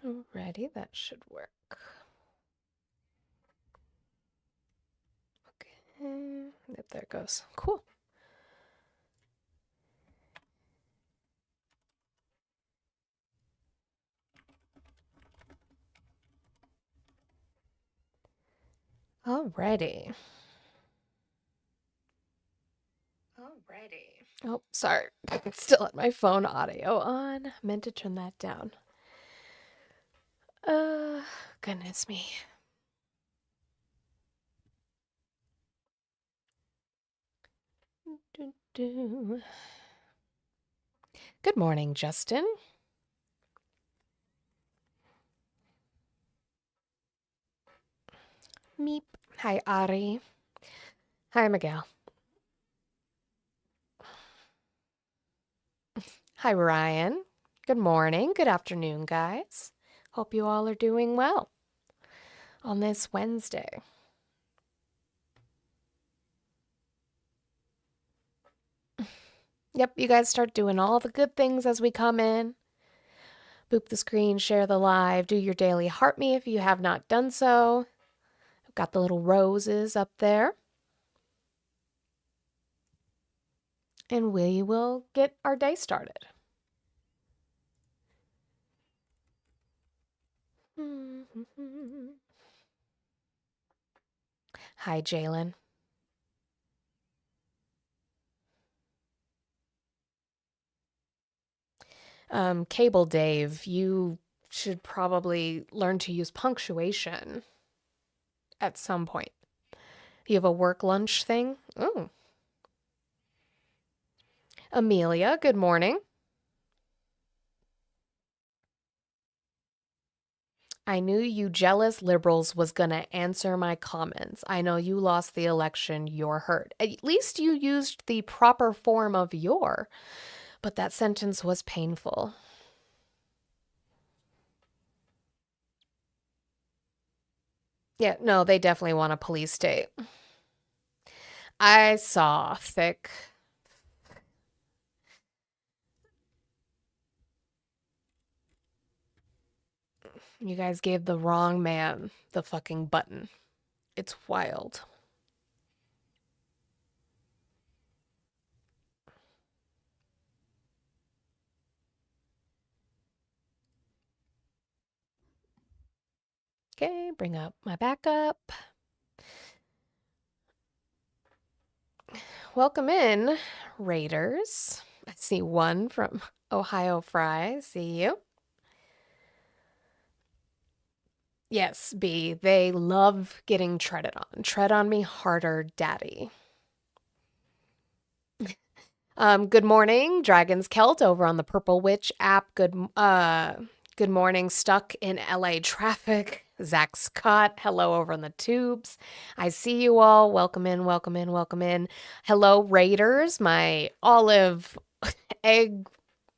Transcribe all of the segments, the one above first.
Alrighty, that should work. Okay, yep, there it goes. Cool. Alrighty. Oh, sorry. Still had my phone audio on. Meant to turn that down. Goodness me. Good morning, Justin. Meep. Hi, Ari. Hi, Miguel. Hi, Ryan. Good morning. Good afternoon, guys. Hope you all are doing well on this Wednesday. Yep, you guys start doing all the good things as we come in. Boop the screen, share the live, do your daily heart me if you have not done so. I've got the little roses up there. And we will get our day started. Hi, Jalen. Cable Dave, you should probably learn to use punctuation at some point. You have a work lunch thing? Oh. Amelia, good morning. I knew you jealous liberals was gonna answer my comments. I know you lost the election, you're hurt. At least you used the proper form of your, but that sentence was painful. Yeah, no, they definitely want a police state. I saw thick. You guys gave the wrong man the fucking button. It's wild. Okay, bring up my backup. Welcome in, Raiders. I see one from Ohio Fry. See you. Yes, B. They love getting treaded on. Tread on me harder, daddy. Good morning, Dragon's Celt over on the Purple Witch app. Good morning, stuck in LA traffic. Zach Scott, hello over on the tubes. I see you all. Welcome in, welcome in, welcome in. Hello, Raiders, my olive egg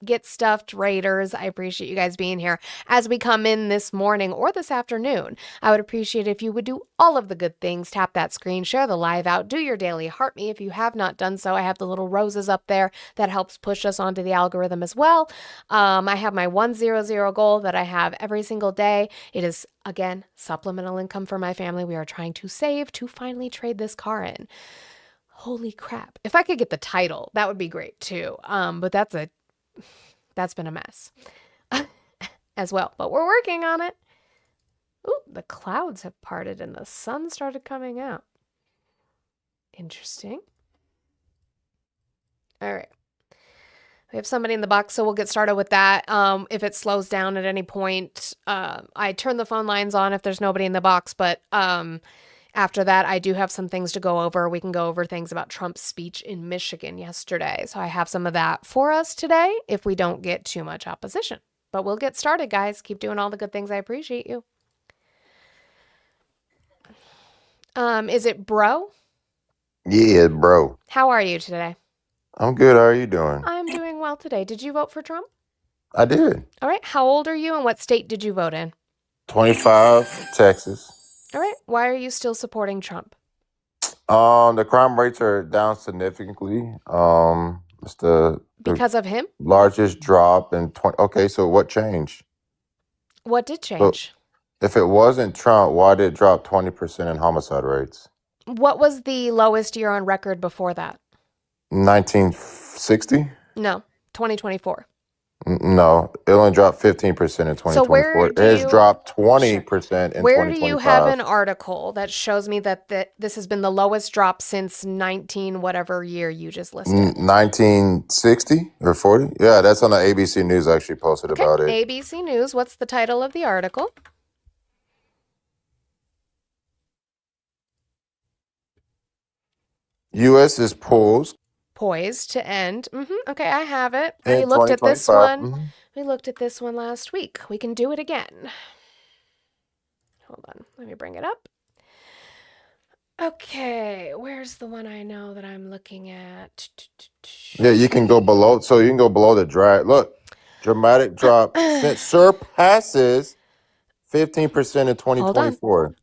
get stuffed Raiders. I appreciate you guys being here as we come in this morning or this afternoon. I would appreciate if you would do all of the good things. Tap that screen, share the live out, do your daily heart me if you have not done so. I have the little roses up there that helps push us onto the algorithm as well. I have my 100 goal that I have every single day. It is, again, supplemental income for my family. We are trying to save to finally trade this car in. Holy crap. If I could get the title, that would be great too. But that's been a mess as well, but we're working on it. Ooh, the clouds have parted and the sun started coming out. Interesting. All right. We have somebody in the box, so we'll get started with that. If it slows down at any point, I turn the phone lines on if there's nobody in the box, but after that, I do have some things to go over. We can go over things about Trump's speech in Michigan yesterday. So I have some of that for us today if we don't get too much opposition. But we'll get started, guys. Keep doing all the good things. I appreciate you. Is it bro? Yeah, bro. How are you today? I'm good. How are you doing? I'm doing well today. Did you vote for Trump? I did. All right. How old are you and what state did you vote in? 25, Texas. All right. Why are you still supporting Trump? The crime rates are down significantly. It's the Because of him? largest drop in 20. Okay, so what changed? What did So change? if it wasn't Trump, why did it drop 20% in homicide rates? What was the lowest year on record before that? 1960? No, 2024. No, it only dropped 15% in So 2024. It has dropped sure. 20% in Where do you have 2025. an article that shows me that this has been the lowest drop since 19 whatever year you just listed? 1960 or 40? Yeah, that's on the ABC News. Actually posted Okay, about it. ABC News. What's the title of the article? U.S. is poised to end. Okay, I have it. in We looked at this 2025. one. We looked at this one last week. We can do it again. Hold on. Let me bring it up. Okay, where's the one I know that I'm looking at? Yeah, you can go below. So you can go below the drag. Look, dramatic drop surpasses 15% in Hold on. 2024.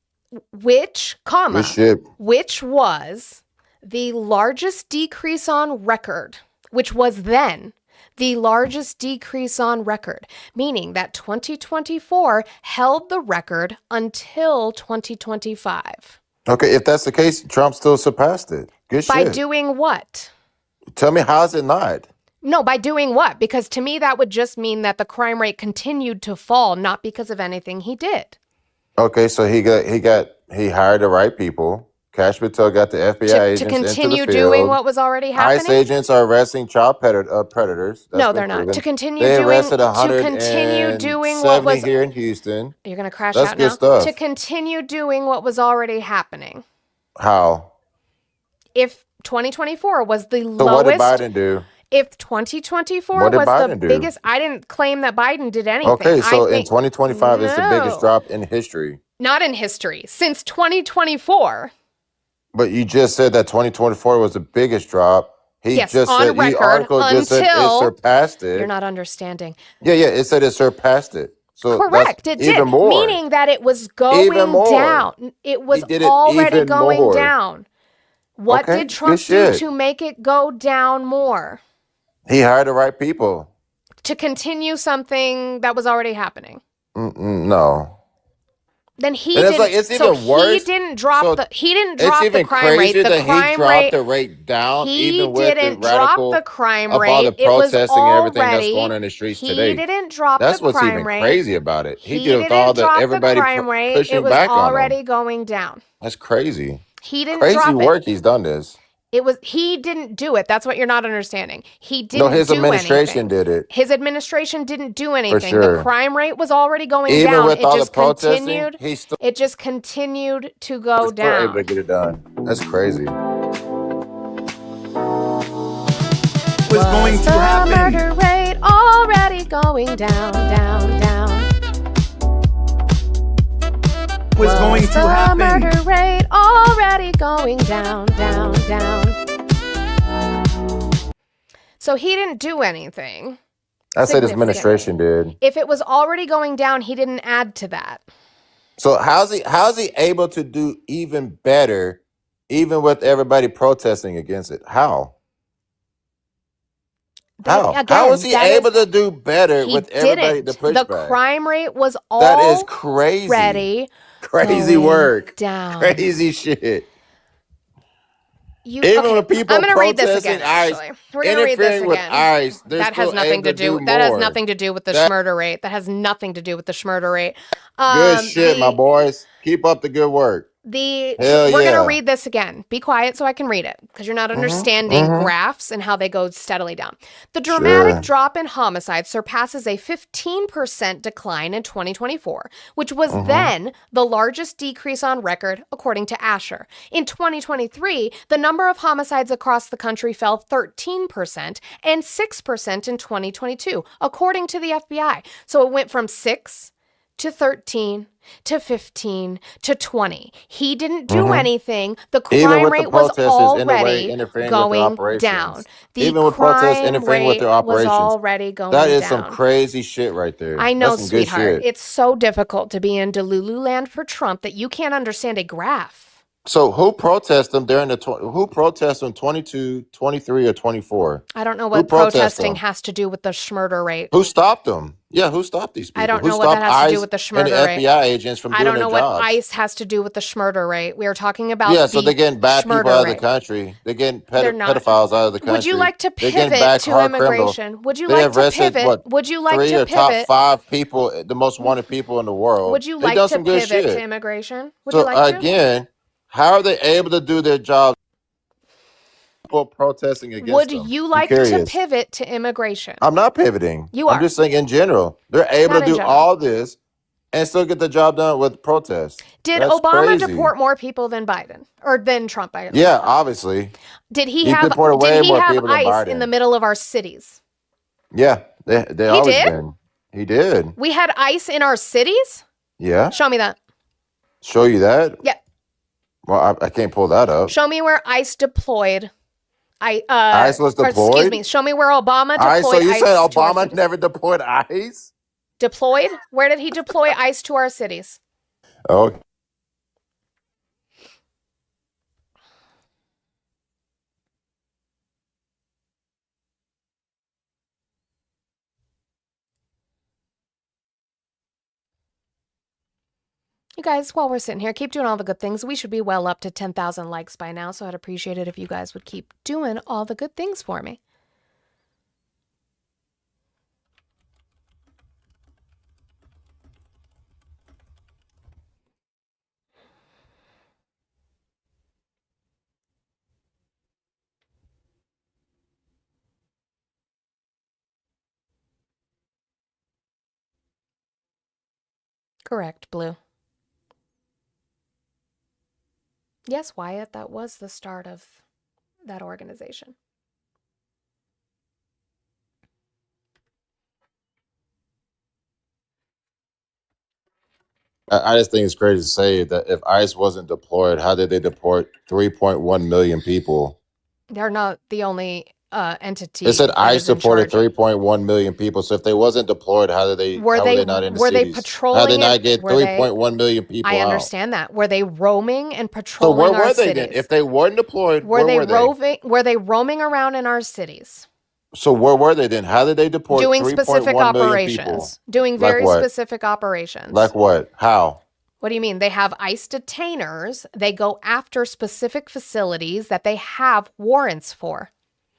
Which shit. which was the largest decrease on record, which was then the largest decrease on record, meaning that 2024 held the record until 2025. Okay, if that's the case, Trump still surpassed it. Good By shit. doing what? Tell me, how is it not? No, by doing what? Because to me, that would just mean that the crime rate continued to fall, not because of anything he did. Okay, so he hired the right people. Kash Patel got the FBI agents To into the continue field. doing what was already ICE happening? agents are arresting child predators. That's No, been they're not. proven. To continue They doing arrested to continue doing what 170 was here in Houston. You're going to crash That's out good now. stuff. To continue doing what was already happening. How? If 2024 was the So what did lowest, Biden do? if 2024 What did was the Biden do? biggest, I didn't claim that Biden did anything. Okay, so I in 2025 it's the biggest No. drop in history. Not in history. Since 2024. But you just said that 2024 was the biggest drop. He Yes, just on said the record article just said it until surpassed it. you're not understanding. Yeah, it said it surpassed it. So Correct, that's it even did. more. Meaning that it was going Even more. down. It was did it already even going more. down. What Okay, did Trump good do shit. to make it go down more? He hired the right people. To continue something that was already happening. No. Then he And it's didn't. like, it's so even worse. he didn't drop So the. He didn't It's drop the even crime rate. crazier The that he crime dropped rate. the rate down, He even with the didn't drop radical the crime of all the rate. It was protesting and everything that's already. going on in the streets He today. didn't drop That's the what's crime even rate. crazy about it. He He did with all didn't the drop the everybody crime rate. It pushing was back on already him. going down. That's crazy. He didn't Crazy drop work. it. He's done this. He didn't do it. That's what you're not understanding. He No, didn't his do administration anything. did it His administration didn't do anything. sure. The crime rate was already going Even down. with It all the just protesting, continued. he still It just continued to go was still able to down. get it done. That's crazy. What's going to The happen? murder rate already going down, down, down. What's going to The happen? murder rate already going down, down, down. So he didn't do anything. I said his Significantly. administration did. If it was already going down, he didn't add to that. So how's he able to do even better, even with everybody protesting against it? How? How? How is he able to do better He with everybody to didn't. push The back? crime rate was That is crazy. already Crazy going work. down. Crazy shit. You, Even okay, when people I'm going to read this protesting again, ICE, actually. We're going to read this interfering with again. ICE, they're That has still nothing able to to do That has more. nothing to do with the That- schmurder rate. That has nothing to do with the schmurder rate. Good shit, my boys. Keep up the good work. We're Hell going yeah. to read this again. Be quiet so I can read it because you're not understanding graphs and how they go steadily down. The dramatic Sure. drop in homicide surpasses a 15% decline in 2024, which was then the largest decrease on record, according to Asher. In 2023, the number of homicides across the country fell 13% and 6% in 2022, according to the FBI. So it went from 6 to 13 to 15 to 20. He didn't do anything. The Even crime with the rate was protesters in a way already interfering with their going operations. down. The Even with protests crime interfering with rate their was operations. already going That is down. some crazy shit right there. I know, That's some good sweetheart. shit. It's so difficult to be in Delulu land for Trump that you can't understand a graph. So who protested them during who protested in 22, 23, or 24? I don't know Who what protested protesting them? has to do with the schmurder rate. Who stopped them? Yeah, who stopped these I people? don't Who know what that stopped has to do ICE with the and the schmurder rate. FBI agents from I doing don't their know what jobs? ICE has to do with the schmurder rate. We are talking about Yeah, so they're the getting bad people schmurder out of the rate. country. They're getting They're not. pedophiles out of the Would you country. like to They're getting pivot back to hard criminals. immigration? Would you They like to arrested pivot? Would you like 3 to or top pivot? 5 people, the most wanted people in the world. Would you They like done to some good pivot to shit. immigration? Would you So like to? again, how are they able to do their job? People protesting against Would them. you I'm like to curious. pivot to immigration? I'm not pivoting. You I'm are. just saying in general, they're able Not to in do general. all this and still get the job done with protests. Did That's Obama crazy. deport more people than Biden or than Trump? Yeah, obviously. Did he He have deported way more have people than ICE in the Biden. middle of our cities? Yeah, they He always did? been. He did. We had ICE in our cities? Yeah. Show me that. Show you that? Yeah. Well, I can't pull that up. Show me where ICE deployed. ICE was Excuse deployed? me. Show me where Obama deployed ICE. So you ICE said to our Obama cities. never deployed ICE? Deployed? Where did he deploy ICE to our cities? Okay. You guys, while we're sitting here, keep doing all the good things. We should be well up to 10,000 likes by now, so I'd appreciate it if you guys would keep doing all the good things for me. Correct, Blue. Yes, Wyatt, that was the start of that organization. I just think it's crazy to say that if ICE wasn't deployed, how did they deport 3.1 million people? They're not the only entity. They said that ICE is in deported charge. 3.1 million people. So if they wasn't deployed, how did they? Were how they- were they not in the were they cities? How patrolling did they not it? get Were they- 3.1 million people I out? understand that. Were they roaming and So patrolling where our were they cities? then? If they weren't deployed, were where they were they? roving? Were they roaming around in our cities, So where were they then? How did they deport doing 3.1 specific million people? operations? Doing Like very what? specific operations. Like what? How? What do you mean? They have ICE detainers. They go after specific facilities that they have warrants for.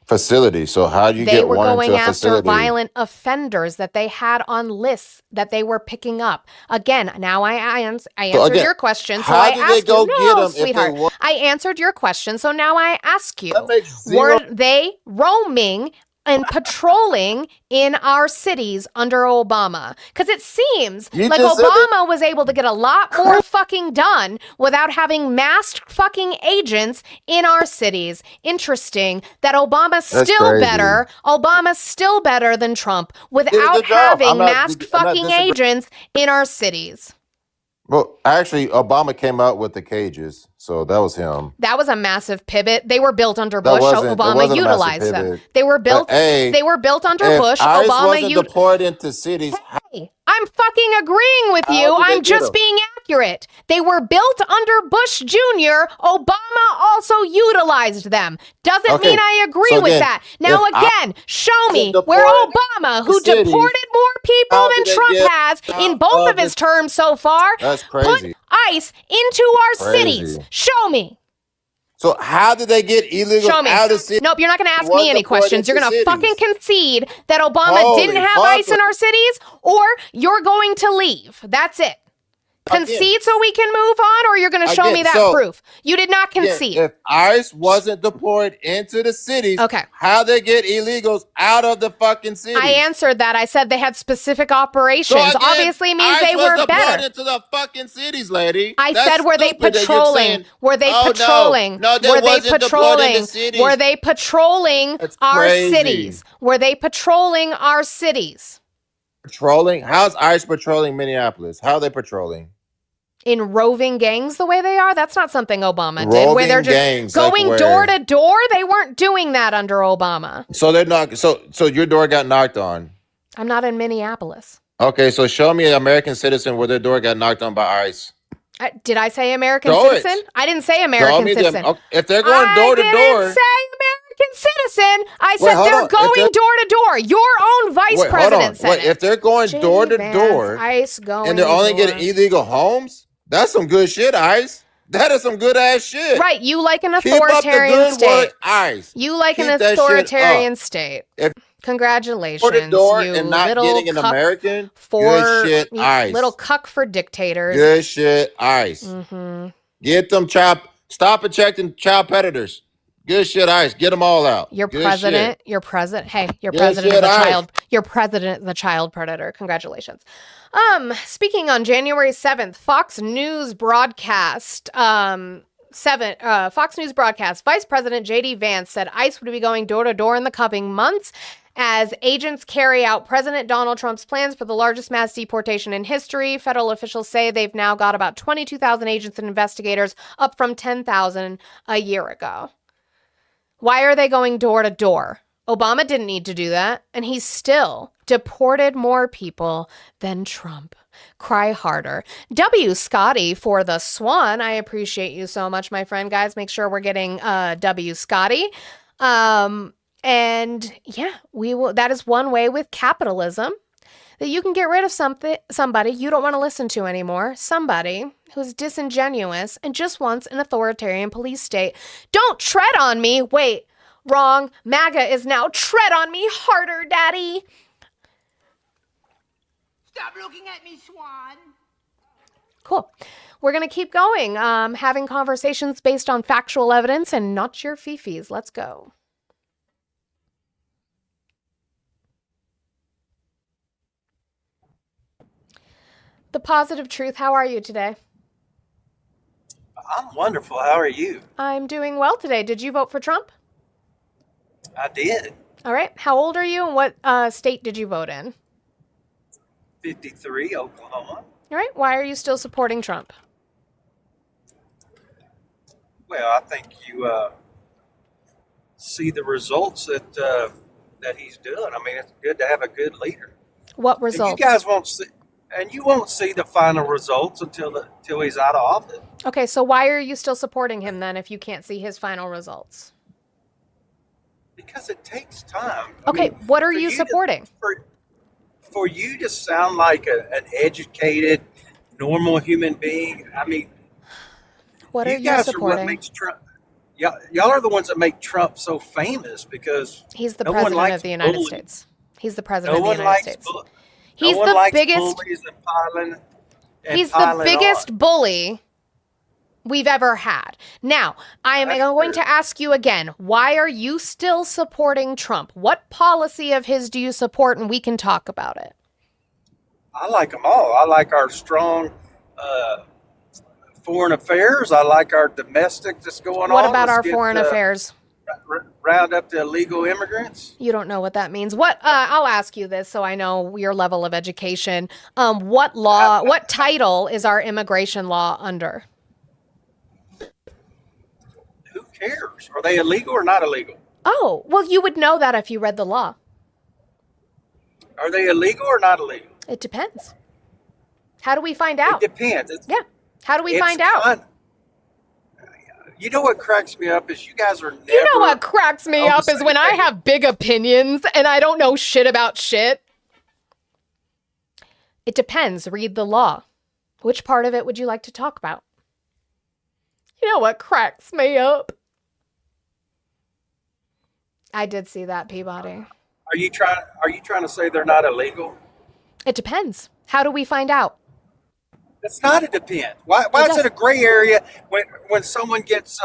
Facility. So how do you They get were one going into a after facility? violent offenders that they had on lists that they were picking up. Again, now I answered again, your question, so how I did they asked go you. get No, 'em if they sweetheart. were- I answered your question, so now I ask you. That makes zero. Were they roaming and patrolling in our cities under Obama? Because it seems You like just said that- Obama was able to get a lot more fucking done without having masked fucking agents in our cities. Interesting that Obama's That's still crazy. better. Obama's still better than Trump a without good job. having I'm not masked I'm not fucking disagreeing. agents in our cities. Well, actually, Obama came out with the cages, so that was him. That was a massive pivot. They were built under That Bush. wasn't- it Obama wasn't a massive utilized them. pivot. They were built. But, hey, They were built under if Bush. ICE Obama wasn't deployed into cities, I'm fucking agreeing with How you. did they I'm get just 'em? being accurate. They were built under Bush Jr. Obama also utilized them. Doesn't Okay, mean I agree so with again, that. Now, if I again, show me deployed where Obama, who the cities, deported more people how than did they Trump get has in out both of of his the- terms so far, that's put crazy. ICE into our cities. Crazy. Show me. So how did they get illegals Show me. out of cities? Nope, you're not going to ask Wasn't me any deployed questions. You're into going to cities. fucking concede that Obama Holy didn't have fuck. ICE in our cities, or you're going to leave. That's it. Concede so we can move on, or you're going to show Again, me that so- proof. You did not Yeah, concede. if ICE wasn't deployed into the cities, Okay. how they get illegals out of the fucking cities? I answered that. I said they had specific So operations. again, Obviously means ICE they was were deployed better. into the fucking cities, lady. I That's said, were they stupid that you're patrolling? saying, Were they "Oh, no. patrolling? No, they were they wasn't deployed in the patrolling? cities." Were they patrolling That's our crazy. cities? Were they patrolling our cities? Patrolling? How's ICE patrolling Minneapolis? How are they patrolling? In roving gangs the way they are? That's not something Obama did, where they're Roving just gangs, like going where? door to door. They weren't doing that under Obama. So they're not. So your door got knocked on. I'm not in Minneapolis. Okay, so show me an American citizen where their door got knocked on by ICE. Did I say American Show it. citizen? I didn't say Show American me citizen. them. If they're going door to I door, didn't say citizen. I Wait, said hold they're on. If going they're- door to door. Your own vice Wait, hold on. president said Wait, it. if they're going JD door to Vance, door ICE going and they're only door. getting illegal homes, that's some good shit, ICE. That is some good ass shit. Right, you like an Keep up the authoritarian good state. work, ICE. You like Keep an that shit authoritarian up. state. If Congratulations, door to door you and not little getting an cuck American, for good shit, you ICE. little cuck for dictators. Good shit, ICE. Mm-hmm. Get them stop protecting child predators. Good shit, ICE. Get them all out. Your Good president, shit. your president. Hey, your Good president is shit, a ICE. child. Your president is a child predator. Congratulations. Speaking on January 7th, Fox News broadcast. Fox News broadcast. Vice President JD Vance said ICE would be going door to door in the coming months as agents carry out President Donald Trump's plans for the largest mass deportation in history. Federal officials say they've now got about 22,000 agents and investigators, up from 10,000 a year ago. Why are they going door to door? Obama didn't need to do that, and he still deported more people than Trump. Cry harder. W. Scotty for the Swan. I appreciate you so much, my friend. Guys, make sure we're getting W. Scotty. And yeah, we will. That is one way with capitalism that you can get rid of somebody you don't want to listen to anymore. Somebody who's disingenuous and just wants an authoritarian police state. Don't tread on me. Wait, wrong. MAGA is now tread on me harder, daddy. Stop looking at me, Swan. Cool. We're going to keep going, having conversations based on factual evidence and not your fifis. Let's go. The Positive Truth, how are you today? I'm wonderful. How are you? I'm doing well today. Did you vote for Trump? I did. All right. How old are you and what state did you vote in? 53, Oklahoma. All right. Why are you still supporting Trump? Well, I think you see the results that he's doing. I mean, it's good to have a good leader. What And results? you guys won't see, and you won't see the final results until he's out of office. Okay, so why are you still supporting him then if you can't see his final results? Because it takes time. Okay, what are you to- supporting? For you to sound like an educated, normal human being, I mean, What are you you guys are what supporting? makes Trump. Y'all are the ones that make Trump so famous because He's the no one president likes of the United bullies. States. He's the no president of the one United likes States. bull- He's no one the likes biggest bullies and piling. And He's the piling biggest on. bully we've ever had. Now, I am That's going true. to ask you again, why are you still supporting Trump? What policy of his do you support? And we can talk about it. I like them all. I like our strong foreign affairs. I like our domestic that's going on. What about Let's our get, foreign affairs? Round up the illegal immigrants. You don't know what that means. What? I'll ask you this so I know your level of education. What law, what title is our immigration law under? Who cares? Are they illegal or not illegal? Oh, well, you would know that if you read the law. Are they illegal or not illegal? It depends. How do we find It out? depends. Yeah. How do we It's find out? kind- You know what cracks me up is you guys are never. You know what cracks me on the up is same when I page. have big opinions and I don't know shit about shit. It depends. Read the law. Which part of it would you like to talk about? You know what cracks me up? I did see that, Peabody. Are you trying to say they're not illegal? It depends. How do we find out? It's not a depend. Why It is it does. a gray area when someone gets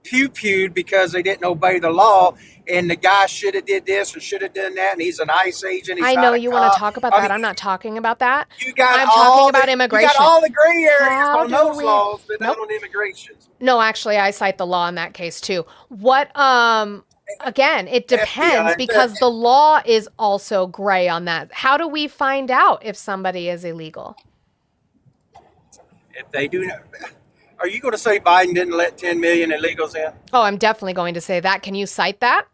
pew-pewed because they didn't obey the law and the guy should have did this or should have done that and he's an ICE agent? He's I not know a you want to cop. talk about I that. mean, I'm not talking about that. You got I'm all talking about the, immigration. You got all the gray areas How on do those we- laws, but Nope. not on immigration. No, actually, I cite the law in that case too. What, again, it depends FBI because says- the law is also gray on that. How do we find out if somebody is illegal? If they do not, are you going to say Biden didn't let 10 million illegals in? Oh, I'm definitely going to say that. Can you cite that?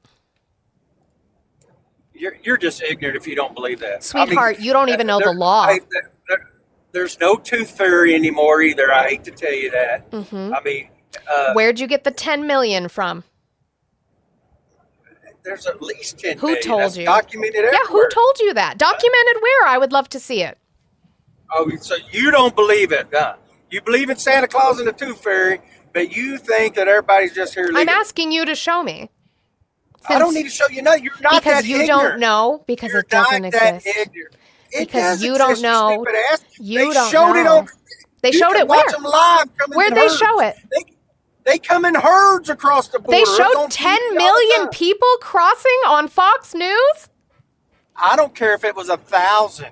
You're just ignorant if you don't believe that. Sweetheart, you don't even know the law. There's no tooth fairy anymore either. I hate to tell you that. Hmm. I mean, Where'd you get the 10 million from? there's at least 10 Who million. told That's you? documented Yeah, everywhere. who told you that? Documented where? I would love to see it. Oh, so you don't believe it, huh? You believe in Santa Claus and the Tooth Fairy, but you think that everybody's just here I'm legally. asking you to show me. I don't Since- need to show you nothing. You're not because that you ignorant. don't know, because You're it doesn't not that exist. ignorant. It Because does you don't exist, know. stupid ass. You They don't showed it know. on. They you showed can it watch where? them live. Coming Where'd in they herds. show it? They come in herds across the border. They It's showed on 10 TV all the million time. people crossing on Fox News? I don't care if it was 1,000.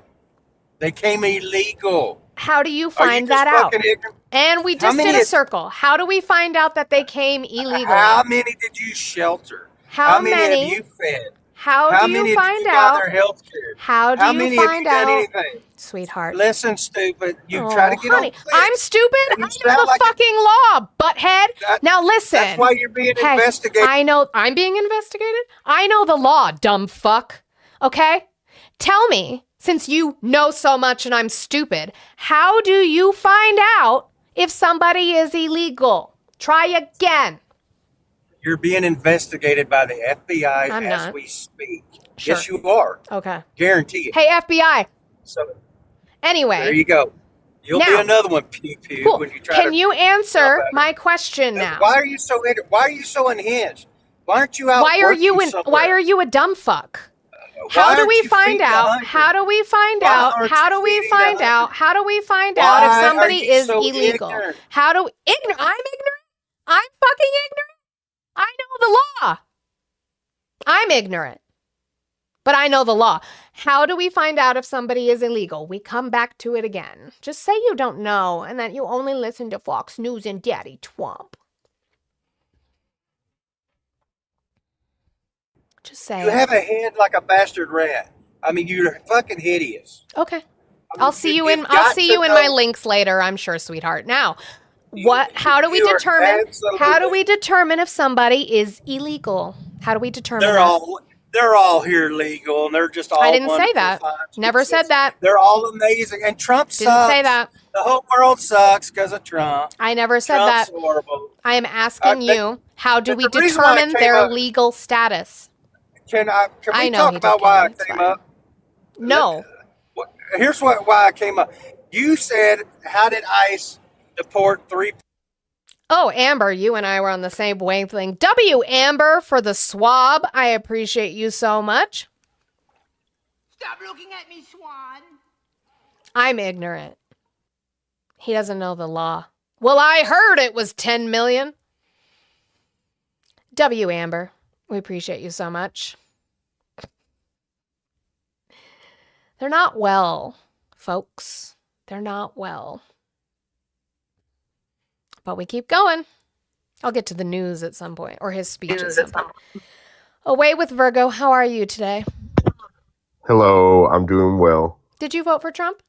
They came illegal. How do you Are you find just that out? fucking ignorant? And we How just many did a is- circle. How do we find out that they came illegally? How many did you shelter? How many many? have you fed? How How do many you have find you got out? their health care? How do How you many have find you done out? anything? Sweetheart. Listen, stupid. You Oh, try to get honey, on clips. I'm stupid. and you I know sound the like a- fucking law, butthead. That- Now listen. That's why you're being Hey, investigated. I know I'm being investigated. I know the law, dumb fuck. Okay? Tell me, since you know so much and I'm stupid, how do you find out if somebody is illegal? Try again. You're being investigated by the FBI I'm as not. we speak. Sure. Yes, you are. Okay. Guarantee it. Hey, FBI. So Anyway. there you go. You'll be Now- another one, pew pew, Cool. when you try Can to. you answer better. my question now? Why are you so? Why are you so unhinged? Why aren't you out? Why are you working in, somewhere? why are you a dumb fuck? Why How do aren't we you find feeding out? 100? How do we find Why out? aren't How you do we feeding find 100? out? How do we find out if Why are somebody you is so illegal? ignorant? How do ignorant? I'm ignorant. I'm fucking ignorant. I know the law. I'm ignorant, but I know the law. How do we find out if somebody is illegal? We come back to it again. Just say you don't know and that you only listen to Fox News and Daddy Trump. Just say You it. have a head like a bastard rat. I mean, you're fucking hideous. Okay. I mean, I'll see you in you've I'll got see to you in my know- links later, I'm sure, sweetheart. Now, You- how do we you are determine absolutely- determine if somebody is illegal? How do we determine that? They're all here legal, and they're just all. I didn't say wonderful, that. fine Never said citizens. that. They're all amazing, and Trump Didn't sucks. say that. The whole world sucks because of Trump. I never said Trump's that. horrible. I am asking that- you, how do we the reason why I determine came their up- legal status? Can I we know talk he about did why I It's came fine. up? No. Here's why I came up. You said, "How did ICE deport 3?" Oh, Amber, you and I were on the same wavelength. W, Amber, for the swab. I appreciate you so much. Stop looking at me, Swan. I'm ignorant. He doesn't know the law. Well, I heard it was 10 million. W, Amber, we appreciate you so much. They're not well, folks. They're not well. But we keep going. I'll get to the news at some point, or his speech at some point. Away with Virgo, how are you today? Hello, I'm doing well. Did you vote for Trump?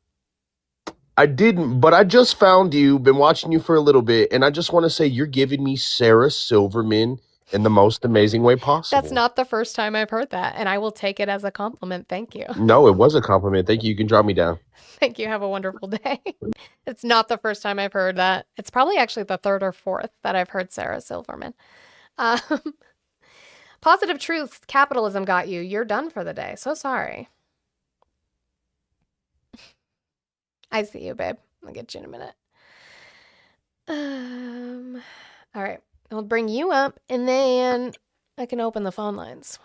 I didn't, but I just found you, been watching you for a little bit, and I just want to say you're giving me Sarah Silverman in the most amazing way possible. That's not the first time I've heard that, and I will take it as a compliment. Thank you. No, it was a compliment. Thank you. You can drop me down. Thank you. Have a wonderful day. It's not the first time I've heard that. It's probably actually the third or fourth that I've heard Sarah Silverman. Um, Positive truth, capitalism got you. You're done for the day. So sorry. I see you, babe. I'll get you in a minute. All right. I'll bring you up, and then I can open the phone lines.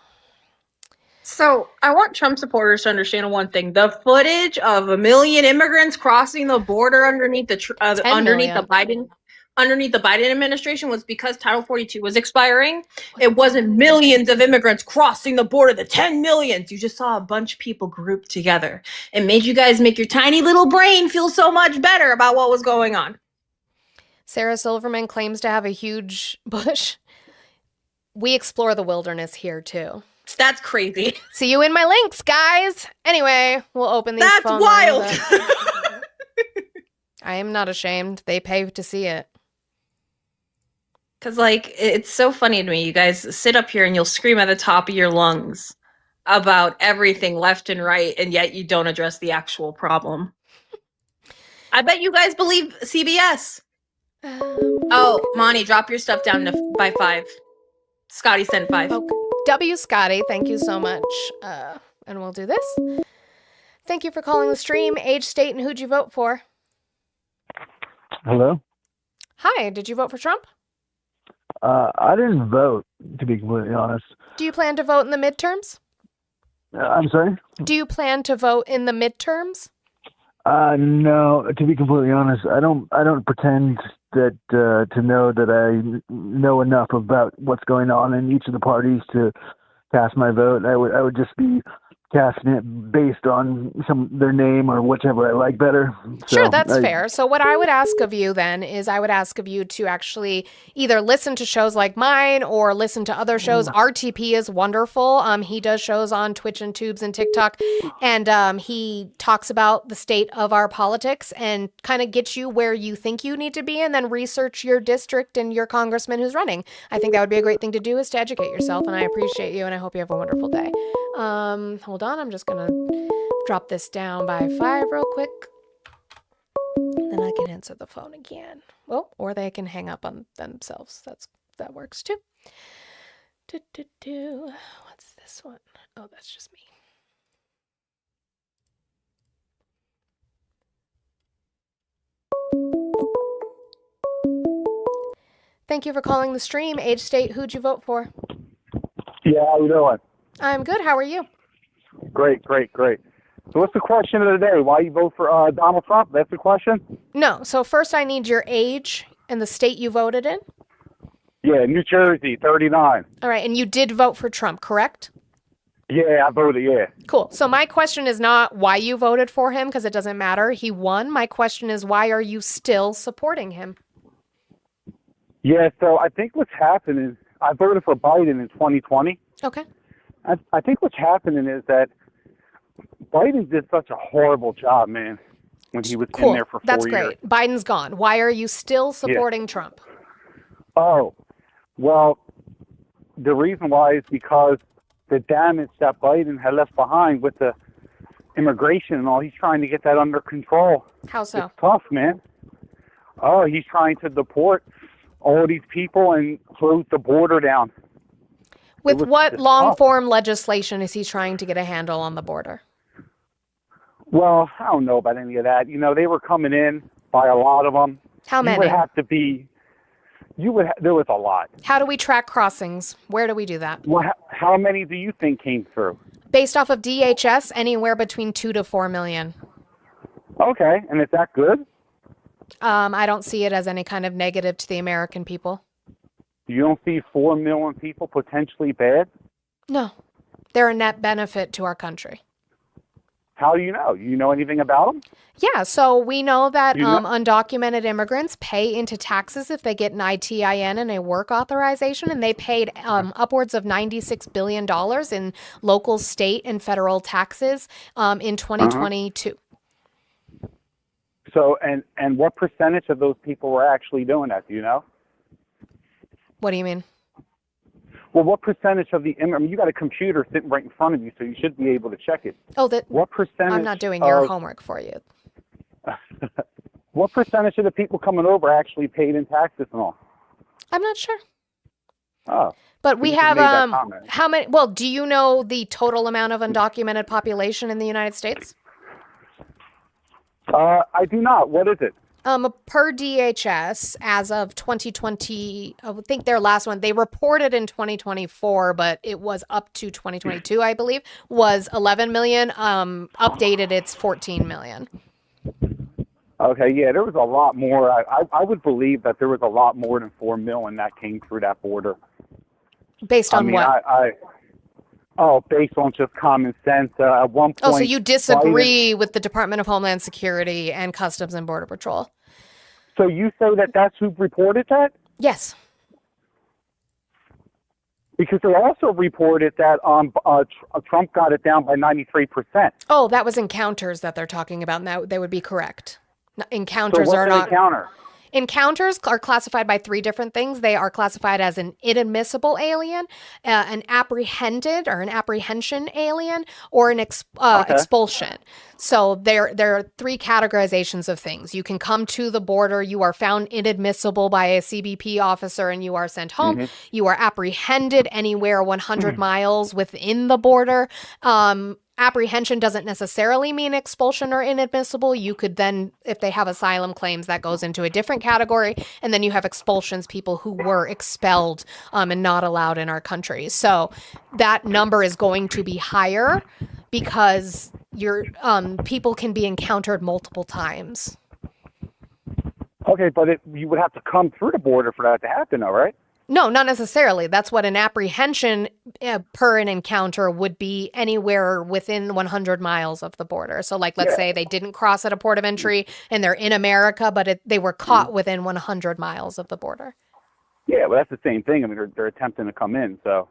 So I want Trump supporters to understand one thing: the footage of 1 million immigrants crossing the border underneath the 10 underneath million. the Biden administration was because Title 42 was expiring. It wasn't millions of immigrants crossing the border, the 10 millions. You just saw a bunch of people grouped together. It made you guys make your tiny little brain feel so much better about what was going on. Sarah Silverman claims to have a huge bush. We explore the wilderness here too. That's crazy. See you in my links, guys. Anyway, we'll open these That's phone wild. lines up. I am not ashamed. They pay to see it. Because, like, it's so funny to me. You guys sit up here and you'll scream at the top of your lungs about everything left and right, and yet you don't address the actual problem. I bet you guys believe CBS. Oh, Monty, drop your stuff down by 5. Scotty sent 5. W. Scotty, thank you so much. And we'll do this. Thank you for calling the stream. Age, state, and who'd you vote for? Hello? Hi, did you vote for Trump? I didn't vote, to be completely honest. Do you plan to vote in the midterms? I'm sorry? Do you plan to vote in the midterms? No, to be completely honest, I don't pretend that to know that I know enough about what's going on in each of the parties to cast my vote. I would just be casting it based on their name or whichever I like better. Sure, that's fair. So what I would ask of you then is I would ask of you to actually either listen to shows like mine or listen to other shows. RTP is wonderful. He does shows on Twitch and Tubes and TikTok, and he talks about the state of our politics and kind of gets you where you think you need to be, and then research your district and your congressman who's running. I think that would be a great thing to do, is to educate yourself, and I appreciate you, and I hope you have a wonderful day. Hold on, I'm just gonna drop this down by 5 real quick. Then I can answer the phone again. Well, or they can hang up on themselves. That works too. What's this one? Oh, that's just me. Thank you for calling the stream. Age, state, who'd you vote for? Yeah, how you doing? I'm good. How are you? Great. So what's the question of the day? Why you vote for Donald Trump? That's the question? No. So first I need your age and the state you voted in. Yeah, New Jersey, 39. All right. And you did vote for Trump, correct? Yeah, I voted, yeah. Cool. So my question is not why you voted for him, because it doesn't matter. He won. My question is, why are you still supporting him? Yeah, so I think what's happening is I voted for Biden in 2020. Okay. I think what's happening is that Biden did such a horrible job, man, when he was in there for 4 years. That's great. Biden's gone. Why are you still supporting Trump? Oh, well, the reason why is because the damage that Biden had left behind with the immigration and all, he's trying to get that under control. How so? It's tough, man. Oh, he's trying to deport all these people and close the border down. With what long-form legislation is he trying to get a handle on the border? Well, I don't know about any of that. You know, they were coming in by a lot of them. How many? You would have to be. There was a lot. How do we track crossings? Where do we do that? Well, how many do you think came through? Based off of DHS, anywhere between 2 to 4 million. Okay, and is that good? I don't see it as any kind of negative to the American people. You don't see 4 million people potentially bad? No. They're a net benefit to our country. How do you know? You know anything about them? Yeah, so we know that undocumented immigrants pay into taxes if they get an ITIN and a work authorization, and they paid upwards of $96 billion in local, state, and federal taxes in 2022. So, and what percentage of those people were actually doing that? Do you know? What do you mean? Well, what percentage of the you got a computer sitting right in front of you, so you should be able to check it. Oh, what percentage? I'm not doing your homework for you. What percentage of the people coming over actually paid in taxes and all? I'm not sure. Oh. But we have how many? Well, do you know the total amount of undocumented population in the United States? I do not. What is it? Per DHS, as of 2020, I think their last one, they reported in 2024, but it was up to 2022, I believe, was 11 million. Updated, it's 14 million. Okay, yeah, there was a lot more. I would believe that there was a lot more than 4 million that came through that border. Based on what? Based on just common sense. At one point. Oh, so you disagree with the Department of Homeland Security and Customs and Border Patrol? So you say that that's who reported that? Yes. Because they also reported that Trump got it down by 93%. Oh, that was encounters that they're talking about. Now they would be correct. Encounters so what's are an not. Encounter? Encounters are classified by three different things. They are classified as an inadmissible alien, an apprehended or an apprehension alien, or an Okay. expulsion. So there are three categorizations of things. You can come to the border, you are found inadmissible by a CBP officer, and you are sent home. hmm You are apprehended anywhere 100 miles within the border. Apprehension doesn't necessarily mean expulsion or inadmissible. You could then, if they have asylum claims, that goes into a different category. And then you have expulsions, people who were expelled and not allowed in our country. So that number is going to be higher because your people can be encountered multiple times. Okay, but you would have to come through the border for that to happen, though, right? No, not necessarily. That's what an apprehension per an encounter would be anywhere within 100 miles of the border. So, like, let's Yeah. say they didn't cross at a port of entry and they're in America, but they were caught within 100 miles of the border. Yeah, well, that's the same thing. I mean, they're attempting to come in, so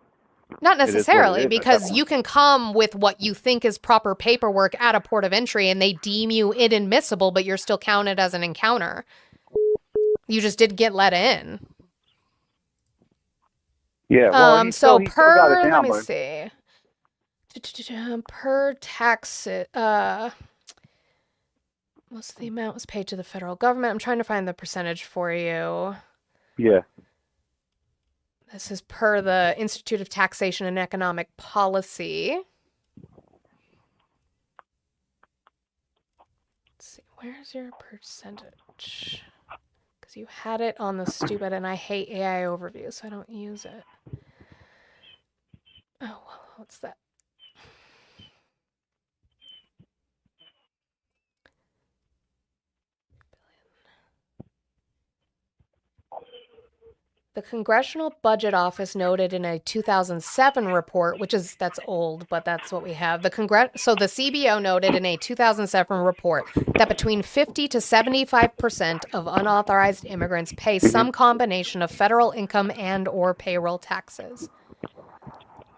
Not is what it necessarily, is at that because point. you can come with what you think is proper paperwork at a port of entry and they deem you inadmissible, but you're still counted as an encounter. You just didn't get let in. yeah. Well, he So he still got it per, let down, me but see. Per tax, most of the amount was paid to the federal government. I'm trying to find the percentage for you. yeah. This is per the Institute of Taxation and Economic Policy. Let's see, where's your percentage? Because you had it on the stupid, and I hate AI overview, so I don't use it. Oh, well, what's that? The Congressional Budget Office noted in a 2007 report, that's old, but that's what we have. So the CBO noted in a 2007 report that between 50 to 75% of unauthorized immigrants pay some combination of federal income and or payroll taxes.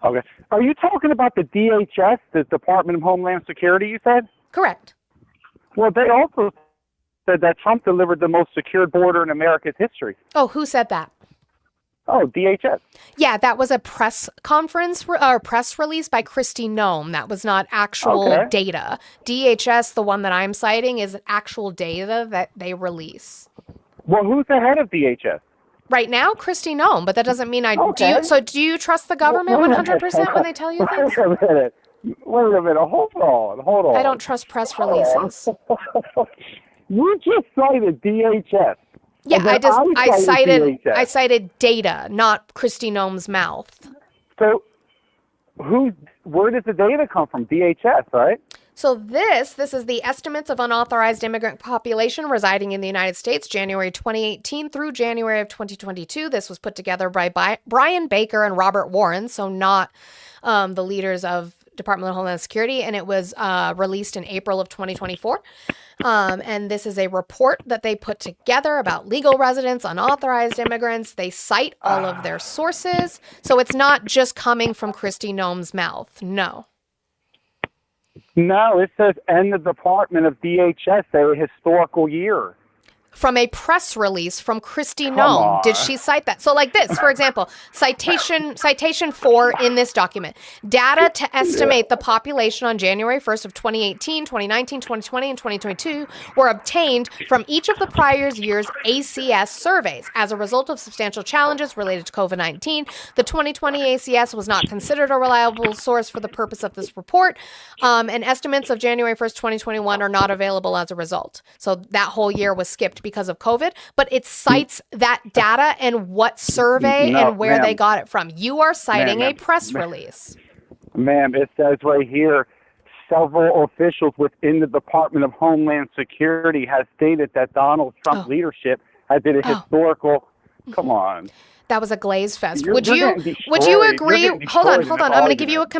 Okay. Are you talking about the DHS, the Department of Homeland Security, you said? Correct. Well, they also said that Trump delivered the most secured border in America's history. Oh, who said that? Oh, DHS. Yeah, that was a press conference or press release by Kristi Noem. That was not actual Okay. data. DHS, the one that I'm citing, is actual data that they release. Well, who's the head of DHS? Right now, Kristi Noem, but that doesn't mean I do. Okay. Do you trust the government 100% when they tell you things? Wait a minute. Wait a minute. Hold on. I don't trust press releases. You just cited DHS. Yeah, And then I cited DHS. data, not Kristi Noem's mouth. So, where does the data come from? DHS, right? So this is the estimates of unauthorized immigrant population residing in the United States, January 2018 through January of 2022. This was put together by Brian Baker and Robert Warren, so not the leaders of Department of Homeland Security, and it was released in April of 2024. And this is a report that they put together about legal residents, unauthorized immigrants. They cite all of their sources, so it's not just coming from Kristi Noem's mouth. No. No, it says, and the Department of DHS, a historical year. From a press release from Kristi Come Noem. Did on. she cite that? So like this, for example, citation 4 in this document. Data to estimate the population on January 1st of 2018, 2019, 2020, and 2022 were obtained from each of the prior year's ACS surveys. As a result of substantial challenges related to COVID-19, the 2020 ACS was not considered a reliable source for the purpose of this report, and estimates of January 1st, 2021 are not available as a result. So that whole year was skipped because of COVID, but it cites that data and what survey No, and where they ma'am. got it from. You are citing a Ma'am, press ma'am. release. Ma'am, it says right here, several officials within the Department of Homeland Security have stated that Donald Trump's Oh. leadership has been a Oh. historical. Come on. That was a glaze fest. You're would you getting agree? destroyed. You're getting Hold on. destroyed in I'm this going to give you a argument.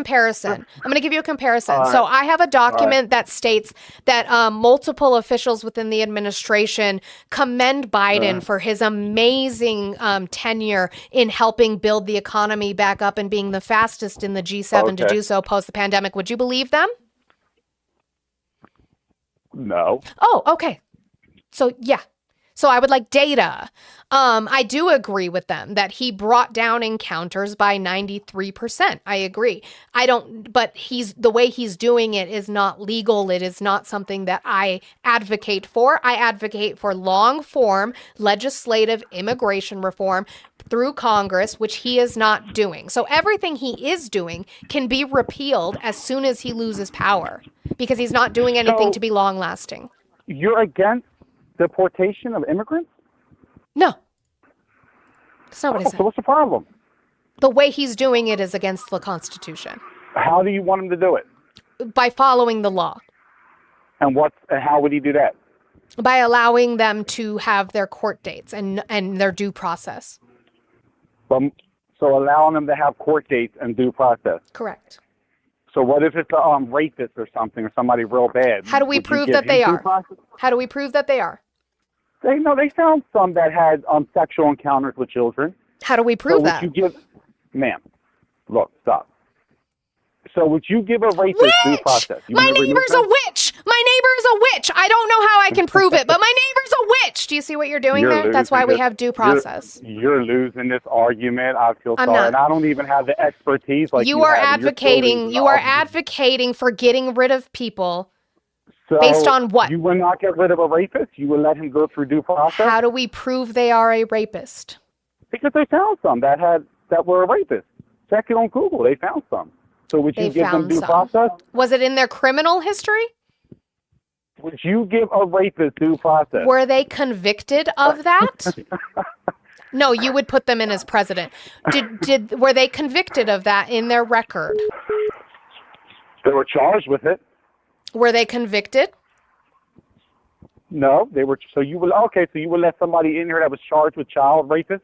comparison. All right. So I have a document that states that multiple officials within the administration commend Biden for his amazing tenure in helping build the economy back up and being the fastest in the G7 to Okay. do so post the pandemic. Would you believe them? No. Oh, okay. So yeah. So I would like data. I do agree with them that he brought down encounters by 93%. I agree. But the way he's doing it is not legal. It is not something that I advocate for. I advocate for long form legislative immigration reform through Congress, which he is not doing. So everything he is doing can be repealed as soon as he loses power because he's not doing anything So- to be long lasting. You're against deportation of immigrants? No. That's not what I said. So what's the problem? The way he's doing it is against the Constitution How do you want him to do it? by following the law, And how would he do that? by allowing them to have their court dates and their due process. So allowing them to have court dates and due process. Correct. So what if it's a rapist or something, or somebody real bad? How do we Would you prove give that they him due are? process? How do we prove that they are? They found some that had sexual encounters with children. How do we So prove would that? you give, ma'am, look, stop. So would you give a rapist due Witch! process? You My wanna remove neighbor's a that? witch! My neighbor is a witch! I don't know how I can prove it, but my neighbor's a witch! Do you see what you're doing You're there? That's why losing we this- have due process. You're losing this argument. I feel I'm sorry. not. And I don't even have the expertise like You are have, and you're still advocating. losing You the are argument. advocating for getting rid of people. So based on what? You will not get rid of a rapist? You will let him go through due process? How do we prove they are a rapist? Because they found some that were a rapist. Check it on Google. They found some. So would you They give them found due some. process? Was it in their criminal history? Would you give a rapist due process? Were they convicted of that? No, you would put them in as president. Were they convicted of that in their record? They were charged with it. Were they convicted? No, they were. So you will let somebody in here that was charged with child rapist,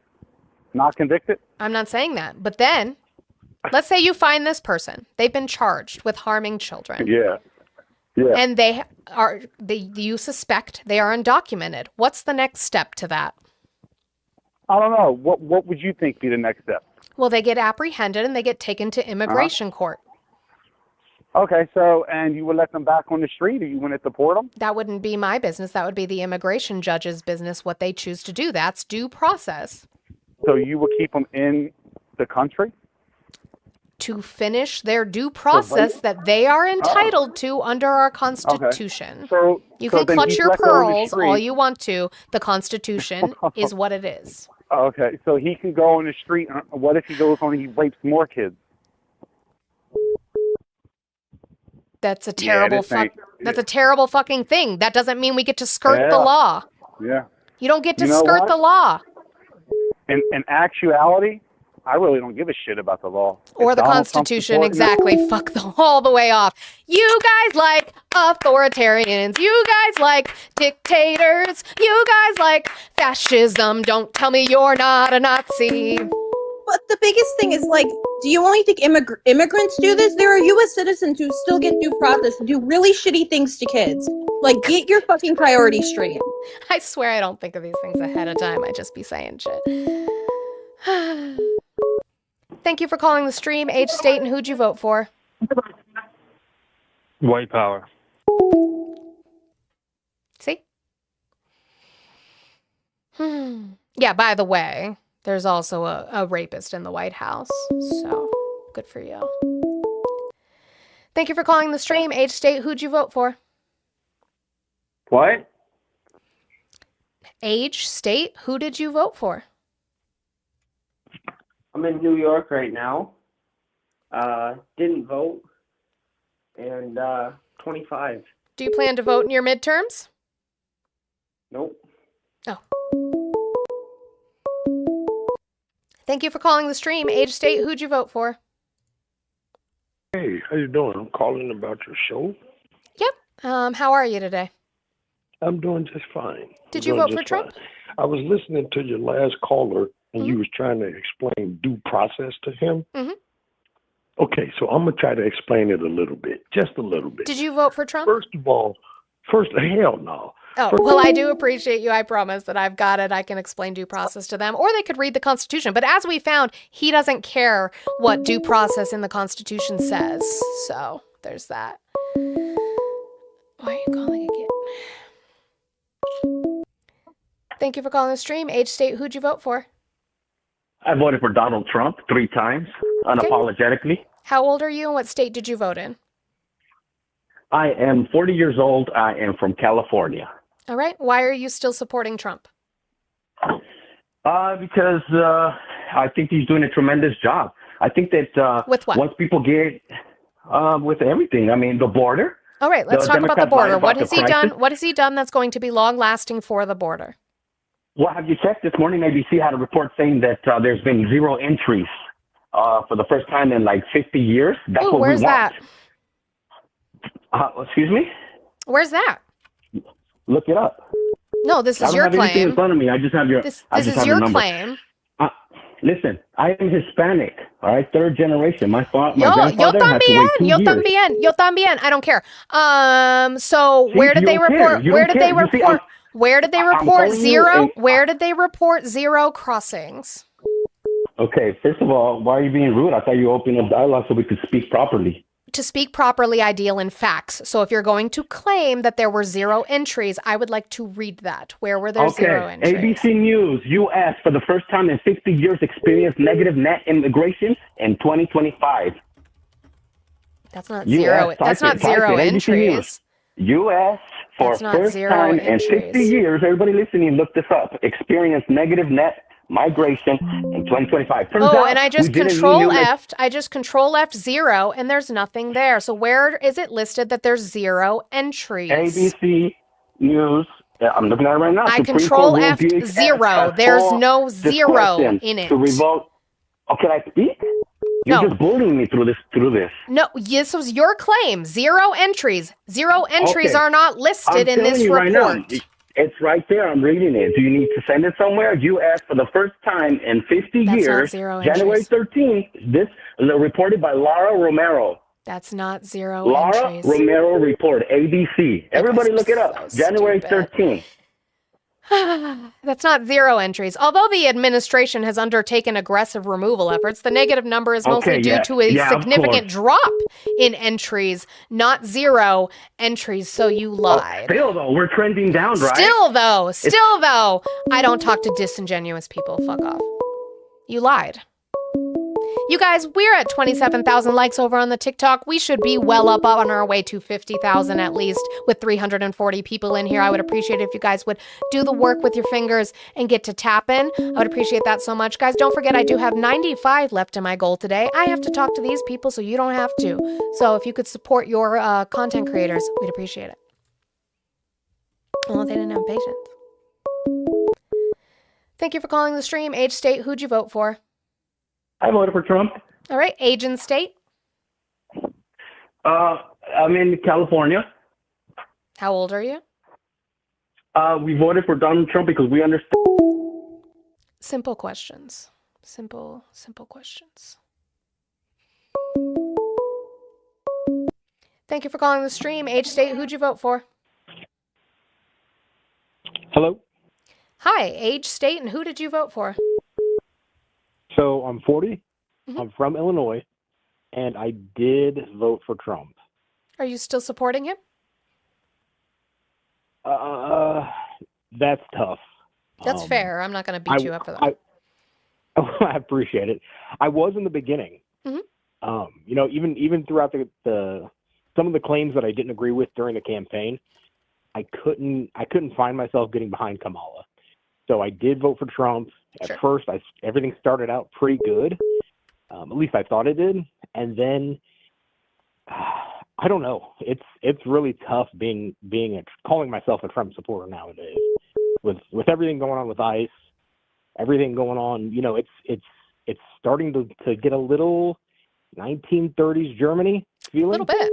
not convicted? I'm not saying that. But then, let's say you find this person. They've been charged with harming children. Yeah. Yeah. And you suspect they are undocumented. What's the next step to that? I don't know. What would you think be the next step? Well, they get apprehended and they get taken to immigration court. Okay, so and you would let them back on the street, or you want to deport them? That wouldn't be my business. That would be the immigration judge's business, what they choose to do. That's due process. So you would keep them in the country? To finish their due process that they are entitled to under our Constitution. So You so can then clutch he's your let go on the pearls street. all you want to. The Constitution is what it is. Okay, so he can go on the street. What if he goes on and he rapes more kids? That's a terrible this ain't- That's a terrible fucking thing. That doesn't mean we get to skirt the Yeah. law. Yeah. You don't get to You know skirt what? the law In actuality, I really don't give a shit about the law. or If the Donald Trump's Constitution. supporting it- Exactly. Fuck all the way off. You guys like authoritarians. You guys like dictators. You guys like fascism. Don't tell me you're not a Nazi. But the biggest thing is like, do you only think immigrants do this? There are U.S. citizens who still get due process and do really shitty things to kids. Like, get your fucking priorities straight. I swear I don't think of these things ahead of time. I just be saying shit. Thank you for calling the stream. Age, state, and who'd you vote for? White power. See? Yeah, by the way, there's also a rapist in the White House. So, good for you. Thank you for calling the stream. Age, state, who'd you vote for? What? Age, state, who did you vote for? I'm in New York right now. Didn't vote. And 25. Do you plan to vote in your midterms? Nope. Thank you for calling the stream. Age, state, who'd you vote for? Hey, how you doing? I'm calling about your show. Yep. How are you today? I'm doing just fine. Did I'm you doing vote for just Trump? fine. I was listening to your last caller, and you was trying to explain due process to him. Mhm. Okay, so I'm gonna try to explain it a little bit, just a little bit. Did you vote for Trump? First of all, hell no. Oh, well, I do appreciate you. I promise that I've got it. I can explain due process to them, or they could read the Constitution. But as we found, he doesn't care what due process in the Constitution says. So there's that. Why are you calling again? Thank you for calling the stream. Age, state, who'd you vote for? I voted for Donald Trump 3 times, unapologetically. How old are you and what state did you vote in? I am 40 years old. I am from California. All right. Why are you still supporting Trump? Because I think he's doing a tremendous job. I think that With what? once people get with everything, I mean, the border. All right, let's The talk about the Democrats lied border. about What the has he crisis. done? What has he done that's going to be long lasting for the border? Well, have you checked this morning? ABC had a report saying that there's been 0 entries for the first time in like 50 years. That's Ooh, what where's we want. that? Excuse me? Where's that? Look it up. No, this I is don't your have anything in claim. front of me. I just have your. This I just is have your number. claim. Listen, I am Hispanic. All right, 3rd generation. My Yo, grandfather had to wait 2 yo years. también, yo también. I don't care. So See, where did you they don't care. report? You Where don't did they care. You see, report? Where did they I'm report telling you, 0? Where did they report 0 crossings? Okay, first of all, why are you being rude? I thought you opened up dialogue so we could speak properly. To speak properly, I deal in facts. So if you're going to claim that there were 0 entries, I would like to read that. Where were there 0 entries? ABC News, U.S. for the first time in 50 years experienced negative net immigration in 2025. That's not US, 0. That's not type it, 0 ABC entries. News. U.S. for That's not first 0 time in 50 entries. years, everybody listening, look this up, experienced negative net migration in 2025. Turns Oh, out and I just we didn't control need to make- F. I just control F 0, and there's nothing there. So where is it listed that there's 0 entries? ABC News. I'm looking at it right now. I Supreme control Court ruled F DHS 0. has There's full no 0 discretion in it. to revoke. Oh, can I speak? You're No. just bullying me through this. No, this was your claim. 0 entries. 0 entries Okay. are not I'm listed in telling this you right now, report. it's right there. I'm reading it. Do you need to send it somewhere? U.S. for the first time in 50 That's not years, 0 January entries. 13th, this reported by Laura Romero. That's not 0 Laura entries. Romero report, ABC. Everybody look it up. so January stupid. 13th. That's not 0 entries. Although the administration has undertaken aggressive removal efforts, the negative number is mostly Okay, due yeah. to a Yeah, of significant course. drop in entries, not 0 entries. So you lied. Still, though, we're trending down, right? Still though, I don't talk to disingenuous people. Fuck off. You lied. You guys, we're at 27,000 likes over on the TikTok. We should be well up on our way to 50,000 at least with 340 people in here. I would appreciate it if you guys would do the work with your fingers and get to tapping. I would appreciate that so much. Guys, don't forget I do have 95 left in my goal today. I have to talk to these people so you don't have to. So if you could support your content creators, we'd appreciate it. Well, they didn't have patience. Thank you for calling the stream. Age, state, who'd you vote for? I voted for Trump. All right, age and state. I'm in California. How old are you? We voted for Donald Trump because we understand. Simple questions. Simple questions. Thank you for calling the stream. Age, state, who'd you vote for? Hello. Hi, age, state, and who did you vote for? So I'm 40. Mhm. I'm from Illinois, and I did vote for Trump. Are you still supporting him? That's tough. That's fair. I'm not going to beat you up for that. I appreciate it. I was in the beginning. Mhm. Even throughout the some of the claims that I didn't agree with during the campaign, I couldn't find myself getting behind Kamala. So I did vote for Trump. At first, everything started out pretty good. At least I thought it did. And then I don't know. It's really tough calling myself a Trump supporter nowadays. With everything going on with ICE, everything going on, it's starting to get a little 1930s Germany feeling. A little bit.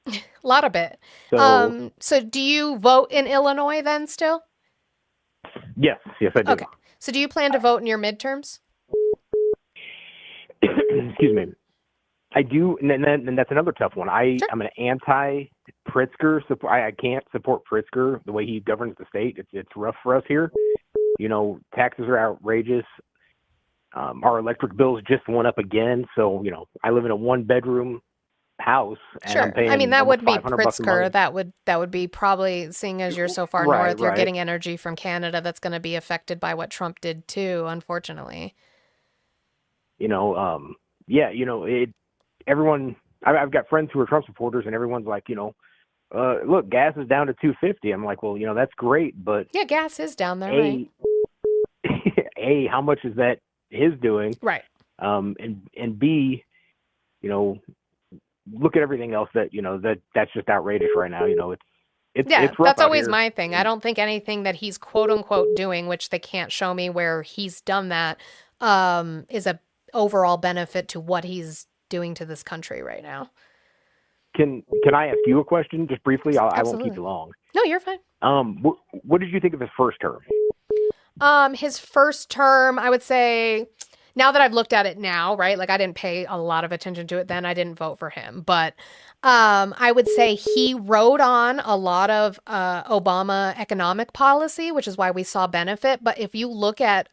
A lot of bit. So, So do you vote in Illinois then still? yes, I do. Okay. So do you plan to vote in your midterms? Excuse me. I do, and that's another tough one. I'm an anti-Pritzker. I can't support Pritzker the way he governs the state. It's rough for us here. Taxes are outrageous. Our electric bills just went up again. So I live in a 1-bedroom house, and I'm Sure. paying I mean, that almost would be $500 a Pritzker. month. That would be probably, seeing as you're so far Right, north, you're right. getting energy from Canada that's going to be affected by what Trump did too, unfortunately. You know, yeah, you know, everyone. I've got friends who are Trump supporters, and everyone's like, you know, look, gas is down to $2.50. I'm like, well, you know, that's great, but Yeah, gas is down there, right? A, how much is that his doing? Right. And B, you know, look at everything else that, you know, that's just outrageous right now. You know, it's Yeah, rough that's out always here. my thing. I don't think anything that he's quote unquote doing, which they can't show me where he's done that, is a overall benefit to what he's doing to this country right now. Can I ask you a question just briefly? I won't keep Absolutely. you long. No, you're fine. What did you think of his first term? His first term, I would say, now that I've looked at it now, right? Like I didn't pay a lot of attention to it then. I didn't vote for him, but I would say he rode on a lot of Obama economic policy, which is why we saw benefit. But if you look at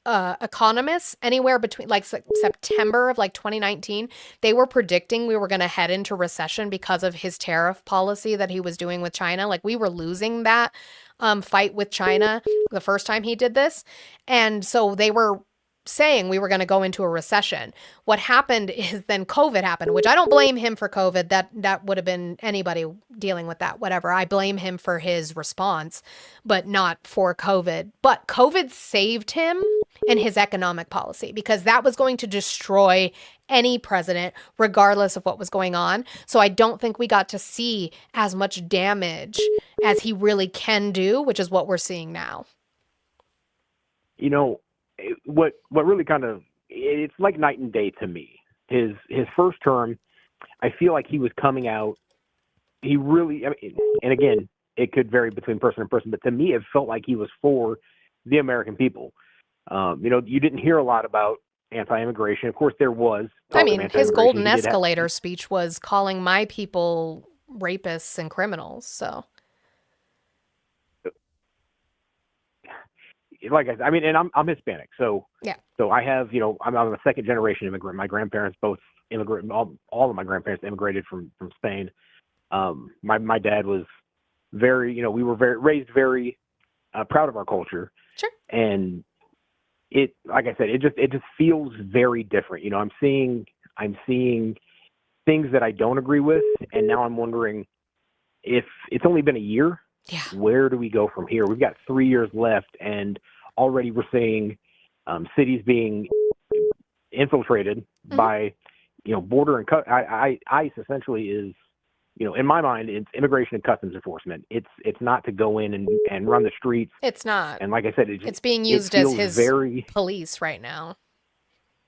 economists, anywhere between like September of like 2019, they were predicting we were going to head into recession because of his tariff policy that he was doing with China. Like we were losing that fight with China the first time he did this. And so they were saying we were going to go into a recession. What happened is then COVID happened, which I don't blame him for COVID. That would have been anybody dealing with that, whatever. I blame him for his response, but not for COVID. But COVID saved him and his economic policy because that was going to destroy any president, regardless of what was going on. So I don't think we got to see as much damage as he really can do, which is what we're seeing now. You know, what really kind of, it's like night and day to me. His first term, I feel like he was coming out. He really, I mean, and again, it could vary between person and person, but to me, it felt like he was for the American people. You know, you didn't hear a lot about anti-immigration. Of course, there was. I mean, his golden escalator speech was calling my people rapists and criminals. So, like I mean, and I'm Hispanic, so yeah. So I have, you know, I'm a second generation immigrant. My grandparents both immigrated. All of my grandparents immigrated from Spain. My dad was very, you know, we were raised very proud of our culture. Sure. And it, like I said, it just feels very different. You know, I'm seeing things that I don't agree with, and now I'm wondering if it's only been a year. Yeah. Where do we go from here? We've got 3 years left, and already we're seeing cities being infiltrated by, you know, border and ICE essentially is, you know, in my mind, it's immigration and customs enforcement. It's not to go in and run the streets. It's not. And like I said, it's being used as his police right now.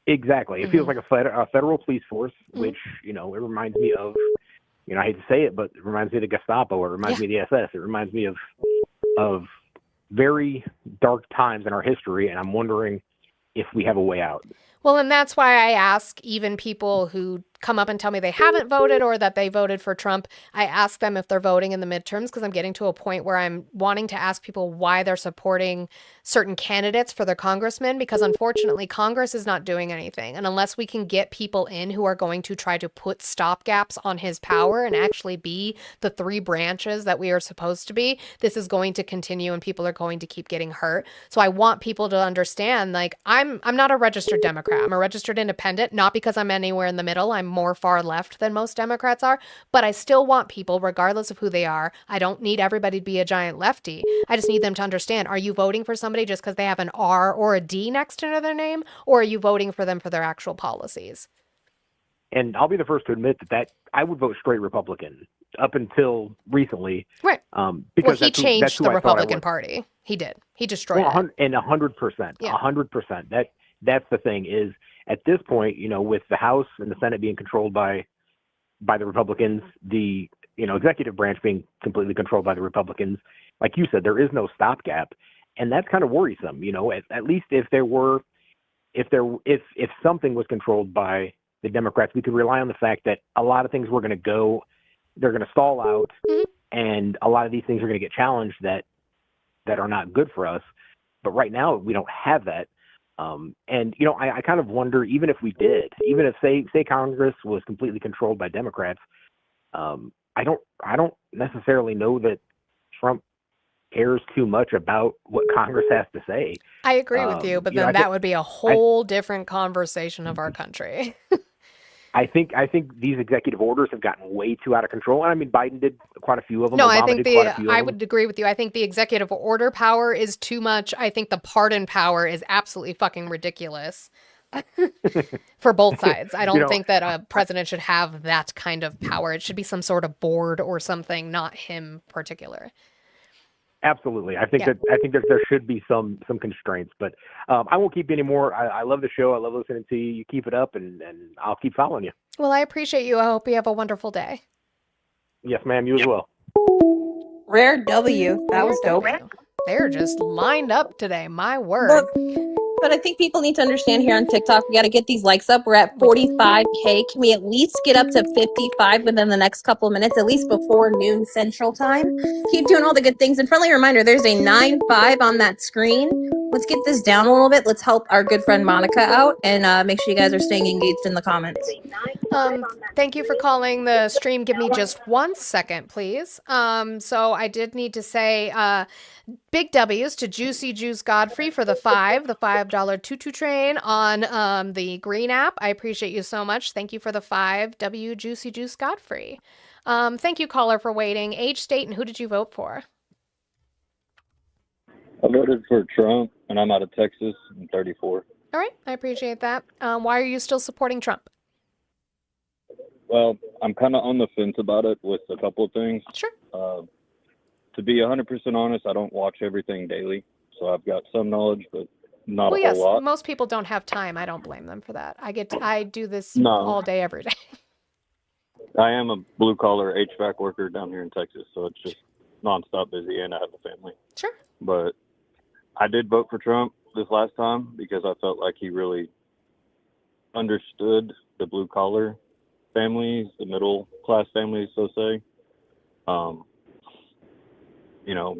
Exactly. It feels like a federal police force, which, you know, it reminds me of, you know, I hate to say it, but it reminds me of the Gestapo, or it reminds me of the SS. It reminds me of very dark times in our history, and I'm wondering if we have a way out. Well, and that's why I ask even people who come up and tell me they haven't voted or that they voted for Trump. I ask them if they're voting in the midterms because I'm getting to a point where I'm wanting to ask people why they're supporting certain candidates for their congressmen, because unfortunately Congress is not doing anything. And unless we can get people in who are going to try to put stopgaps on his power and actually be the three branches that we are supposed to be, this is going to continue and people are going to keep getting hurt. So I want people to understand, like, I'm not a registered Democrat. I'm a registered independent, not because I'm anywhere in the middle. I'm more far left than most Democrats are, but I still want people, regardless of who they are. I don't need everybody to be a giant lefty. I just need them to understand, are you voting for somebody just because they have an R or a D next to their name, or are you voting for them for their actual policies? And I'll be the first to admit that I would vote straight Republican up until recently. Right. Because he changed the Republican Party. He did. He destroyed it. And 100%. Yeah. 100%. That's the thing is, at this point, you know, with the House and the Senate being controlled by the Republicans, the, you know, executive branch being completely controlled by the Republicans, like you said, there is no stopgap, and that's kind of worrisome. You know, at least if something was controlled by the Democrats, we could rely on the fact that a lot of things they're going to stall out, and a lot of these things are going to get challenged that are not good for us. But right now, we don't have that. And I kind of wonder, even if we did, even if say Congress was completely controlled by Democrats, I don't necessarily know that Trump cares too much about what Congress has to say. I agree with you, but then that would be a whole different conversation of our country. I think these executive orders have gotten way too out of control. And I mean, Biden did quite a few of them. No, Obama I think did quite a few of I them. would agree with you. I think the executive order power is too much. I think the pardon power is absolutely fucking ridiculous for both sides. I don't think that a president should have that kind of power. It should be some sort of board or something, not him particular. Absolutely. I think that there should be some constraints, but I won't keep you anymore. I love the show. I love listening to you. You keep it up, and I'll keep following you. Well, I appreciate you. I hope you have a wonderful day. Yes, ma'am. You as well. Rare W. That was dope. They're just lined up today. My word. But I think people need to understand here on TikTok, we got to get these likes up. We're at 45K. Can we at least get up to 55 within the next couple of minutes, at least before noon Central Time? Keep doing all the good things. And friendly reminder, there's a 9-5 on that screen. Let's get this down a little bit. Let's help our good friend Monica out, and make sure you guys are staying engaged in the comments. Thank you for calling the stream. Give me just 1 second, please. So I did need to say big W's to Juicy Juice Godfrey for the $5 tutu train on the Green app. I appreciate you so much. Thank you for the $5 Juicy Juice Godfrey. Thank you, caller, for waiting. Age, state, and who did you vote for? I voted for Trump, and I'm out of Texas. I'm 34. All right, I appreciate that. Why are you still supporting Trump? Well, I'm kind of on the fence about it with a couple of things. Sure. To be 100% honest, I don't watch everything daily, so I've got some knowledge, but not a whole lot. Most people don't have time. I don't blame them for that. I do this all day, every day. I am a blue-collar HVAC worker down here in Texas, so it's just nonstop busy, and I have a family. Sure. But I did vote for Trump this last time because I felt like he really understood the blue-collar families, the middle-class families, so say.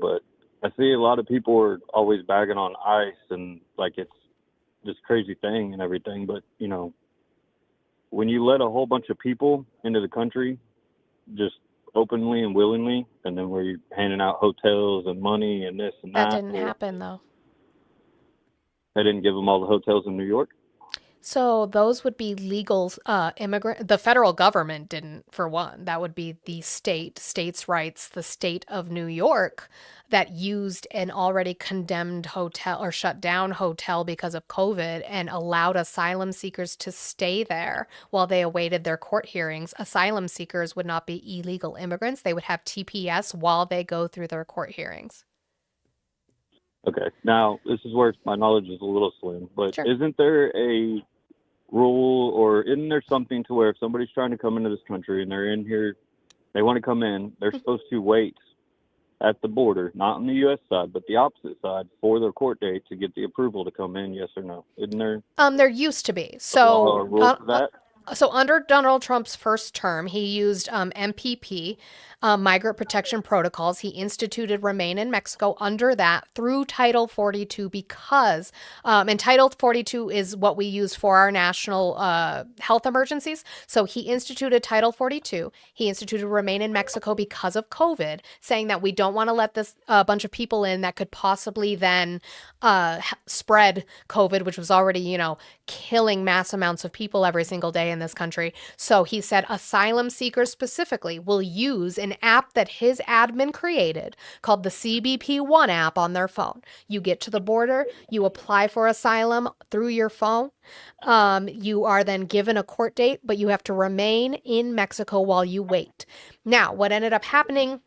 But I see a lot of people are always bagging on ICE and like it's this crazy thing and everything. But, when you let a whole bunch of people into the country just openly and willingly, and then where you're handing out hotels and money and this and that. That didn't happen, though. They didn't give them all the hotels in New York? So those would be legal immigrant. The federal government didn't, for one. That would be the states' rights, the state of New York that used an already condemned hotel or shut down hotel because of COVID and allowed asylum seekers to stay there while they awaited their court hearings. Asylum seekers would not be illegal immigrants. They would have TPS while they go through their court hearings. Okay. Now, this is where my knowledge is a little slim, but Sure. Isn't there a rule or isn't there something to where if somebody's trying to come into this country and they're in here, they want to come in, they're supposed to wait at the border, not on the U.S. side, but the opposite side for their court date to get the approval to come in, yes or no? Isn't there There used to be. a So rule for that? So under Donald Trump's first term, he used MPP, Migrant Protection Protocols. He instituted Remain in Mexico under that through Title 42 because, and Title 42 is what we use for our national health emergencies. So he instituted Title 42. He instituted Remain in Mexico because of COVID, saying that we don't want to let this bunch of people in that could possibly then spread COVID, which was already, killing mass amounts of people every single day in this country. So he said asylum seekers specifically will use an app that his admin created called the CBP One app on their phone. You get to the border, you apply for asylum through your phone. You are then given a court date, but you have to remain in Mexico while you wait. Now, what ended up happening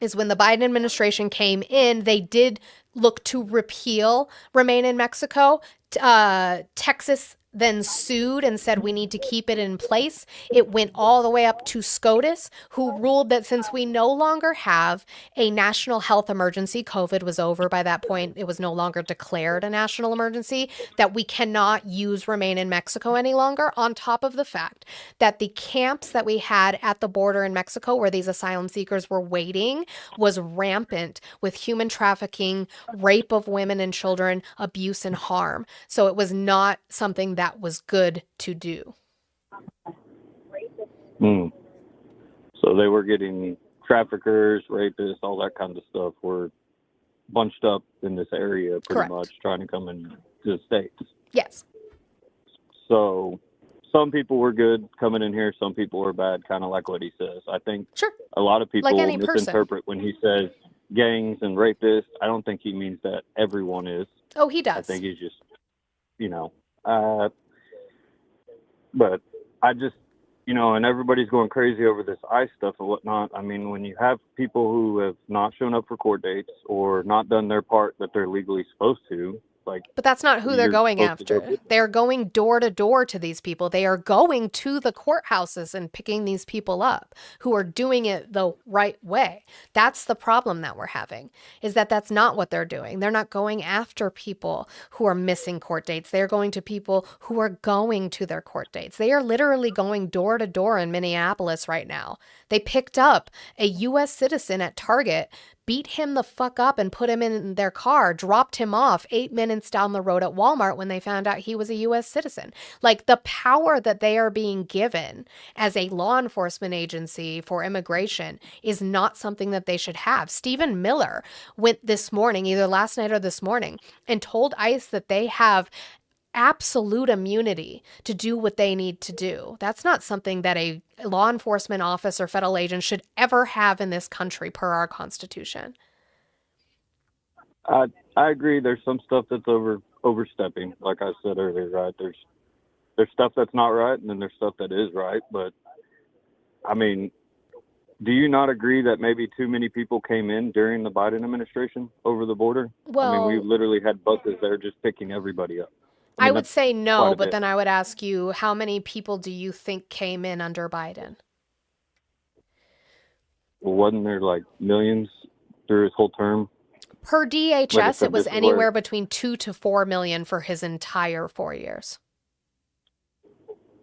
is when the Biden administration came in, they did look to repeal Remain in Mexico. Texas then sued and said we need to keep it in place. It went all the way up to SCOTUS, who ruled that since we no longer have a national health emergency, COVID was over by that point, it was no longer declared a national emergency, that we cannot use Remain in Mexico any longer, on top of the fact that the camps that we had at the border in Mexico where these asylum seekers were waiting was rampant with human trafficking, rape of women and children, abuse and harm. So it was not something that was good to do. So they were getting traffickers, rapists, all that kind of stuff were bunched up in this area pretty Correct. much trying to come into the States. Yes. So some people were good coming in here, some people were bad, kind of like what he says. I think a lot of people Like any person. misinterpret when he says gangs and rapists. I don't think he means that everyone is. Oh, he does. I think he's just, but I just, and everybody's going crazy over this ICE stuff and whatnot. I mean, when you have people who have not shown up for court dates or not done their part that they're legally supposed to, like. But that's not who they're you're going supposed to go after. get them. They're going door to door to these people. They are going to the courthouses and picking these people up who are doing it the right way. That's the problem that we're having, is that that's not what they're doing. They're not going after people who are missing court dates. They're going to people who are going to their court dates. They are literally going door to door in Minneapolis right now. They picked up a U.S. citizen at Target, beat him the fuck up and put him in their car, dropped him off 8 minutes down the road at Walmart when they found out he was a U.S. citizen. Like, the power that they are being given as a law enforcement agency for immigration is not something that they should have. Stephen Miller went this morning, either last night or this morning, and told ICE that they have absolute immunity to do what they need to do. That's not something that a law enforcement officer, federal agent should ever have in this country per our Constitution. I agree. There's some stuff that's overstepping, like I said earlier, right? There's stuff that's not right, and then there's stuff that is right. But I mean, do you not agree that maybe too many people came in during the Biden administration over the border? Well, we literally had buses there just picking everybody up. I mean, would that's say quite no, a but bit. then I would ask you, how many people do you think came in under Biden? Wasn't there like millions through his whole term? Per Like I DHS, said, it was this is anywhere where, between 2 to 4 million for his entire 4 years.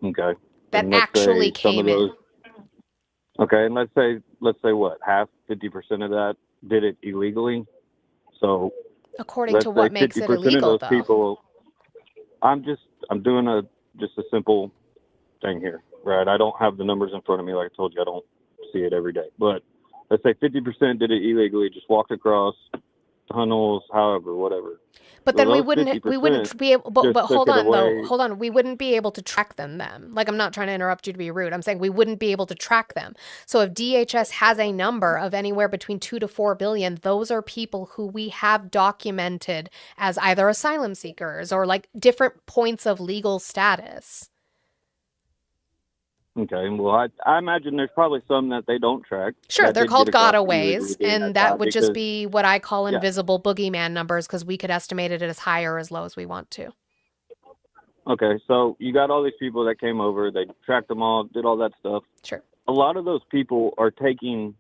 okay. That And let's actually say some came of in. those. Okay, and let's say what, half, 50% of that did it illegally. So According let's to say what makes it 50% illegal, of those though. people. I'm doing just a simple thing here, right? I don't have the numbers in front of me. Like I told you, I don't see it every day. But let's say 50% did it illegally, just walked across tunnels, however, whatever. But So then we those wouldn't 50% be able, but just hold took it on though, away. hold on. We wouldn't be able to track them then. Like, I'm not trying to interrupt you to be rude. I'm saying we wouldn't be able to track them. So if DHS has a number of anywhere between 2 to 4 billion, those are people who we have documented as either asylum seekers or like different points of legal status. Okay, well, I imagine there's probably some that they don't track. Sure, that they're did called get across illegally gotaways, during and that that time would just because, be what I call yeah, invisible boogeyman numbers because we could estimate it as high or as low as we want to. okay, so you got all these people that came over, they tracked them all, did all that stuff. Sure. A lot of those people are taking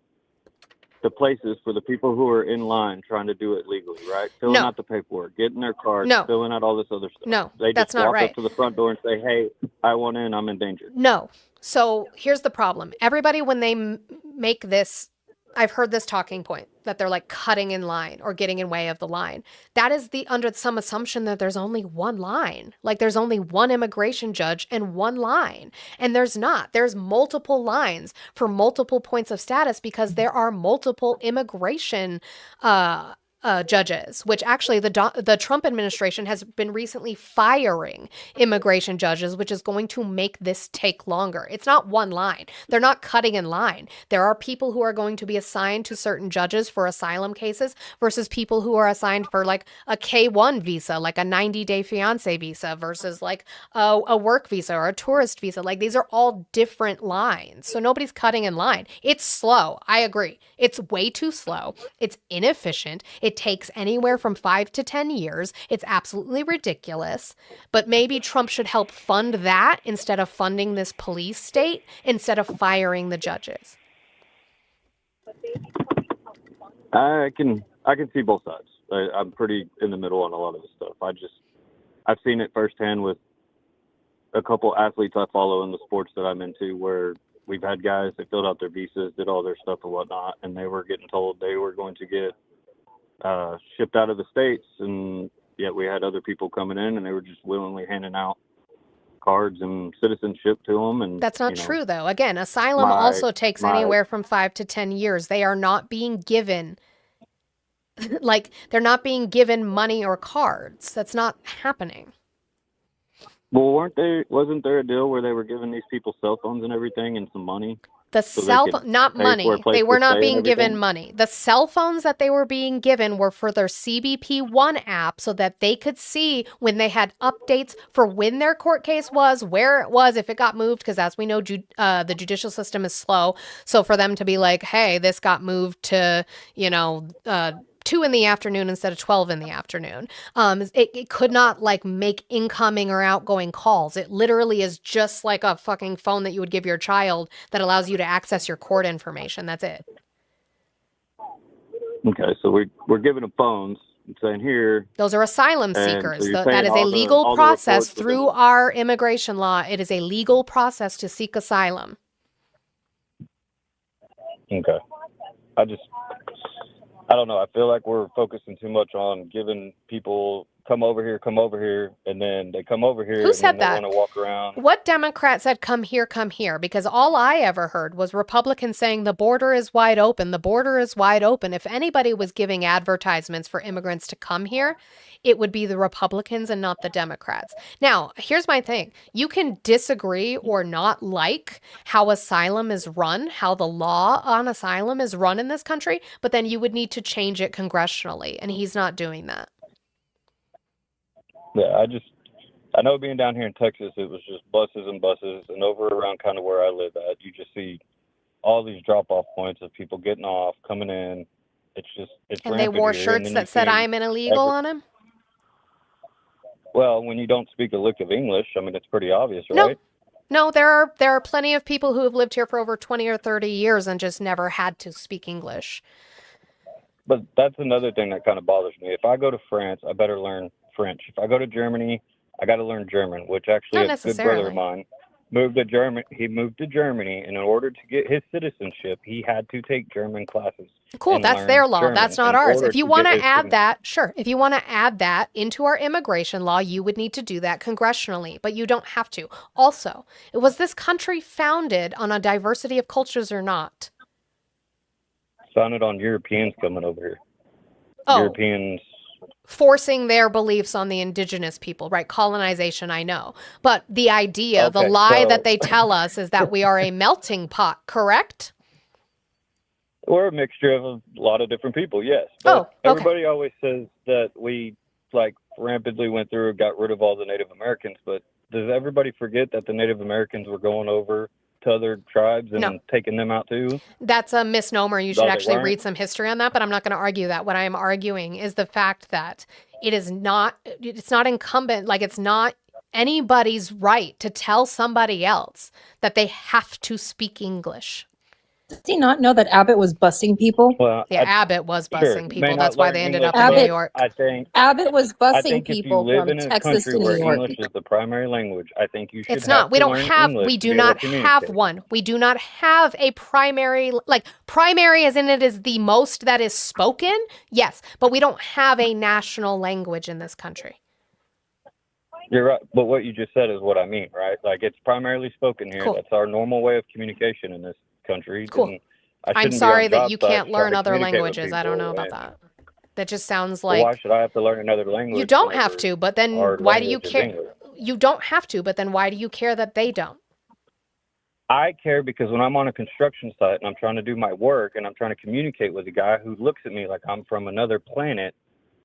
the places for the people who are in line trying to do it legally, right? Filling No. out the paperwork, getting their cards, No. filling out all this other stuff. No, They that's just not walk right. up to the front door and say, hey, I want in, I'm in danger. No. So here's the problem. Everybody, when they make this, I've heard this talking point that they're like cutting in line or getting in way of the line. That is under some assumption that there's only one line. Like there's only one immigration judge and one line. And there's not. There's multiple lines for multiple points of status because there are multiple immigration judges, which actually the Trump administration has been recently firing immigration judges, which is going to make this take longer. It's not one line. They're not cutting in line. There are people who are going to be assigned to certain judges for asylum cases versus people who are assigned for like a K-1 visa, like a 90-day fiance visa versus like a work visa or a tourist visa. Like these are all different lines. So nobody's cutting in line. It's slow. I agree. It's way too slow. It's inefficient. It takes anywhere from 5 to 10 years. It's absolutely ridiculous. But maybe Trump should help fund that instead of funding this police state, instead of firing the judges. I can see both sides. I'm pretty in the middle on a lot of this stuff. I've seen it firsthand with a couple athletes I follow in the sports that I'm into, where we've had guys that filled out their visas, did all their stuff and whatnot, and they were getting told they were going to get shipped out of the states, and yet we had other people coming in, and they were just willingly handing out cards and citizenship to them. And that's not true, though. Again, asylum also takes anywhere from 5 to 10 years. They are not being given, like, they're not being given money or cards. That's not happening. Well, wasn't there a deal where they were giving these people cell phones and everything and some money? The cell phone, not money. They were not being given money. The cell phones that they were being given were for their CBP One app, so that they could see when they had updates for when their court case was, where it was, if it got moved, because as we know, the judicial system is slow. So for them to be like, hey, this got moved to, 2 in the afternoon instead of 12 in the afternoon. It could not like make incoming or outgoing calls. It literally is just like a fucking phone that you would give your child that allows you to access your court information. That's it. Okay, so we're giving them phones and saying here. Those are asylum And seekers. so you're That saying is a all the- legal all the process reports through our immigration law. It is a legal process to seek asylum. Okay. I don't know. I feel like we're focusing too much on giving people come over here, and then they come over here Who said and then that? they want to walk around. What Democrat said, come here, come here? Because all I ever heard was Republicans saying the border is wide open. The border is wide open. If anybody was giving advertisements for immigrants to come here, it would be the Republicans and not the Democrats. Now, here's my thing. You can disagree or not like how asylum is run, how the law on asylum is run in this country, but then you would need to change it congressionally, and he's not doing that. Yeah, I know being down here in Texas, it was just buses and buses, and over around kind of where I live at, you just see all these drop-off points of people getting off, coming in. It's And they rampant wore here, and shirts then that you said see I'm an illegal on them? Well, when you don't speak a lick of English, I mean, it's pretty obvious, No. right? No, there are plenty of people who have lived here for over 20 or 30 years and just never had to speak English. But that's another thing that kind of bothers me. If I go to France, I better learn French. If I go to Germany, I got to learn German, which actually Not a good brother of necessarily. mine moved to Germany. He moved to Germany, and in order to get his citizenship, he had to take German classes. Cool, and that's learn their law. German That's not in ours. order If you to want get to his add citizenship. that, sure. If you want to add that into our immigration law, you would need to do that congressionally, but you don't have to. Also, was this country founded on a diversity of cultures or not? Founded on Europeans coming over here. Oh. Europeans. Forcing their beliefs on the indigenous people, right? Colonization, I know. But the idea, the Okay, lie so- that they tell us is that we are a melting pot, correct? We're a mixture of a lot of different people, yes. Oh, But everybody always says that we rapidly went through and got rid of all the Native Americans, but does everybody forget that the Native Americans were going over to other tribes and No. taking them out too? That's a misnomer. You should No, they actually weren't. read some history on that, but I'm not going to argue that. What I am arguing is the fact that it's not incumbent, like it's not anybody's right to tell somebody else that they have to speak English. Does he not know that Abbott was busing people? Well, Yeah, Abbott was sure, busing may people. not That's why learn they ended English, up in New Abbott- York. I think Abbott was I busing think if you people live from in a Texas country to New where York. English is the primary language, I think you should It's not. have We to don't learn have, English we to do be able not to have communicate. one. We do not have a primary, like primary as in it is the most that is spoken. Yes, but we don't have a national language in this country. You're right, but what you just said is what I mean, right? Like it's primarily spoken here. Cool. That's our normal way of communication in this country. Cool. And I I'm shouldn't be sorry on that job you sites can't trying learn to other communicate with languages. I don't know people, about and- that. That just sounds Well, why like should I have to learn another language? you don't have whenever to, but then our why do you language is care? English? You don't have to, but then why do you care that they don't? I care because when I'm on a construction site and I'm trying to do my work and I'm trying to communicate with a guy who looks at me like I'm from another planet,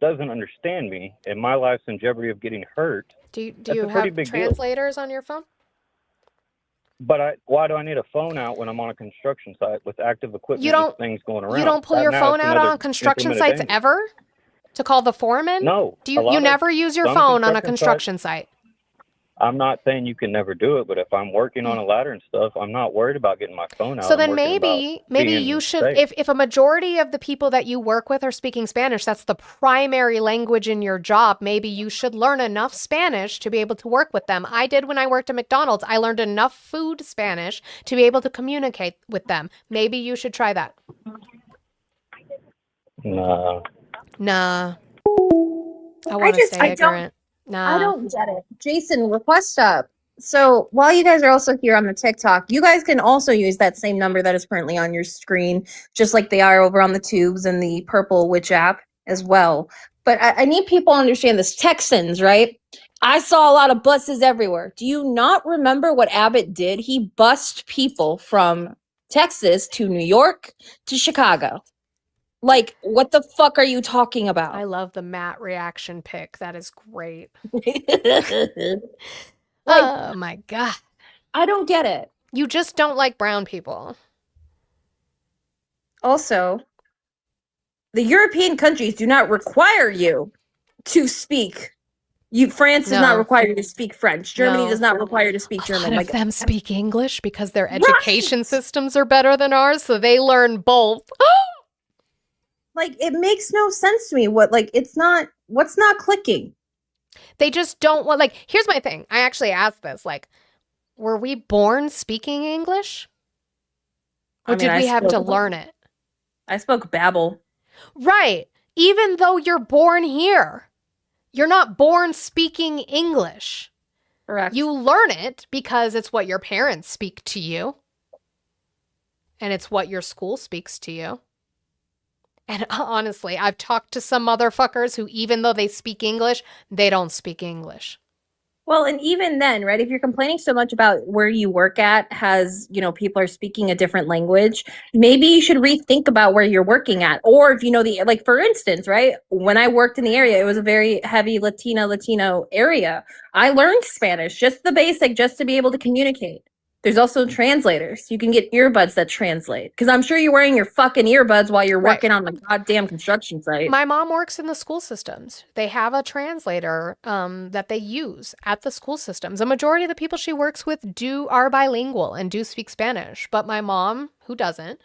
doesn't understand me, and my life's in jeopardy of getting hurt. Do That's you a pretty have big deal. translators on your phone? But why do I need a phone out when I'm on a construction site with active equipment You don't- and things going around? You don't pull your Now phone it's out another on construction implement of sites danger. ever? To call the foreman? No. Do a you lot of- never use your some phone on a sites- construction site? I'm not saying you can never do it, but if I'm working on a ladder and stuff, I'm not worried about getting my phone out. So I'm then working maybe about being you should, safe. if a majority of the people that you work with are speaking Spanish, that's the primary language in your job, maybe you should learn enough Spanish to be able to work with them. I did when I worked at McDonald's. I learned enough food Spanish to be able to communicate with them. Maybe you should try that. Nah. Nah. I want to stay I ignorant. Nah. I don't get it. Jason, request up. So while you guys are also here on the TikTok, you guys can also use that same number that is currently on your screen, just like they are over on the Tubes and the Purple Witch app as well. But I need people to understand this. Texans, right? I saw a lot of buses everywhere. Do you not remember what Abbott did? He bussed people from Texas to New York to Chicago. Like, what the fuck are you talking about? I love the Matt reaction pic. That is great. Like, Oh my God. I don't get it. You just don't like brown people. Also, the European countries do not require you to speak. France does not No. require you to speak French. Germany No. does not require you to speak A German. lot of them speak English because their education systems are better than ours, so they learn both. Like, it makes no sense to me. What's not clicking? They just don't want, like, here's my thing. I actually asked this, like, were we born speaking English? Or did we have to learn it? I spoke Babel. Right. Even though you're born here, you're not born speaking English. Correct. You learn it because it's what your parents speak to you. And it's what your school speaks to you. And honestly, I've talked to some motherfuckers who, even though they speak English, they don't speak English. Well, and even then, right, if you're complaining so much about where you work at has, people are speaking a different language, maybe you should rethink about where you're working at. Or if like, for instance, right, when I worked in the area, it was a very heavy Latino area. I learned Spanish, just the basic, just to be able to communicate. There's also translators. You can get earbuds that translate. Because I'm sure you're wearing your fucking earbuds while you're Right. working on the goddamn construction site. My mom works in the school systems. They have a translator that they use at the school systems. A majority of the people she works with are bilingual and do speak Spanish. But my mom, who doesn't,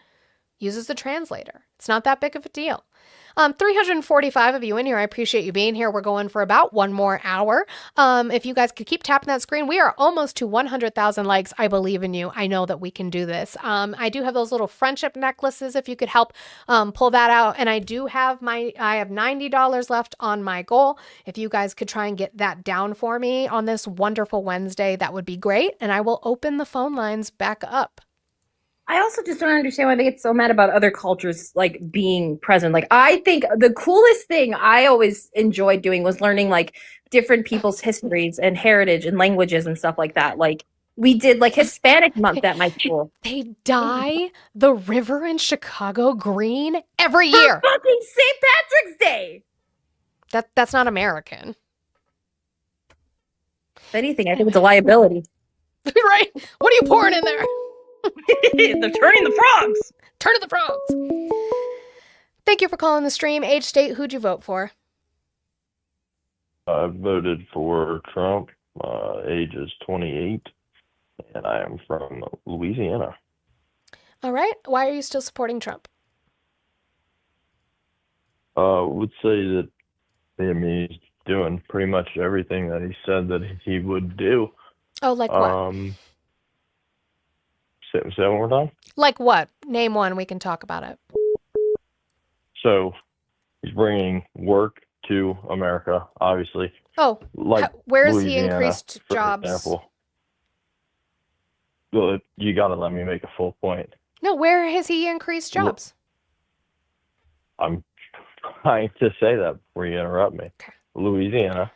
uses a translator. It's not that big of a deal. 345 of you in here. I appreciate you being here. We're going for about one more hour. If you guys could keep tapping that screen, we are almost to 100,000 likes. I believe in you. I know that we can do this. I do have those little friendship necklaces. If you could help pull that out. And I do have I have $90 left on my goal. If you guys could try and get that down for me on this wonderful Wednesday, that would be great. And I will open the phone lines back up. I also just don't understand why they get so mad about other cultures like being present. Like, I think the coolest thing I always enjoyed doing was learning like different people's histories and heritage and languages and stuff like that. Like, we did like Hispanic month at my school. They dye the river in Chicago green every year. For fucking St. Patrick's Day. That's not American. If anything, I think it's a liability. Right? What are you pouring in there? They're turning the frogs. Turning the frogs. Thank you for calling the stream. Age, state, who'd you vote for? I voted for Trump. Age is 28, and I am from Louisiana. All right. Why are you still supporting Trump? Would say that he's doing pretty much everything that he said that he would do. Oh, like what? Say it one more time. Like what? Name one. We can talk about it. So he's bringing work to America, obviously. Oh, like where has he Louisiana, increased for jobs? example. Well, you got to let me make a full point. No, where has he increased jobs? I'm trying to say that before you interrupt me. Okay. Louisiana,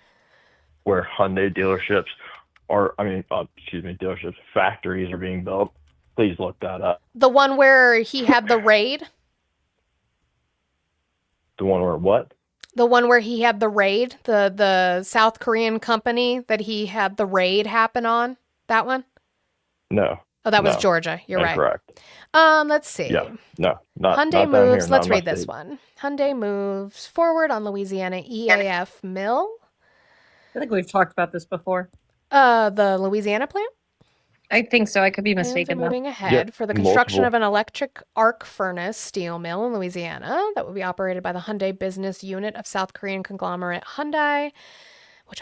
where Hyundai dealerships dealerships, factories are being built. Please look that up. The one where he had the raid? The one where what? The one where he had the raid? The South Korean company that he had the raid happen on? That one? No. Oh, that was No, Georgia. You're right. incorrect. Let's see. Yeah, no, not Hyundai not down here. moves. Not Let's in my read this state. one. Hyundai moves forward on Louisiana EAF mill. I think we've talked about this before. The Louisiana plant. I think so. I could be Plans are mistaken though. moving ahead for the construction of an electric arc furnace steel mill in Louisiana that will be operated by the Hyundai business unit of South Korean conglomerate Hyundai, which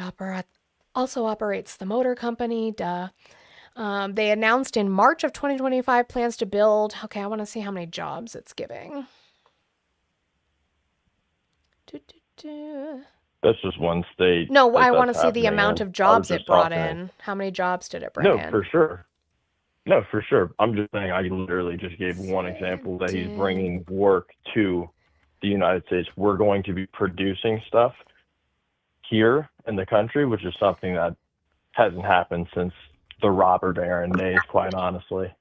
also operates the motor company. Duh. They announced in March of 2025 plans to build. Okay, I want to see how many jobs it's giving. That's just one state. No, that I want to that's see the happening amount in. of I was jobs it just brought talking. in. How many jobs did it bring No, in? for sure. No, for sure. I'm just saying. I literally just gave one example that he's bringing work to the United States. We're going to be producing stuff here in the country, which is something that hasn't happened since the Robert Aaron days, quite honestly.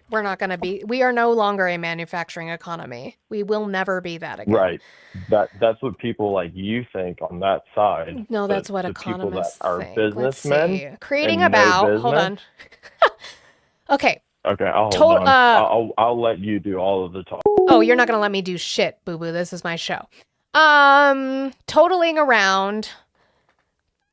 We're not going to be, we are no longer a manufacturing economy. We will never be that again. Right. That's what people like you think on that side. No, but that's what the people that economists are think. Let's businessmen see. Creating and about, no hold on. business. Okay. Okay, I'll hold Tot- on. uh, I'll let you do all of the talk. Oh, you're not going to let me do shit, boo-boo. This is my show. Totaling around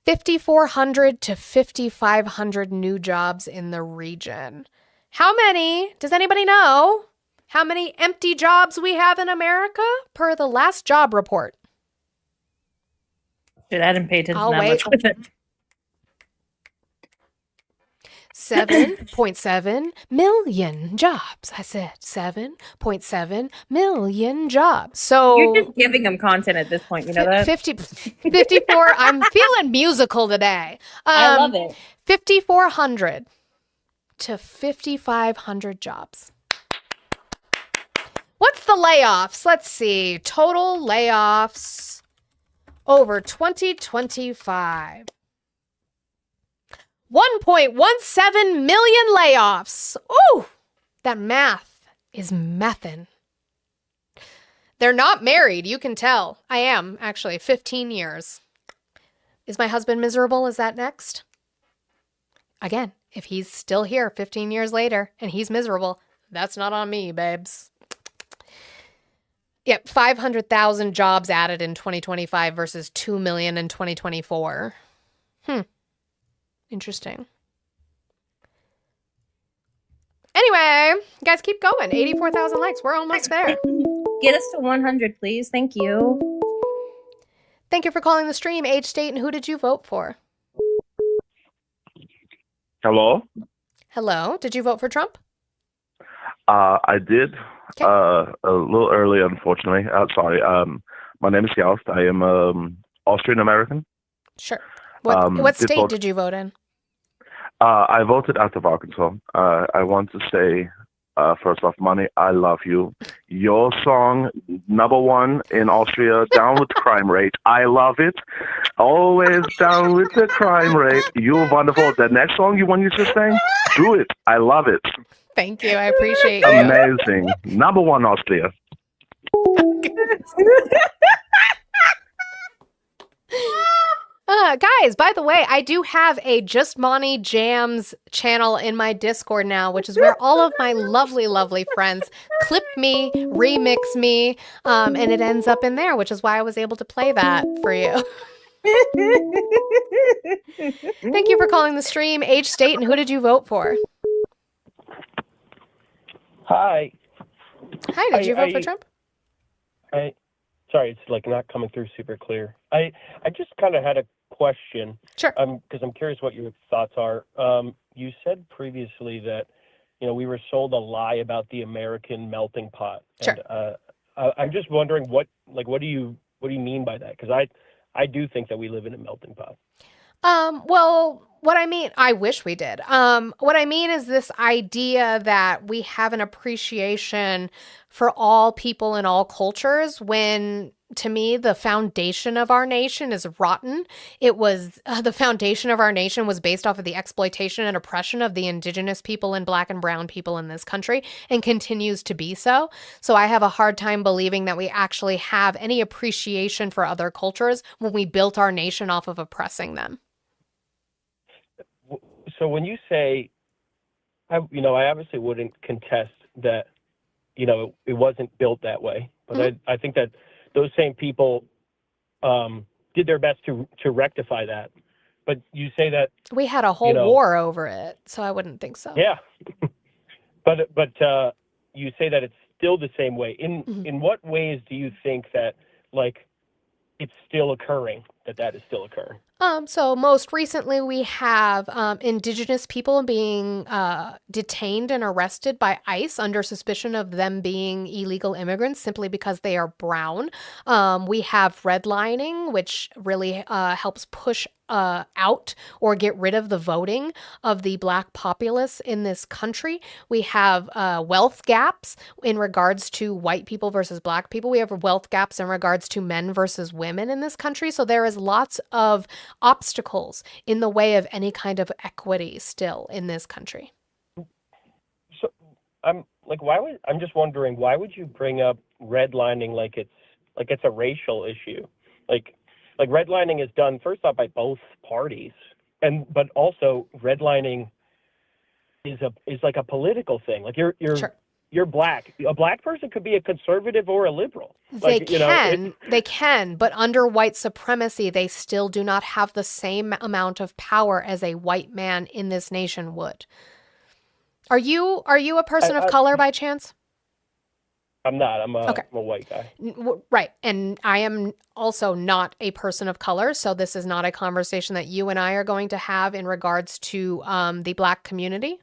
5,400 to 5,500 new jobs in the region. How many, does anybody know how many empty jobs we have in America per the last job report? Shit, I didn't pay attention I'll that wait. much with it. 7.7 million jobs. I said 7.7 million jobs. So You're just giving them content at this point, you know that? 54. I'm feeling musical today. I love it. 5,400 to 5,500 jobs. What's the layoffs? Let's see. Total layoffs over 2025. 1.17 million layoffs. Ooh, that math is mathin'. They're not married, you can tell. I am, actually, 15 years. Is my husband miserable? Is that next? Again, if he's still here 15 years later and he's miserable, that's not on me, babes. Yep, 500,000 jobs added in 2025 versus 2 million in 2024. Interesting. Anyway, you guys keep going. 84,000 likes. We're almost there. Get us to 100, please. Thank you. Thank you for calling the stream. Age, state, and who did you vote for? Hello. Hello. Did you vote for Trump? I did. A little early, unfortunately. Sorry. My name is Joust. I am Austrian American. Sure. What state vote- did you vote in? I voted out of Arkansas. I want to say, first off, Money, I love you. Your song, #1 in Austria, Down with the Crime Rate. I love it. Always down with the crime rate. You're wonderful. The next song you want you to sing, do it. I love it. Thank you. I appreciate you. Amazing. #1 Austria. Guys, by the way, I do have a Just Money Jams channel in my Discord now, which is where all of my lovely, lovely friends clip me, remix me, and it ends up in there, which is why I was able to play that for you. Thank you for calling the stream. Age, state, and who did you vote for? Hi. Hi, did you vote for Trump? Sorry, it's like not coming through super clear. I just kind of had a question. Sure. Because I'm curious what your thoughts are. You said previously that, we were sold a lie about the American melting pot. Sure. And, I'm just wondering what do you mean by that? Because I do think that we live in a melting pot. Well, what I mean, I wish we did. What I mean is this idea that we have an appreciation for all people in all cultures when, to me, the foundation of our nation is rotten. It was, the foundation of our nation was based off of the exploitation and oppression of the indigenous people and black and brown people in this country and continues to be so. So I have a hard time believing that we actually have any appreciation for other cultures when we built our nation off of oppressing them. So when you say I obviously wouldn't contest that, it wasn't built that way. But I think that those same people did their best to rectify that. But you say that, We had a whole war over it, so I wouldn't think so. yeah, but you say that it's still the same way. In what ways do you think that, like, it's still occurring, that is still occurring? So most recently we have indigenous people being detained and arrested by ICE under suspicion of them being illegal immigrants simply because they are brown. We have redlining, which really helps push out or get rid of the voting of the Black populace in this country. We have wealth gaps in regards to white people versus Black people. We have wealth gaps in regards to men versus women in this country. So there is lots of obstacles in the way of any kind of equity still in this country. So I'm just wondering, why would you bring up redlining like it's a racial issue? Like redlining is done first off by both parties, but also redlining is like a political thing. Like you're Black. A Black person could be a conservative or a liberal. They can, but under white supremacy, they still do not have the same amount of power as a white man in this nation would. Are you a person of color by chance? I'm not. I'm a white guy. Right. And I am also not a person of color. So this is not a conversation that you and I are going to have in regards to the Black community.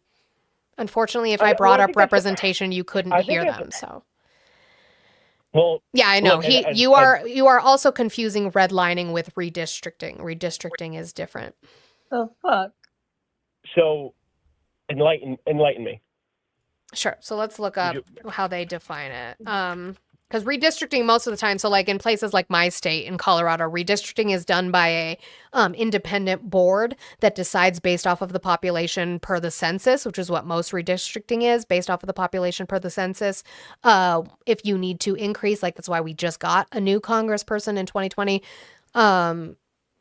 Unfortunately, if I brought up representation, you couldn't hear them. So. Well, yeah, I know. You are also confusing redlining with redistricting. Redistricting is different. The fuck? So enlighten me. Sure. So let's look up how they define it. Because redistricting most of the time, so like in places like my state in Colorado, redistricting is done by a independent board that decides based off of the population per the census, which is what most redistricting is, based off of the population per the census. If you need to increase, like that's why we just got a new congressperson in 2020.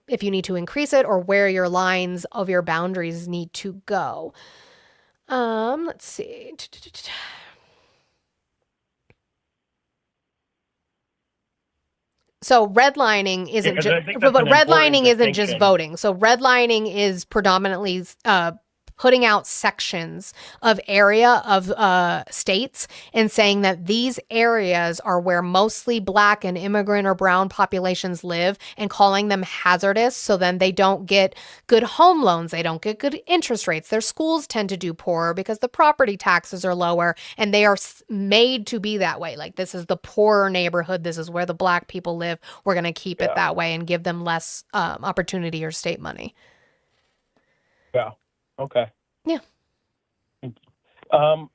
If you need to increase it or where your lines of your boundaries need to go. Let's see. So redlining isn't redlining isn't just voting. So redlining is predominantly putting out sections of area of states and saying that these areas are where mostly Black and immigrant or brown populations live and calling them hazardous. So then they don't get good home loans. They don't get good interest rates. Their schools tend to do poorer because the property taxes are lower and they are made to be that way. Like this is the poorer neighborhood. This is where the Black people live. We're going to keep it that way and give them less opportunity or state money. Yeah. Okay. Yeah. Now,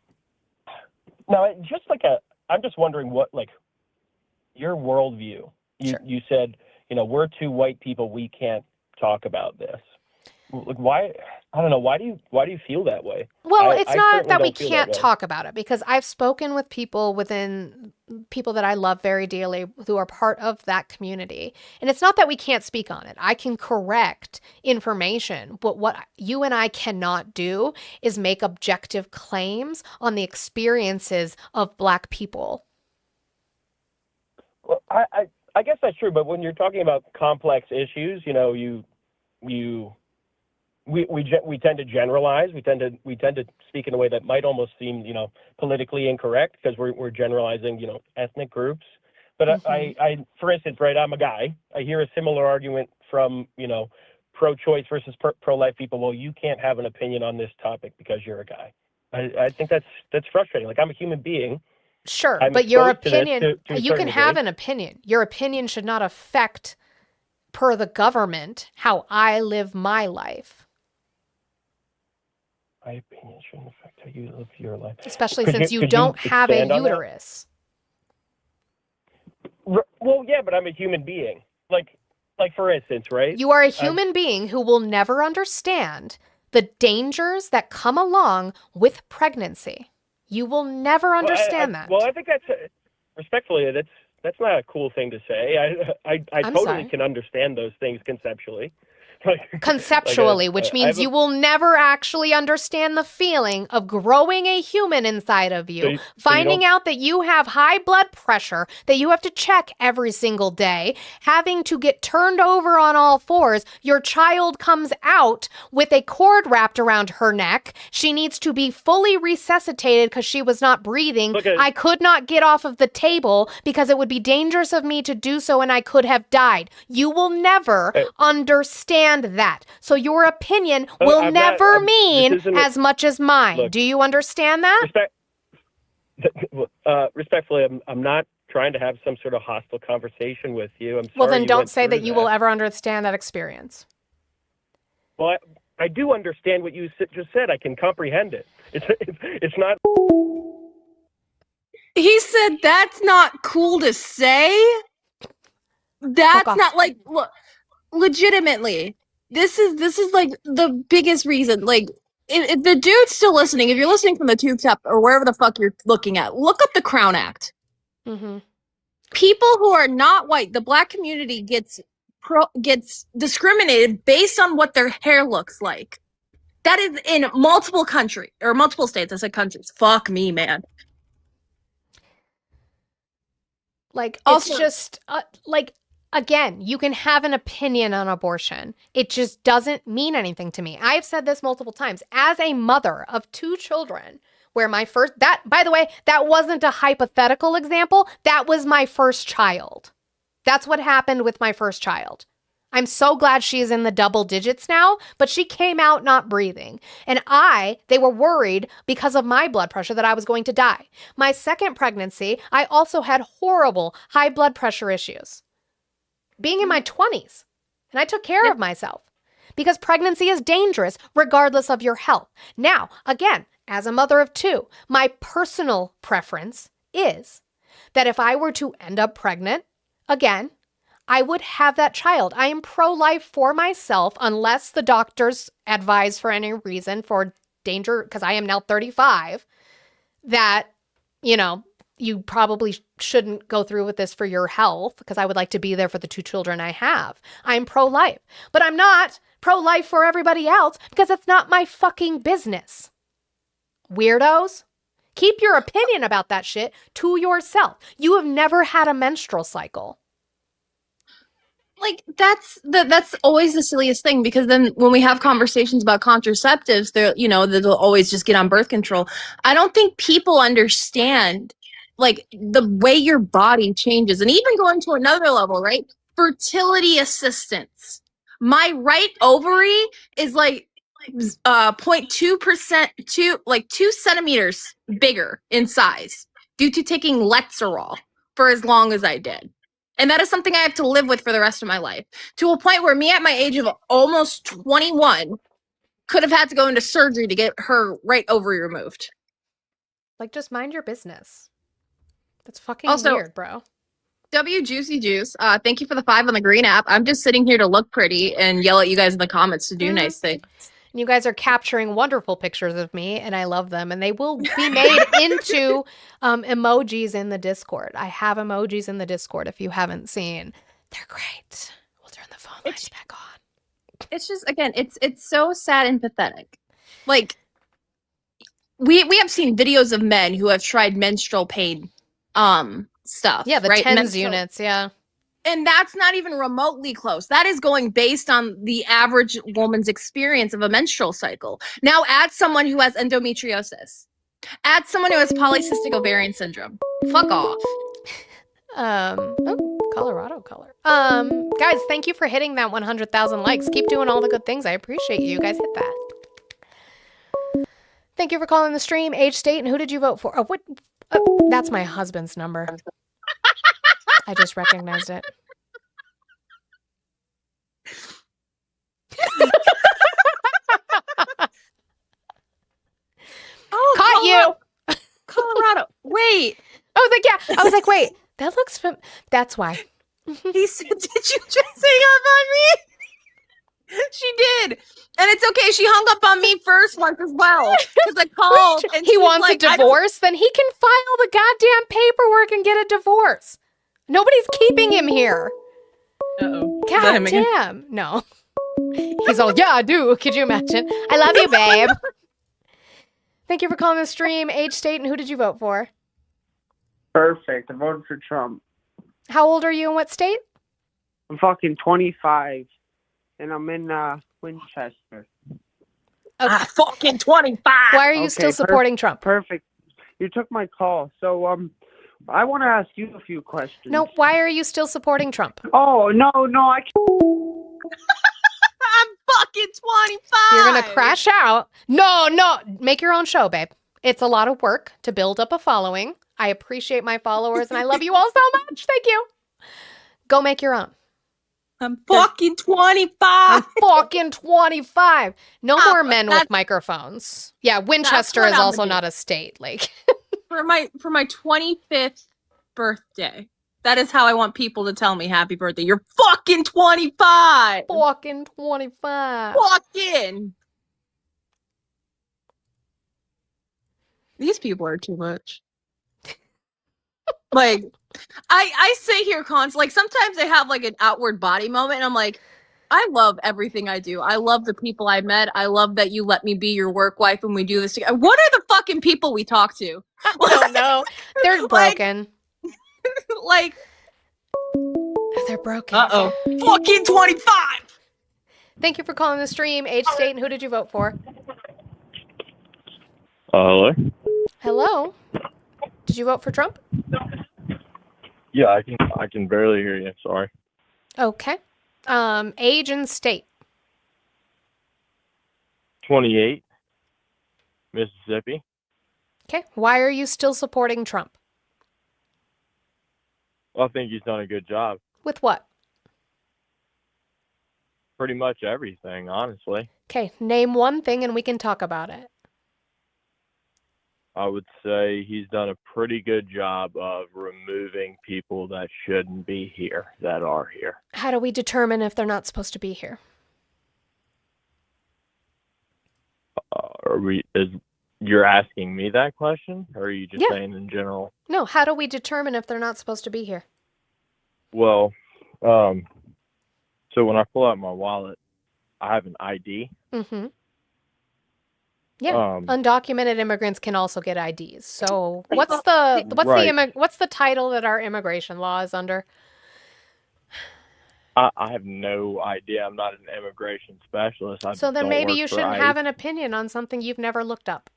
just I'm just wondering what, like, your worldview. You said, we're two white people. We can't talk about this. Like, why? I don't know. Why do you feel that way? Well, it's not that we can't talk about it because I've spoken with people that I love very dearly who are part of that community. And it's not that we can't speak on it. I can correct information, but what you and I cannot do is make objective claims on the experiences of Black people. Well, I guess that's true. But when you're talking about complex issues, we tend to generalize. We tend to speak in a way that might almost seem, politically incorrect because we're generalizing, ethnic groups. But I, for instance, right, I'm a guy. I hear a similar argument from, pro-choice versus pro-life people. Well, you can't have an opinion on this topic because you're a guy. I think that's frustrating. Like, I'm a human being. Sure, but your opinion, you can have an opinion. Your opinion should not affect, per the government, how I live my life. My opinion shouldn't affect how you live your life. Especially since you don't have a uterus. Well, yeah, but I'm a human being. Like for instance, right? You are a human being who will never understand the dangers that come along with pregnancy. You will never understand that. Well, I think that's, respectfully, that's not a cool thing to say. I totally can understand those things conceptually. conceptually, Like, which I means have a- you will never actually understand the feeling of growing a human inside of you, So you finding don't- out that you have high blood pressure, that you have to check every single day, having to get turned over on all fours. Your child comes out with a cord wrapped around her neck. She needs to be fully resuscitated because she was not breathing. Look at- I could not get off of the table because it would be dangerous of me to do so and I could have died. You will never understand that. So your opinion will I'm not- never I'm- this mean isn't a- as much as mine. Look. Do you understand that? Respectfully, I'm not trying to have some sort of hostile conversation with you. I'm sorry. Well, then you don't went say through that you will ever understand that experience. Well, I do understand what you just said. I can comprehend it. It's not. He said that's not cool to say. That's off. not like look, legitimately. This is like the biggest reason. Like if the dude's still listening, if you're listening from the tube top or wherever the fuck you're looking at, look up the Crown Act. Mm-hmm. People who are not white, the black community gets discriminated based on what their hair looks like. That is in multiple countries or multiple states. I said countries. Fuck me, man. Like, it's Also- just, like, again, you can have an opinion on abortion. It just doesn't mean anything to me. I've said this multiple times. As a mother of 2 children, where my first, that, by the way, that wasn't a hypothetical example. That was my first child. That's what happened with my first child. I'm so glad she's in the double digits now, but she came out not breathing. And they were worried because of my blood pressure that I was going to die. My second pregnancy, I also had horrible high blood pressure issues. Being in my 20s, and I took care of myself because pregnancy is dangerous regardless of your health. Now, again, as a mother of 2, my personal preference is that if I were to end up pregnant again, I would have that child. I am pro-life for myself unless the doctors advise for any reason for danger, because I am now 35, that, you probably shouldn't go through with this for your health, because I would like to be there for the 2 children I have. I'm pro-life, but I'm not pro-life for everybody else because it's not my fucking business. Weirdos. Keep your opinion about that shit to yourself. You have never had a menstrual cycle. Like that's always the silliest thing, because then when we have conversations about contraceptives, they'll always just get on birth control. I don't think people understand like the way your body changes, and even going to another level, right? Fertility assistance. My right ovary is like 0.2% to like 2 centimeters bigger in size due to taking Lexerol for as long as I did. And that is something I have to live with for the rest of my life, to a point where me at my age of almost 21 could have had to go into surgery to get her right ovary removed. Like, just mind your business. That's fucking Also, weird, bro. W Juicy Juice, thank you for the 5 on the green app. I'm just sitting here to look pretty and yell at you guys in the comments to do nice things. And you guys are capturing wonderful pictures of me, and I love them. And they will be made into emojis in the Discord. I have emojis in the Discord if you haven't seen. They're great. We'll turn the phone lines back on. It's just, again, it's so sad and pathetic. Like, we have seen videos of men who have tried menstrual pain stuff. Yeah, the right? TENS units, yeah. And that's not even remotely close. That is going based on the average woman's experience of a menstrual cycle. Now add someone who has endometriosis. Add someone who has polycystic ovarian syndrome. Fuck off. Colorado color. Guys, thank you for hitting that 100,000 likes. Keep doing all the good things. I appreciate you. You guys hit that. Thank you for calling the stream, age, state, and who did you vote for? Oh, what? That's my husband's number. I just recognized it. Caught you. Colorado. Wait. I was like, wait, that looks that's why. He said, did you just hang up on me? She did. And it's okay. She hung up on me first once as well. Because I called. And He she's wants like, a divorce, then he can file the goddamn paperwork and get a divorce. Nobody's keeping him here. Uh-oh. God damn. No. He's all, yeah, I do. Could you imagine? I love you, babe. Thank you for calling the stream. Age, state, and who did you vote for? Perfect. I voted for Trump. How old are you and what state? I'm fucking 25, and I'm in Winchester. Okay. Fucking 25. Why are you still supporting Trump? Perfect. You took my call, so I want to ask you a few questions. No, why are you still supporting Trump? Oh no, I can't. I'm fucking 25. You're gonna crash out. No, make your own show, babe. It's a lot of work to build up a following. I appreciate my followers and I love you all so much. Thank you. Go make your own. I'm fucking 25. I'm fucking 25. No more men with microphones. Yeah, Winchester is also not a state. Like for my 25th birthday. That is how I want people to tell me happy birthday. You're fucking 25. Fucking 25. Fucking. These people are too much. Like, I sit here constantly. Like, sometimes I have like an outward body moment, and I'm like, I love everything I do. I love the people I met. I love that you let me be your work wife when we do this together. What are the fucking people we talk to? I don't know. They're broken. Like, they're broken. Uh-oh. Fucking 25. Thank you for calling the stream. Age, state, and who did you vote for? Hello? Hello? Did you vote for Trump? Yeah, I can barely hear you. Sorry. Okay. Age and state. 28, Mississippi. Okay. Why are you still supporting Trump? Well, I think he's done a good job. With what? Pretty much everything, honestly. Okay. Name one thing and we can talk about it. I would say he's done a pretty good job of removing people that shouldn't be here that are here. How do we determine if they're not supposed to be here? You're asking me that question, or are you just saying in general? No, how do we determine if they're not supposed to be here? Well, so when I pull out my wallet, I have an ID. Mm-hmm. Yeah, undocumented immigrants can also get IDs. So what's the title that our immigration law is under? I have no idea. I'm not an immigration specialist. So then maybe you shouldn't have an opinion on something you've never looked up.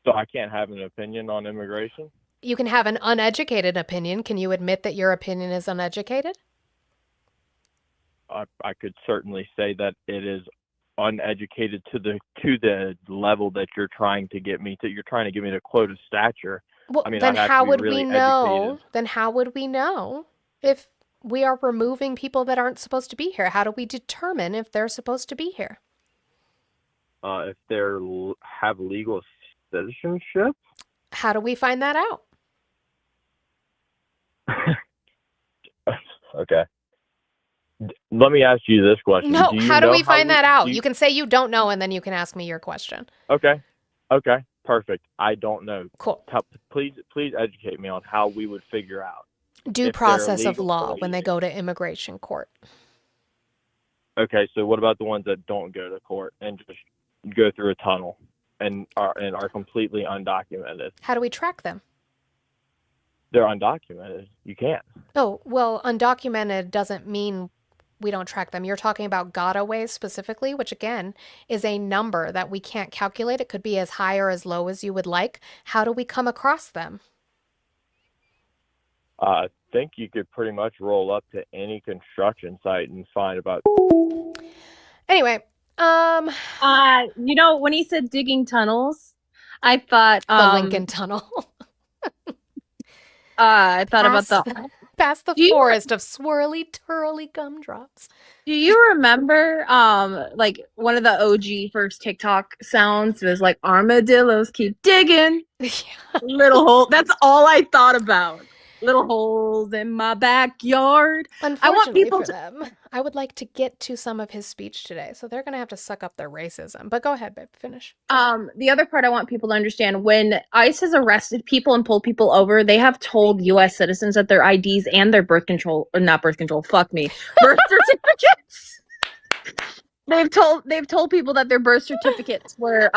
So I can't have an opinion on immigration? You can have an uneducated opinion. Can you admit that your opinion is uneducated? I could certainly say that it is uneducated to the level that you're trying to get me to. You're trying to get me to quote a stature. Well, I mean, then how would we know? educated. Then how would we know if we are removing people that aren't supposed to be here? How do we determine if they're supposed to be here? If they're have legal citizenship. How do we find that out? Okay. Let me ask you this question. No, how do we find that out? do You can say you don't know, and then you can ask me your question. Okay, perfect. I don't know. Cool. Please educate me on how we would figure out. Due if they're process of legal law when they go to immigration court. Okay, so what about the ones that don't go to court and just go through a tunnel and are completely undocumented? How do we track them? They're undocumented. You can't. Oh, well, undocumented doesn't mean we don't track them. You're talking about gotaways specifically, which again is a number that we can't calculate. It could be as high or as low as you would like. How do we come across them? I think you could pretty much roll up to any construction site and find about. Anyway, you know, when he said digging tunnels, I thought the Lincoln Tunnel. I thought about the past the forest of swirly, twirly gumdrops. Do you remember like one of the OG first TikTok sounds was like armadillos keep digging little hole. That's all I thought about. Little holes in my backyard. Unfortunately I want people for them, I would like to get to some of his speech today, so they're going to have to suck up their racism. But go ahead, babe, finish. The other part I want people to understand, when ICE has arrested people and pulled people over, they have told U.S. citizens that their IDs and their birth certificates they've told people that their birth certificates were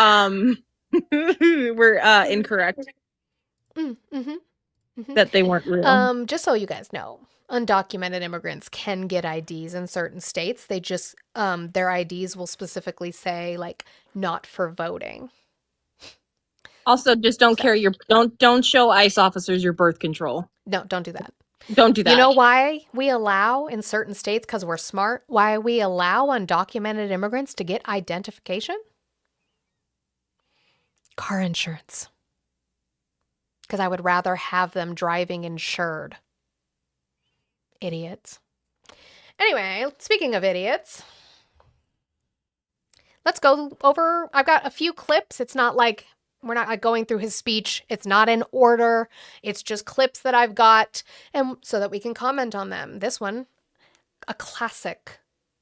incorrect, that they weren't real. Just so you guys know, undocumented immigrants can get IDs in certain states. They just their IDs will specifically say like not for voting. Also, just don't show ICE officers your birth control. No, don't do that. Don't do that. You know why we allow in certain states, because we're smart, why we allow undocumented immigrants to get identification? Car insurance. Because I would rather have them driving insured. Idiots. Anyway, speaking of idiots, let's go over, I've got a few clips. It's not like, we're not like going through his speech. It's not in order. It's just clips that I've got, and so that we can comment on them. This one, a classic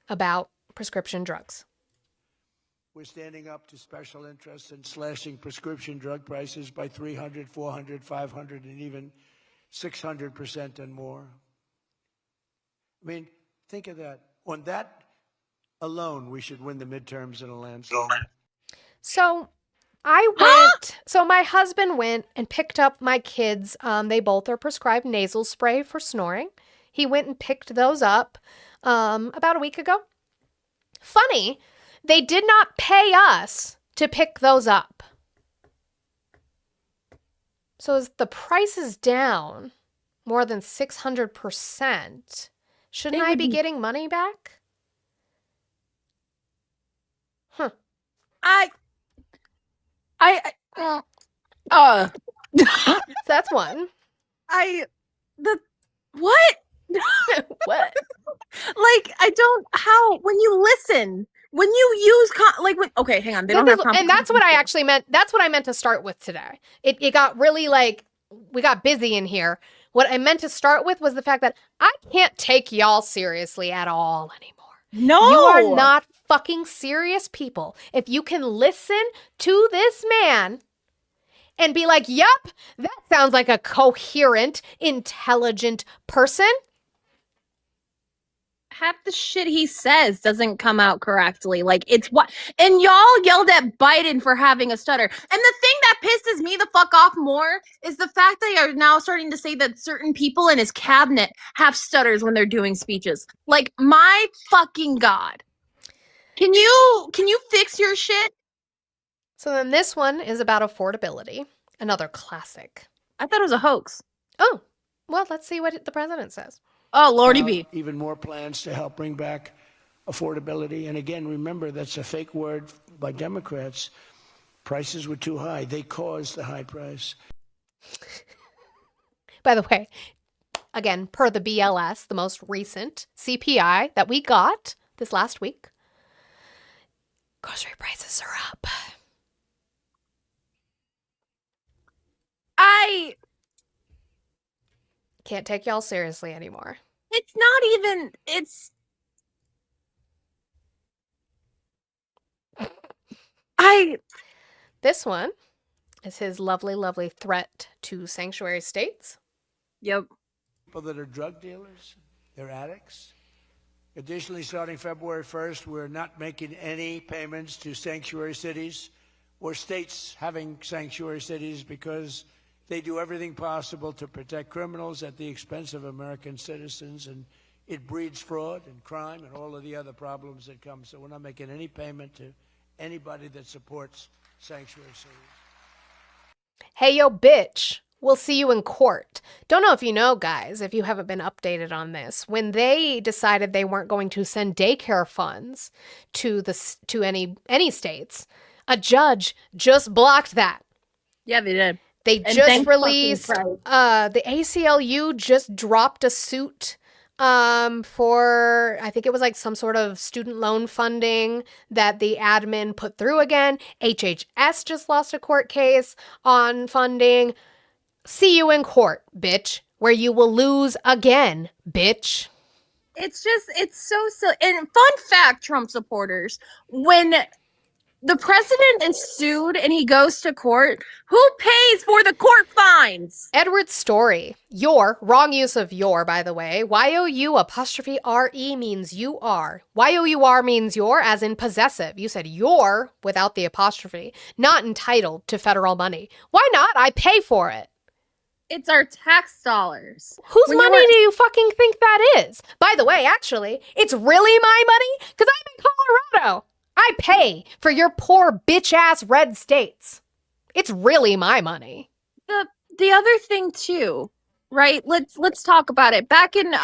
about prescription drugs. We're standing up to special interests and slashing prescription drug prices by 300, 400, 500, and even 600% and more. I mean, think of that. On that alone, we should win the midterms in a landslide. So my husband went and picked up my kids. They both are prescribed nasal spray for snoring. He went and picked those up about a week ago. Funny, they did not pay us to pick those up. So as the price is down more than 600%, shouldn't I be getting money back? Huh. That's one. What? What? Like, I don't, how, when you listen, when you use, okay, hang on. They don't have And that's what I actually meant. That's what I meant to start with today. It got really like, we got busy in here. What I meant to start with was the fact that I can't take y'all seriously at all anymore. No. You are not fucking serious people. If you can listen to this man and be like, yup, that sounds like a coherent, intelligent person. Half the shit he says doesn't come out correctly. Like, it's what, and y'all yelled at Biden for having a stutter. And the thing that pisses me the fuck off more is the fact that you're now starting to say that certain people in his cabinet have stutters when they're doing speeches. Like, my fucking God. Can you fix your shit? So then this one is about affordability. Another classic. I thought it was a hoax. Oh, well, let's see what the president says. Oh, Lordy B. Even more plans to help bring back affordability. And again, remember, that's a fake word by Democrats. Prices were too high. They caused the high price. By the way, again, per the BLS, the most recent CPI that we got this last week, grocery prices are up. I can't take y'all seriously anymore. It's not even, This one is his lovely, lovely threat to sanctuary states. Yep. People that are drug dealers, they're addicts. Additionally, starting February 1st, we're not making any payments to sanctuary cities or states having sanctuary cities because they do everything possible to protect criminals at the expense of American citizens, and it breeds fraud and crime and all of the other problems that come. So we're not making any payment to anybody that supports sanctuary cities. Hey, yo, bitch. We'll see you in court. Don't know if you know, guys, if you haven't been updated on this. When they decided they weren't going to send daycare funds to any states, a judge just blocked that. Yeah, they did. They And just thank released, fucking Christ. the ACLU just dropped a suit for, I think it was like some sort of student loan funding that the admin put through again. HHS just lost a court case on funding. See you in court, bitch, where you will lose again, bitch. It's so silly. And fun fact, Trump supporters, when the president is sued and he goes to court. Who pays for the court fines? Edward Story. Your, wrong use of your, by the way. Y-O-U''RE means you are. Y-O-U-R means your, as in possessive. You said your without the apostrophe. Not entitled to federal money. Why not? I pay for it. It's our tax dollars. Whose When you money were- do you fucking think that is? By the way, actually, it's really my money because I'm in Colorado. I pay for your poor bitch-ass red states. It's really my money. The other thing too, right? Let's talk about it. Back in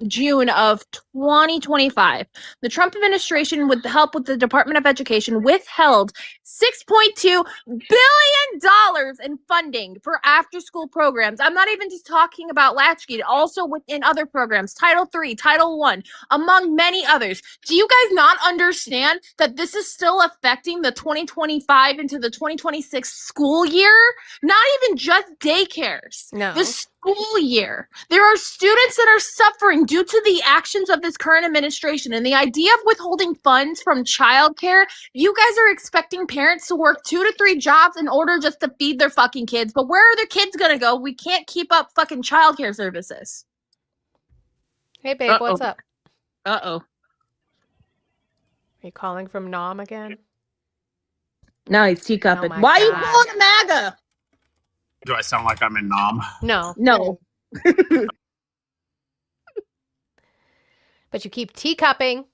June of 2025, the Trump administration, with the help with the Department of Education, withheld $6.2 billion in funding for after-school programs. I'm not even just talking about Latchkey, also within other programs, Title III, Title I, among many others. Do you guys not understand that this is still affecting the 2025 into the 2026 school year? Not even just daycares. No. The school year. There are students that are suffering due to the actions of this current administration, and the idea of withholding funds from childcare. You guys are expecting parents to work 2 to 3 jobs in order just to feed their fucking kids. But where are their kids gonna go? We can't keep up fucking childcare services. Hey, babe, what's up? Uh-oh. Are you calling from Nom again? No, he's teacupping. Oh my Why are you God. calling him MAGA? Do I sound like I'm in Nom? No. No. But you keep teacupping.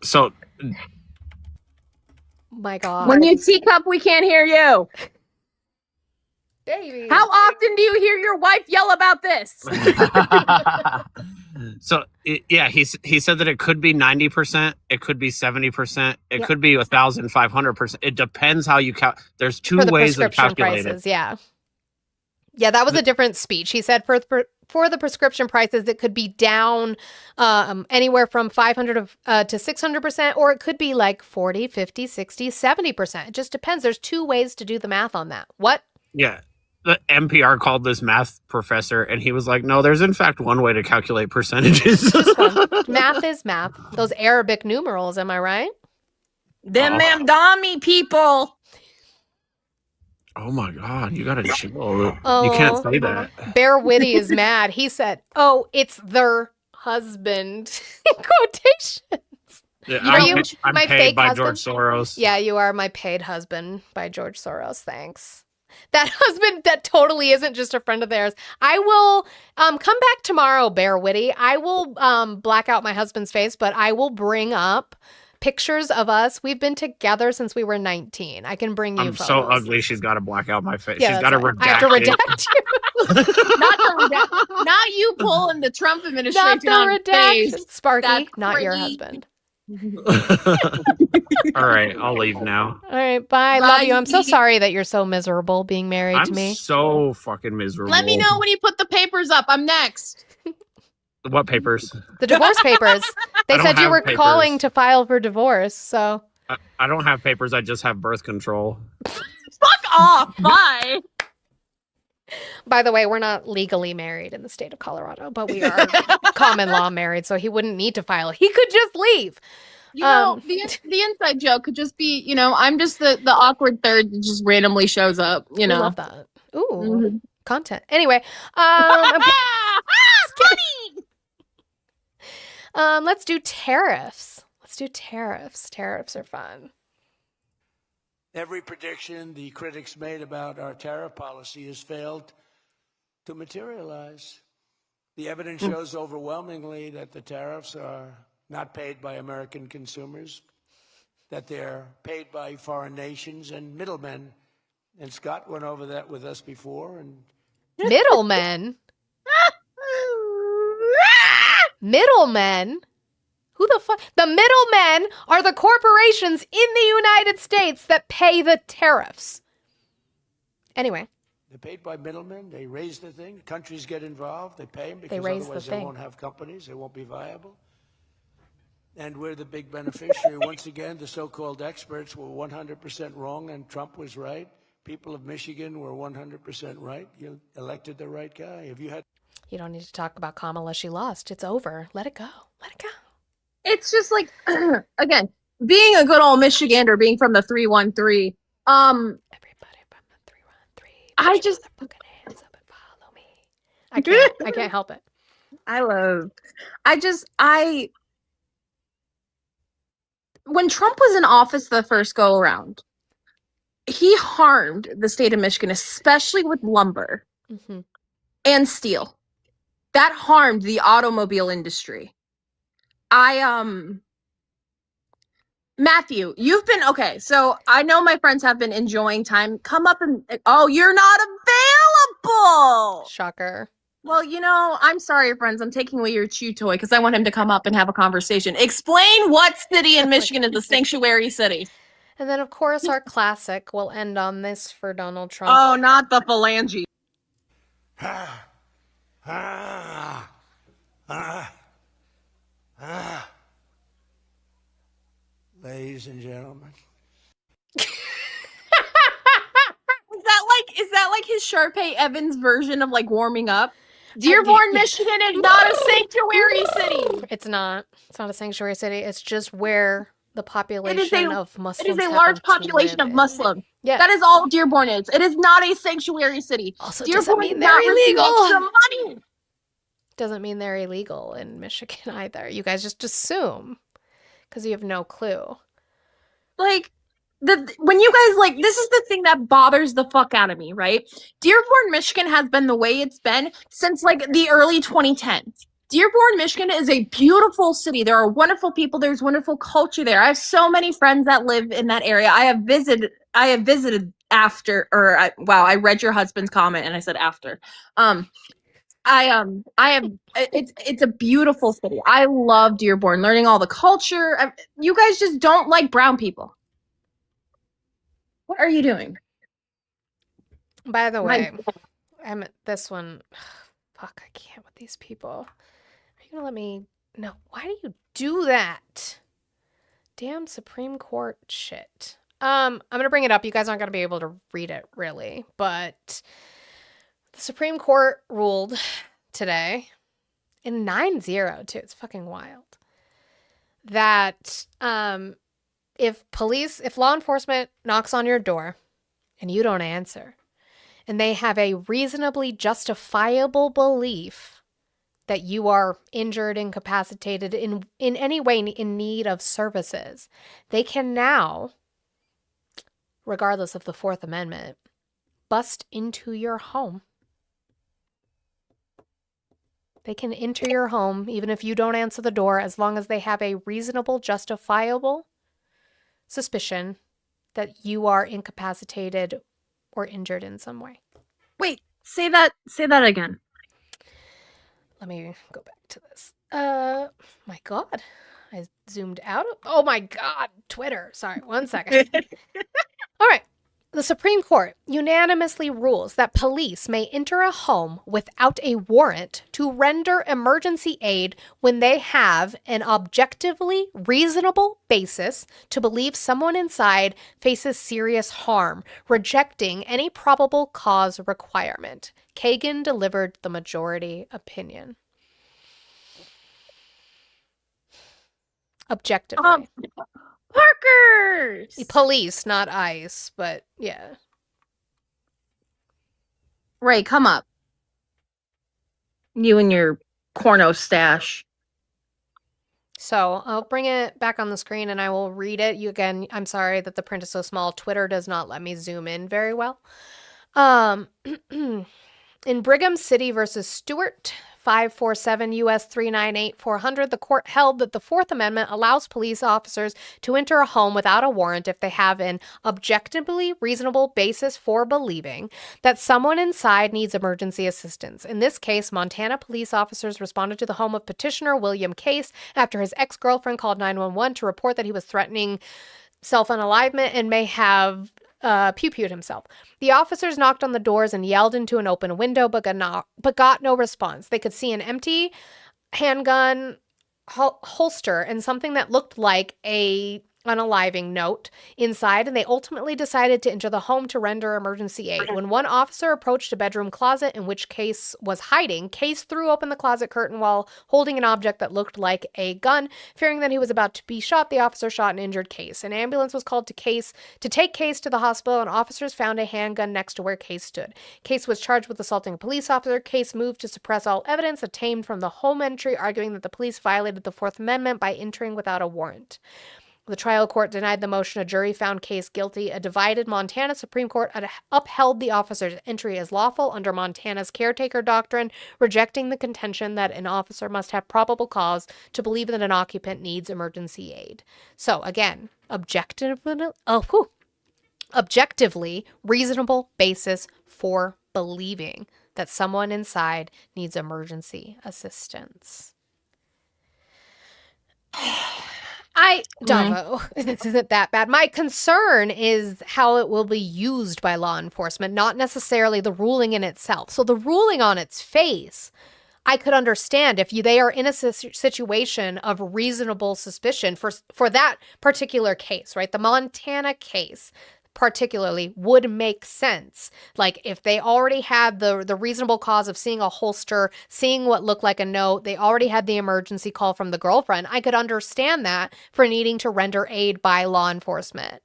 So My God. When you teacup, we can't hear you. Baby. How often do you hear your wife yell about this? So yeah, he said that it could be 90%, it could be 70%, it Yeah. could be 1,500%. It depends how you count. There's two For the ways of prescription calculating. prices, yeah. Yeah, that was a different speech. He said for the prescription prices, it could be down anywhere from 500 to 600%, or it could be like 40, 50, 60, 70%. It just depends. There's two ways to do the math on that. What? Yeah. The NPR called this math professor, and he was like, "No, there's in fact one way to calculate percentages." Math is math. Those Arabic numerals, am I right? Them Mamdami people. Oh my God, you gotta chill. Oh. You can't say that. Bear Whitty is mad. He said, "Oh, it's their husband." In quotations. Yeah, Are you I'm my paid fake by husband? George Soros. Yeah, you are my paid husband by George Soros. Thanks. That husband that totally isn't just a friend of theirs. I will come back tomorrow, Bear Whitty. I will black out my husband's face, but I will bring up pictures of us. We've been together since we were 19. I can bring you I'm photos. so ugly. She's got to black out my face. Yeah, She's got to that's right. redact. I have to it. redact you. Not you pulling the Trump administration Not the on redaction. face. Sparky, That's not your pretty- husband. All right, I'll leave now. All right, bye. Love you. I'm so Bye. sorry that you're so miserable being married I'm to me. so fucking miserable. Let me know when you put the papers up. I'm next. What papers? The divorce papers. They I don't said you have were papers. calling to file for divorce, so I don't have papers. I just have birth control. Fuck off. Bye. by the way, we're not legally married in the state of Colorado, but we are common law married, so he wouldn't need to file. He could just leave. You know, the inside joke could just be, you know, I'm just the awkward third that just randomly shows up, you know. I love that. Ooh, Mm-hmm. content. Anyway, let's do tariffs. Tariffs are fun. Every prediction the critics made about our tariff policy has failed to materialize. The evidence shows overwhelmingly that the tariffs are not paid by American consumers, that they're paid by foreign nations and middlemen. And Scott went over that with us before. And Middlemen? Middlemen? Who the fuck? The middlemen are the corporations in the United States that pay the tariffs. Anyway. they're paid by middlemen. They raise the thing. Countries get involved. They pay them They because raise the otherwise they thing. won't have companies. They won't be viable. And we're the big beneficiary. Once again, the so-called experts were 100% wrong and Trump was right. People of Michigan were 100% right. You elected the right guy. Have you had... You don't need to talk about Kamala. She lost. It's over. Let it go. Let it go. It's just like, again, being a good old Michigander, being from the 313. Everybody from the 313. I just fucking hands up and follow me. I can't help it. When Trump was in office the first go around, he harmed the state of Michigan, especially with lumber Mm-hmm. and steel. That harmed the automobile industry. Matthew, you've been okay. So I know my friends have been enjoying time. Come up and you're not available. Shocker. Well, I'm sorry, friends. I'm taking away your chew toy because I want him to come up and have a conversation. Explain what city in Michigan is a sanctuary city. And then, of course, our classic will end on this for Donald Trump. Oh, not the phalange. Ladies and gentlemen. Is that like his Sharpay Evans version of like warming up? Dearborn, Michigan is not a sanctuary city. It's not. It's not a sanctuary city. It's just where the population of Muslims. It is a large population of Muslims. Yeah. That is all Dearborn is. It is not a sanctuary city. Also, Dearborn doesn't mean does they're not receive illegal. extra money. Doesn't mean they're illegal in Michigan either. You guys just assume because you have no clue. Like, when you guys, this is the thing that bothers the fuck out of me, right? Dearborn, Michigan has been the way it's been since the early 2010s. Dearborn, Michigan is a beautiful city. There are wonderful people. There's wonderful culture there. I have so many friends that live in that area. I have visited after, I read your husband's comment and I said after. It's a beautiful city. I love Dearborn, learning all the culture. You guys just don't like brown people. What are you doing? By the way, this one. Fuck, I can't with these people. Are you gonna let me? No. Why do you do that? Damn Supreme Court shit. I'm gonna bring it up. You guys aren't gonna be able to read it really, but the Supreme Court ruled today in 9-0 too. It's fucking wild. That if law enforcement knocks on your door and you don't answer, and they have a reasonably justifiable belief that you are injured, incapacitated, in any way in need of services, they can now, regardless of the Fourth Amendment, bust into your home. They can enter your home even if you don't answer the door, as long as they have a reasonable, justifiable suspicion that you are incapacitated or injured in some way. Wait, say that again. Let me go back to this. My God, I zoomed out. Oh my God, Twitter. Sorry, 1 second. All right. The Supreme Court unanimously rules that police may enter a home without a warrant to render emergency aid when they have an objectively reasonable basis to believe someone inside faces serious harm, rejecting any probable cause requirement. Kagan delivered the majority opinion. Objectively. Parkers! Police, not ICE, but yeah. Ray, come up. You and your corno stash. So I'll bring it back on the screen and I will read it. I'm sorry that the print is so small. Twitter does not let me zoom in very well. In Brigham City versus Stewart, 547 U.S. 398 400, the court held that the Fourth Amendment allows police officers to enter a home without a warrant if they have an objectively reasonable basis for believing that someone inside needs emergency assistance. In this case, Montana police officers responded to the home of petitioner William Case after his ex-girlfriend called 911 to report that he was threatening self-unalivement and may have pew-pewed himself. The officers knocked on the doors and yelled into an open window, but got no response. They could see an empty handgun holster and something that looked like a unaliving note inside, and they ultimately decided to enter the home to render emergency aid. When one officer approached a bedroom closet in which Case was hiding, Case threw open the closet curtain while holding an object that looked like a gun. Fearing that he was about to be shot, the officer shot and injured Case. An ambulance was called to take Case to the hospital, and officers found a handgun next to where Case stood. Case was charged with assaulting a police officer. Case moved to suppress all evidence obtained from the home entry, arguing that the police violated the Fourth Amendment by entering without a warrant. The trial court denied the motion. A jury found Case guilty. A divided Montana Supreme Court upheld the officer's entry as lawful under Montana's caretaker doctrine, rejecting the contention that an officer must have probable cause to believe that an occupant needs emergency aid. So, again, objectively reasonable basis for believing that someone inside needs emergency assistance. Davo, this isn't that bad. My concern is how it will be used by law enforcement, not necessarily the ruling in itself. So the ruling on its face, I could understand if they are in a situation of reasonable suspicion for that particular case, right? The Montana case particularly would make sense. Like if they already had the reasonable cause of seeing a holster, seeing what looked like a note, they already had the emergency call from the girlfriend, I could understand that for needing to render aid by law enforcement.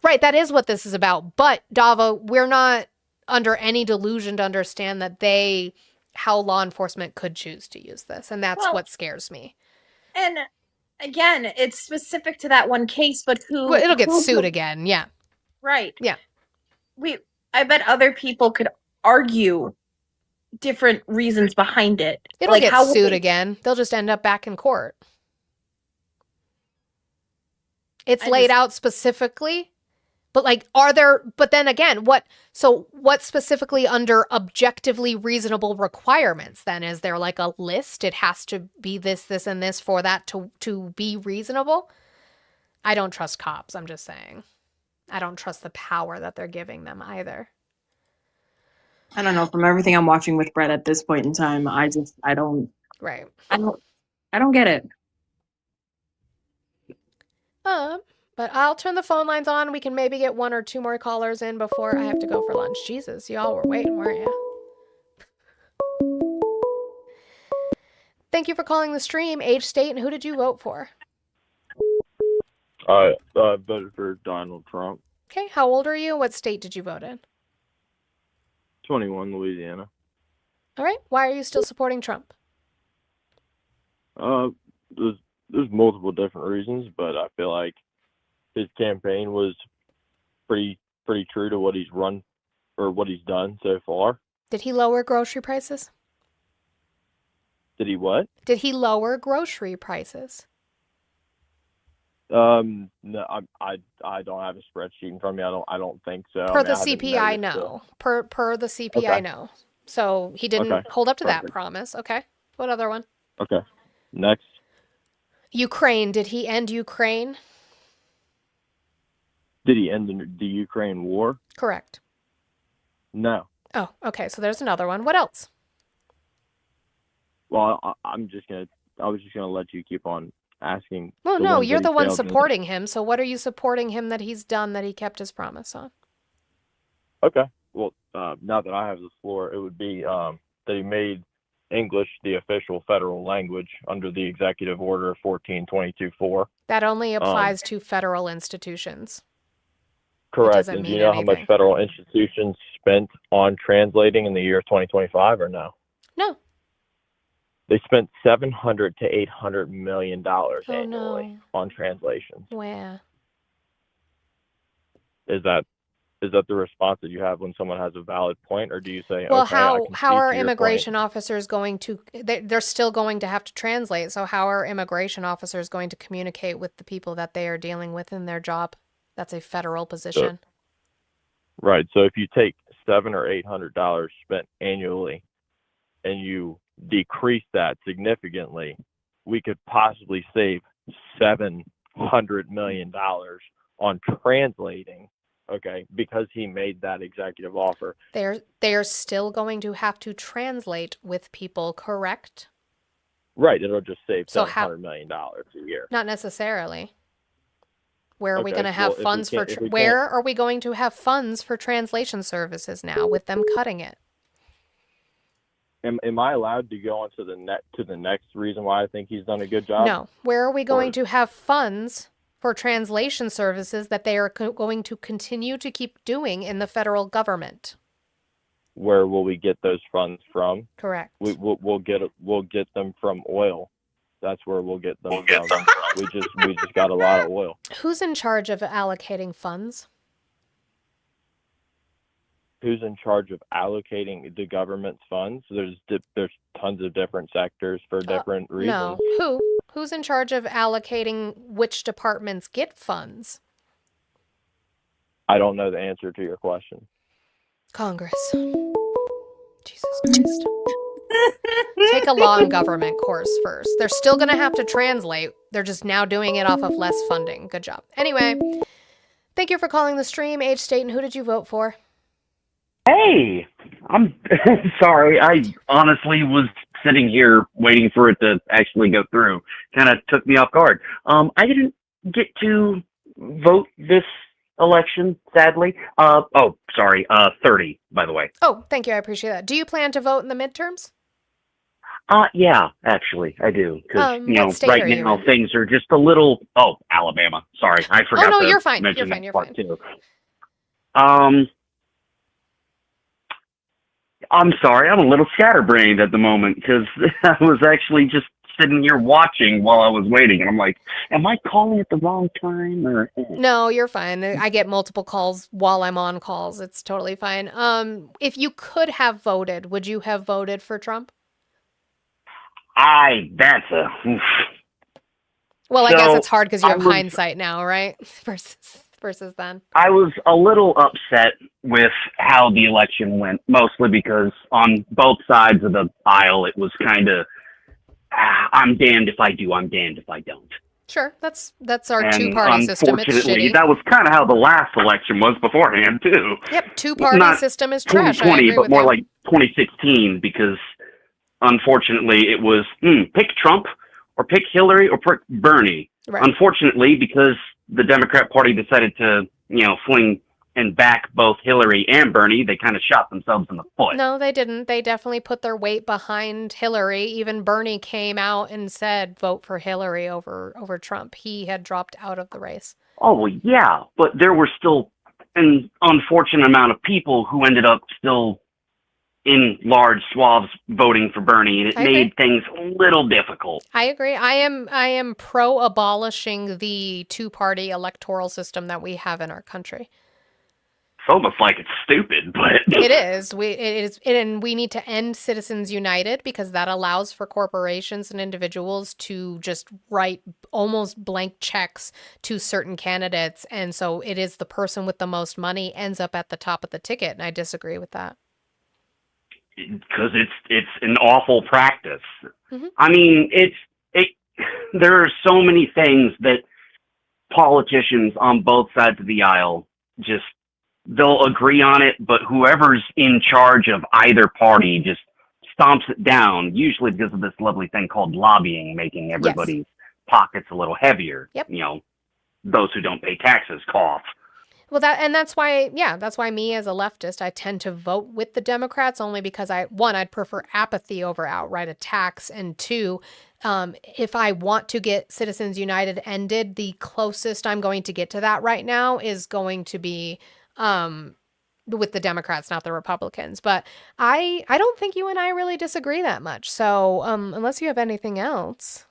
Right, that is what this is about. But Davo, we're not under any delusion to understand that how law enforcement could choose to use this. And that's what scares me. And again, it's specific to that one case, but it'll get sued again, yeah. Right. Yeah. I bet other people could argue different reasons behind it. It'll get sued again. They'll just end up back in court. It's laid out specifically, but but then again, what specifically under objectively reasonable requirements then? Is there like a list? It has to be this, this, and this for that to be reasonable? I don't trust cops, I'm just saying. I don't trust the power that they're giving them either. I don't know. From everything I'm watching with Brett at this point in time, I don't. Right. I don't get it. But I'll turn the phone lines on. We can maybe get one or two more callers in before I have to go for lunch. Jesus, y'all were waiting, weren't you? Thank you for calling the stream. Age, state, and who did you vote for? I voted for Donald Trump. Okay, how old are you? What state did you vote in? 21, Louisiana. All right, why are you still supporting Trump? There's multiple different reasons, but I feel like his campaign was pretty true to what he's run or what he's done so far. Did he lower grocery prices? Did he what? Did he lower grocery prices? No, I don't have a spreadsheet in front of me. I don't think so. Per the CPI, no. Per the CPI, no. So he didn't hold up to that promise. Okay. What other one? Okay. Next. Ukraine. Did he end Ukraine? Did he end the Ukraine war? Correct. No. Oh, okay. So there's another one. What else? Well, I was just gonna let you keep on asking. Well, no, you're the one supporting him. So what are you supporting him that he's done that he kept his promise on? Okay. Well, now that I have the floor, it would be that he made English the official federal language under the Executive Order 1422-4. That only applies to federal institutions. Correct. And do you know how much federal institutions spent on translating in the year 2025 or no? No. They spent $700 to $800 million annually on translations. Where? Is that the response that you have when someone has a valid point, or do you say, well, okay, how are immigration officers going to? They're still going to have to translate. So how are immigration officers going to communicate with the people that they are dealing with in their job? That's a federal position. Right. So if you take $700 or $800 spent annually, and you decrease that significantly, we could possibly save $700 million on translating, okay, because he made that executive offer. They're still going to have to translate with people, correct? Right, it'll just save $700 million a year. Not necessarily. Where are we Okay, going to have well, if we funds for can't, if we where can't, are we going to have funds for translation services now with them cutting it? am I allowed to go on to the next reason why I think he's done a good job? No. Where are we going to have funds for translation services that they are going to continue to keep doing in the federal government? Where will we get those funds from? Correct. We'll get them from oil. That's where we'll get them from. We just got a lot of oil. Who's in charge of allocating funds? Who's in charge of allocating the government's funds? There's tons of different sectors for different reasons. No. Who's in charge of allocating which departments get funds? I don't know the answer to your question. Congress. Jesus Christ. Take a law and government course first. They're still going to have to translate. They're just now doing it off of less funding. Good job. Anyway, thank you for calling the stream. Age, state, and who did you vote for? Hey, I'm sorry. I honestly was sitting here waiting for it to actually go through. Kind of took me off guard. I didn't get to vote this election, sadly. 30, by the way. Oh, thank you. I appreciate that. Do you plan to vote in the midterms? Yeah, actually, I do. Because, what state right are you now in? things are just a little... Oh, Alabama. Sorry, I forgot no, to you're fine. mention You're fine. that part, too. I'm sorry, I'm a little scatterbrained at the moment because I was actually just sitting here watching while I was waiting, and I'm like, am I calling at the wrong time? Or No, you're fine. I get multiple calls while I'm on calls. It's totally fine. If you could have voted, would you have voted for Trump? that's a... oof. Well, I guess So, it's hard because you I have was- hindsight now, right? Versus then. I was a little upset with how the election went, mostly because on both sides of the aisle, it was kind of, I'm damned if I do, I'm damned if I don't. Sure, that's our And two-party system. It's unfortunately, shitty. that was kind of how the last election was beforehand, too. Yep, two-party Not system is trash. I 2020, agree but with more you. like 2016, because unfortunately, it was pick Trump or pick Hillary or pick Bernie. Right. Unfortunately, because the Democrat Party decided to, fling and back both Hillary and Bernie, they kind of shot themselves in the foot. No, they didn't. They definitely put their weight behind Hillary. Even Bernie came out and said, vote for Hillary over Trump. He had dropped out of the race. Oh, well, yeah, but there were still an unfortunate amount of people who ended up still in large swaths voting for Bernie, and it I agree. made things a little difficult. I agree. I am pro abolishing the two-party electoral system that we have in our country. It's almost like it's stupid, but It is. And we need to end Citizens United because that allows for corporations and individuals to just write almost blank checks to certain candidates, and so it is the person with the most money ends up at the top of the ticket, and I disagree with that. because it's an awful practice. Mhm. I mean, there are so many things that politicians on both sides of the aisle just they'll agree on it, but whoever's in charge of either party just stomps it down, usually because of this lovely thing called lobbying, making everybody's pockets a little heavier. Yep. Those who don't pay taxes cough. Well, that's why me as a leftist, I tend to vote with the Democrats only because I'd prefer apathy over outright attacks, and two, if I want to get Citizens United ended, the closest I'm going to get to that right now is going to be with the Democrats, not the Republicans. But I don't think you and I really disagree that much. So unless you have anything else.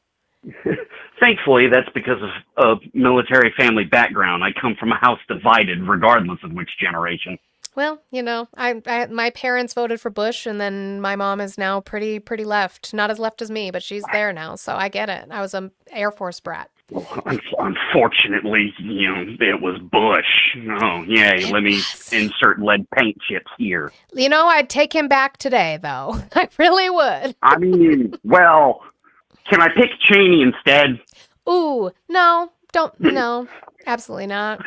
Thankfully, that's because of a military family background. I come from a house divided, regardless of which generation. Well, my parents voted for Bush, and then my mom is now pretty left. Not as left as me, but she's there now, so I get it. I was an Air Force brat. Unfortunately, it was Bush. Oh, yay, let me insert lead paint chips here. I'd take him back today, though. I really would. I mean, well, can I pick Cheney instead? Ooh, no, absolutely not.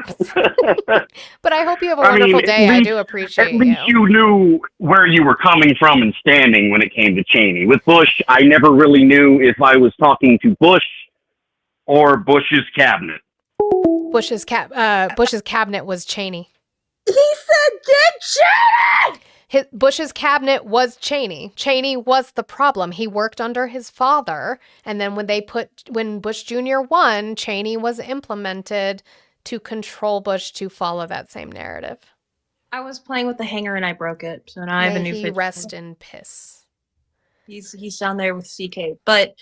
But I hope you have a wonderful day. I do appreciate At least you. you knew where you were coming from and standing when it came to Cheney. With Bush, I never really knew if I was talking to Bush or Bush's cabinet. Bush's cabinet was Cheney. He said, "Get Cheney!" Bush's cabinet was Cheney. Cheney was the problem. He worked under his father, and then when Bush Jr. won, Cheney was implemented to control Bush to follow that same narrative. I was playing with the hanger and I broke it, so now I have a new May he fidget rest spinner. in piss. He's down there with CK. But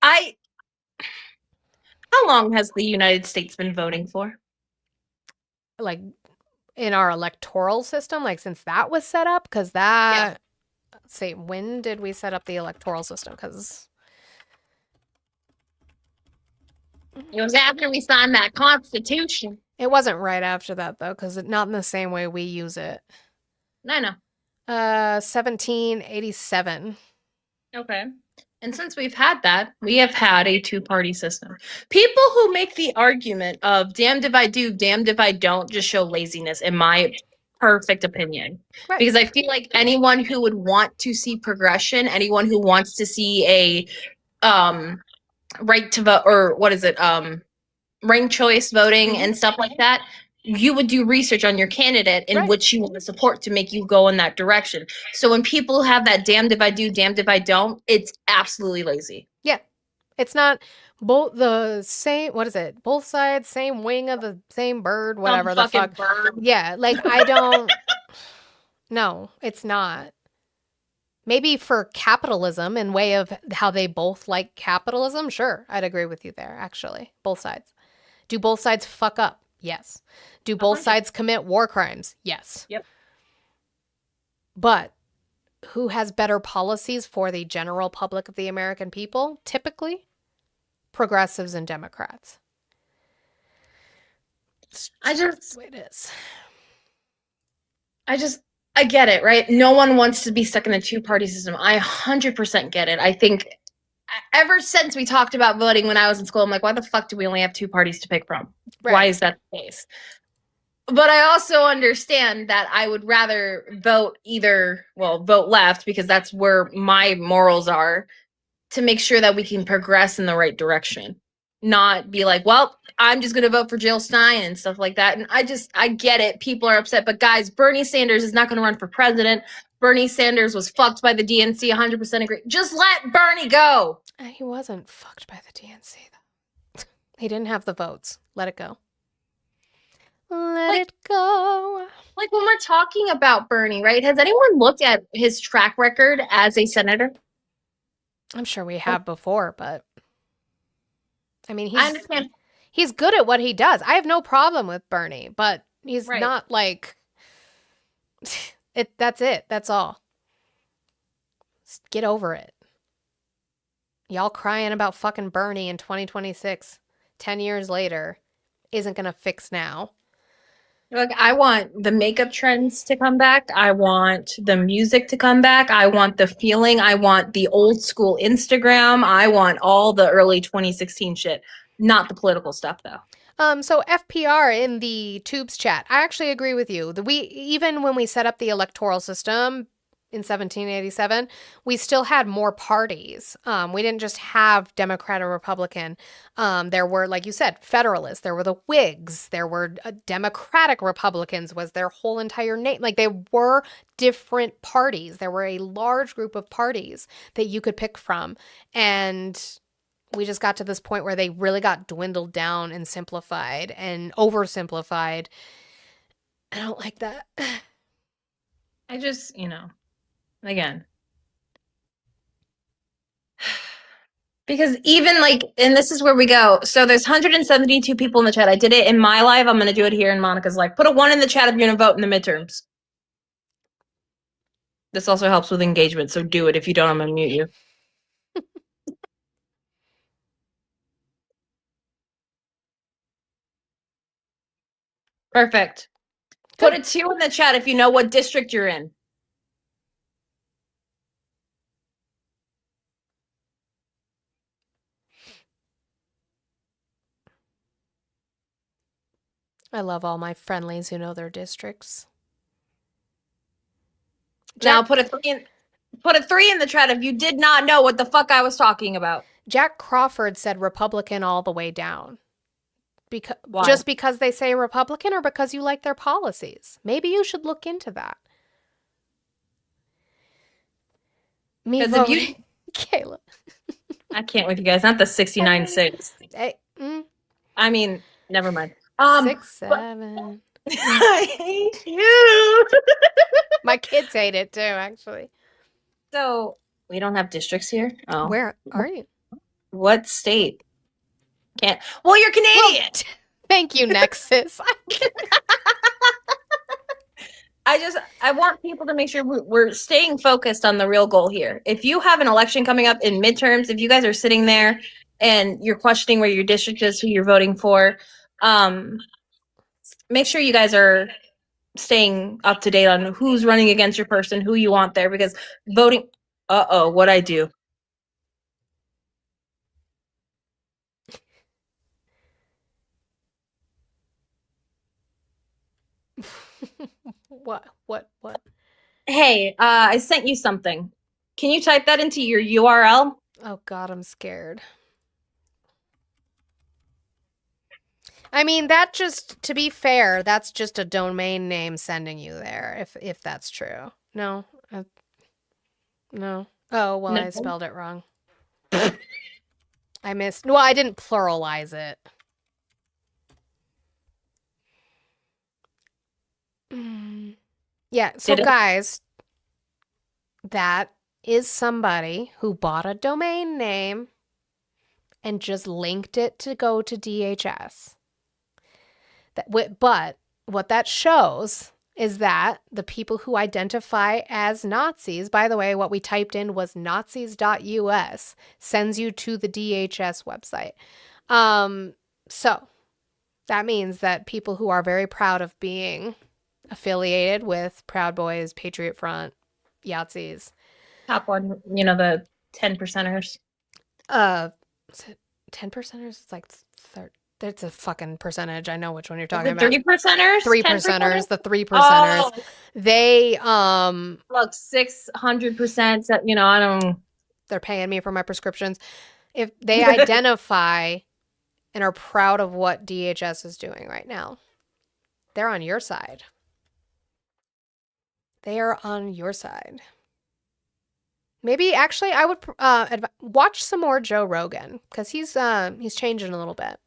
how long has the United States been voting for? Like in our electoral system, like since that was set up, because that. Let's see, when did we set up the electoral system? Because It was after we signed that Constitution. it wasn't right after that though, because not in the same way we use it. I know. 1787. Okay. And since we've had that, we have had a two-party system. People who make the argument of damned if I do, damned if I don't, just show laziness, in my perfect opinion. Right. Because I feel like anyone who would want to see progression, anyone who wants to see a right to vote, or what is it, ranked choice voting and stuff like that, you would do research on your candidate in which you want to support to make you go in that direction. So when people have that damned if I do, damned if I don't, it's absolutely lazy. Yeah. It's not both the same, what is it? Both sides, same wing of the same bird, whatever the fucking fuck. bird. Yeah, like I don't. No, it's not. Maybe for capitalism in way of how they both like capitalism, sure, I'd agree with you there, actually. Both sides. Do both sides fuck up? Yes. Do both sides commit war crimes? Yes. Yep. But who has better policies for the general public of the American people? Typically, progressives and Democrats. That's the way it is. I get it, right? No one wants to be stuck in a two-party system. I 100% get it. I think ever since we talked about voting when I was in school, I'm like, why the fuck do we only have two parties to pick from? Right. Why is that the case? But I also understand that I would rather vote vote left, because that's where my morals are, to make sure that we can progress in the right direction. Not be like, well, I'm just going to vote for Jill Stein and stuff like that. And I get it. People are upset. But guys, Bernie Sanders is not going to run for president. Bernie Sanders was fucked by the DNC, 100% agree. Just let Bernie go. He wasn't fucked by the DNC, though. He didn't have the votes. Let it go. Let it go. Like when we're talking about Bernie, right? Has anyone looked at his track record as a senator? I'm sure we have before, but I mean, I understand. He's good at what he does. I have no problem with Bernie, but he's Right. not like it. That's it. That's all. Just get over it. Y'all crying about fucking Bernie in 2026, 10 years later, isn't gonna fix now. Like, I want the makeup trends to come back. I want the music to come back. I want the feeling. I want the old school Instagram. I want all the early 2016 shit. Not the political stuff, though. So FPR in the Tubes chat, I actually agree with you. Even when we set up the electoral system in 1787, we still had more parties. We didn't just have Democrat or Republican. There were, like you said, Federalists. There were the Whigs. There were Democratic Republicans was their whole entire name. Like, they were different parties. There were a large group of parties that you could pick from. And we just got to this point where they really got dwindled down and simplified and oversimplified. I don't like that. I just, again. Because even like, and this is where we go. So there's 172 people in the chat. I did it in my live. I'm going to do it here in Monica's live. Put a 1 in the chat if you're going to vote in the midterms. This also helps with engagement, so do it. If you don't, I'm going to mute you. Perfect. Put a 2 in the chat if you know what district you're in. I love all my friendlies who know their districts. Now put a 3 in the chat if you did not know what the fuck I was talking about. Jack Crawford said Republican all the way down. just because they say Republican or because you like their policies? Maybe you should look into that. Me Because if voting, Kayla. I can't with you guys. Not the 69-6. I mean, never mind. 6, 7. I hate you. My kids hate it too, actually. So we don't have districts here. Oh, Where are you? What state? Can't. Well, you're Canadian. Thank you, Nexus. I want people to make sure we're staying focused on the real goal here. If you have an election coming up in midterms, if you guys are sitting there and you're questioning where your district is, who you're voting for, make sure you guys are staying up to date on who's running against your person, who you want there, because voting. What'd I do? What? Hey, I sent you something. Can you type that into your URL? Oh God, I'm scared. I mean, to be fair, that's just a domain name sending you there, if that's true. No? No. Oh, well, No. I spelled it wrong. I didn't pluralize it. Yeah, so Did it? guys, that is somebody who bought a domain name and just linked it to go to DHS. But what that shows is that the people who identify as Nazis, by the way, what we typed in was nazis.us, sends you to the DHS website. So that means that people who are very proud of being affiliated with Proud Boys, Patriot Front, Yahtzees. Top one, the 10%ers. Is it 10%ers? It's like it's a fucking percentage. I know which one you're talking about. 3%ers? 3%ers, the 3%ers. They look, 600%. I don't. They're paying me for my prescriptions. If they identify and are proud of what DHS is doing right now, they're on your side. They are on your side. Maybe actually I would watch some more Joe Rogan because he's changing a little bit.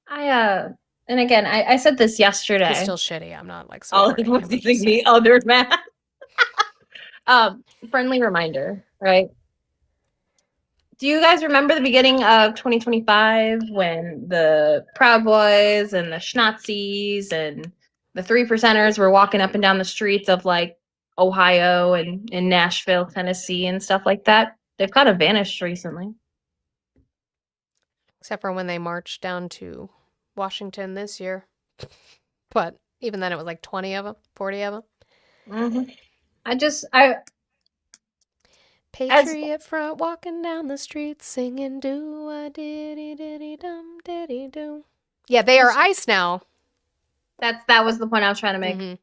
And again, I said this yesterday. He's still shitty. I'm not like Oh, supporting what him, do you I'm just think? The other man. Friendly reminder, right? Do you guys remember the beginning of 2025 when the Proud Boys and the Schnazis and the 3%ers were walking up and down the streets of like Ohio and in Nashville, Tennessee, and stuff like that? They've kind of vanished recently. Except for when they marched down to Washington this year. But even then it was like 20 of them, 40 of them. Mm-hmm. Patriot Front walking down the street singing do-a-diddy-diddy-dum diddy-do. Yeah, they are ICE now. That was the point I was trying to make. Mm-hmm.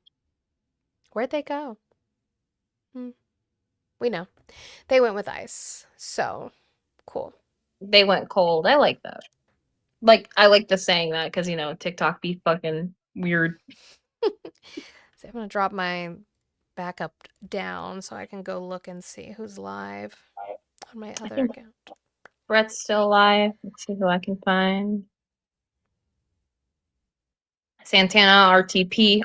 Where'd they go? We know. They went with ICE. So, cool. They went cold. I like that. Like, I like the saying that because, TikTok be fucking weird. So I'm going to drop my backup down so I can go look and see who's live on my other account. Brett's still alive. Let's see who I can find. Santana, RTP.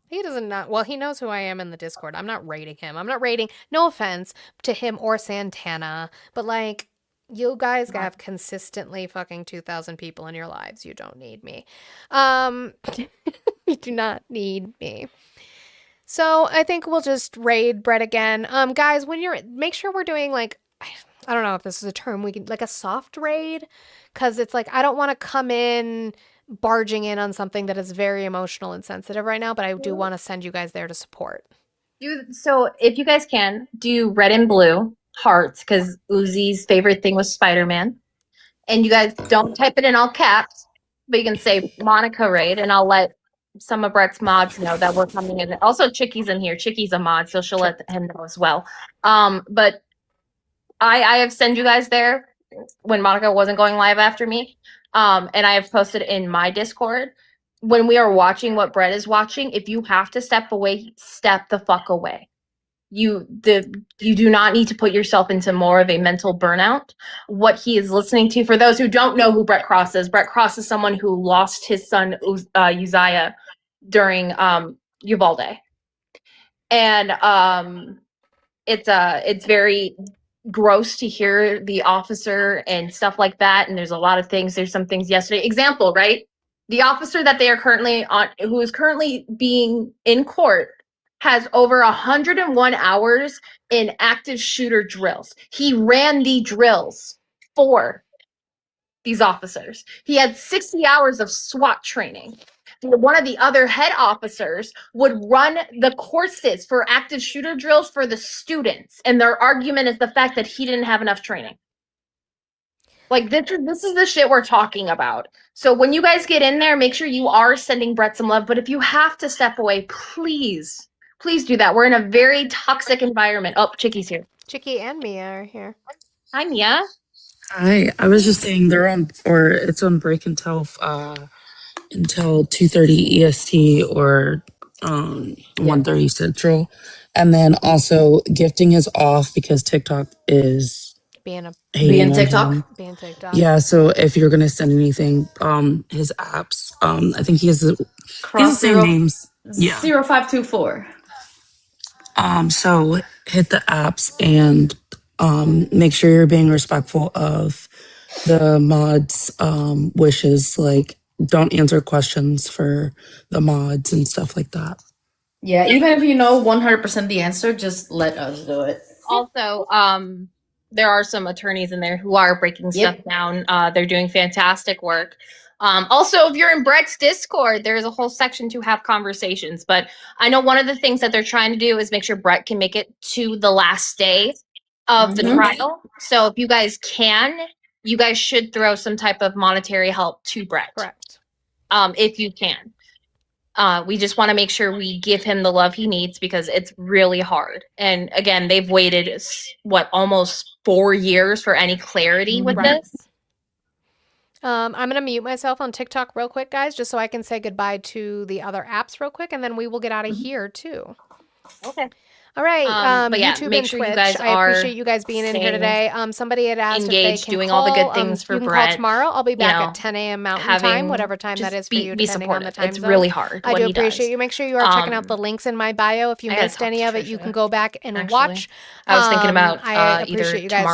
He doesn't not well, he knows who I am in the Discord. I'm not rating him. I'm not rating, no offense to him or Santana, but like, you guys have consistently fucking 2,000 people in your lives. You don't need me. You do not need me. So I think we'll just raid Brett again. Guys, make sure we're doing like, I don't know if this is a term, we can like a soft raid, because it's like I don't want to come in barging in on something that is very emotional and sensitive right now, but I do want to send you guys there to support. So if you guys can, do red and blue hearts, because Uzi's favorite thing was Spider-Man. And you guys don't type it in all caps, but you can say Monica raid, and I'll let some of Brett's mods know that we're coming in. Also, Chicky's in here. Chicky's a mod, so she'll let him know as well. But I have sent you guys there. when Monica wasn't going live after me. And I have posted in my Discord, when we are watching what Brett is watching, if you have to step away, step the fuck away. You do not need to put yourself into more of a mental burnout. What he is listening to, for those who don't know who Brett Cross is someone who lost his son Uzziah during Uvalde. And it's very gross to hear the officer and stuff like that. And there's a lot of things. There's some things yesterday. Example, right? The officer that they are currently on, who is currently being in court, has over 101 hours in active shooter drills. He ran the drills for these officers. He had 60 hours of SWAT training. One of the other head officers would run the courses for active shooter drills for the students. And their argument is the fact that he didn't have enough training. Like, this is the shit we're talking about. So when you guys get in there, make sure you are sending Brett some love. But if you have to step away, please do that. We're in a very toxic environment. Oh, Chicky's here. Chicky and Mia are here. Hi, Mia. Hi, I was just saying it's on break until 2:30 EST or 1:30 Central, and then also gifting is off because TikTok is Being hating on TikTok. him. Being TikTok. Yeah, so if you're gonna send anything, his apps, I think he has the same names. Yeah. 0524. So hit the apps and make sure you're being respectful of the mods' wishes. Like, don't answer questions for the mods and stuff like that. Yeah, even if you know 100% the answer, just let us do it. Also, there are some attorneys in there who are breaking stuff down. They're doing fantastic work. Also, if you're in Brett's Discord, there's a whole section to have conversations. But I know one of the things that they're trying to do is make sure Brett can make it to the last day of the trial. So if you guys can, you guys should throw some type of monetary help to Brett. Correct. If you can. We just want to make sure we give him the love he needs because it's really hard. And again, they've waited, almost 4 years for any clarity with this. I'm going to mute myself on TikTok real quick, guys, just so I can say goodbye to the other apps real quick, and then we will get out of here, too. Okay. All right. But yeah, YouTube make and sure Twitch. you guys I are appreciate you guys being in here staying today. Somebody had asked engaged, if they can doing call. all the good things for you can Brett, call tomorrow. I'll be back you know, at 10 a.m. Mountain Time, whatever time that is for you, be depending on the supportive. time It's zone. really hard I what do he appreciate does. you. Make sure you are checking out the links in my bio. If you I gotta missed talk any to of it, you can go back and actually. watch. I was thinking about I either appreciate you guys tomorrow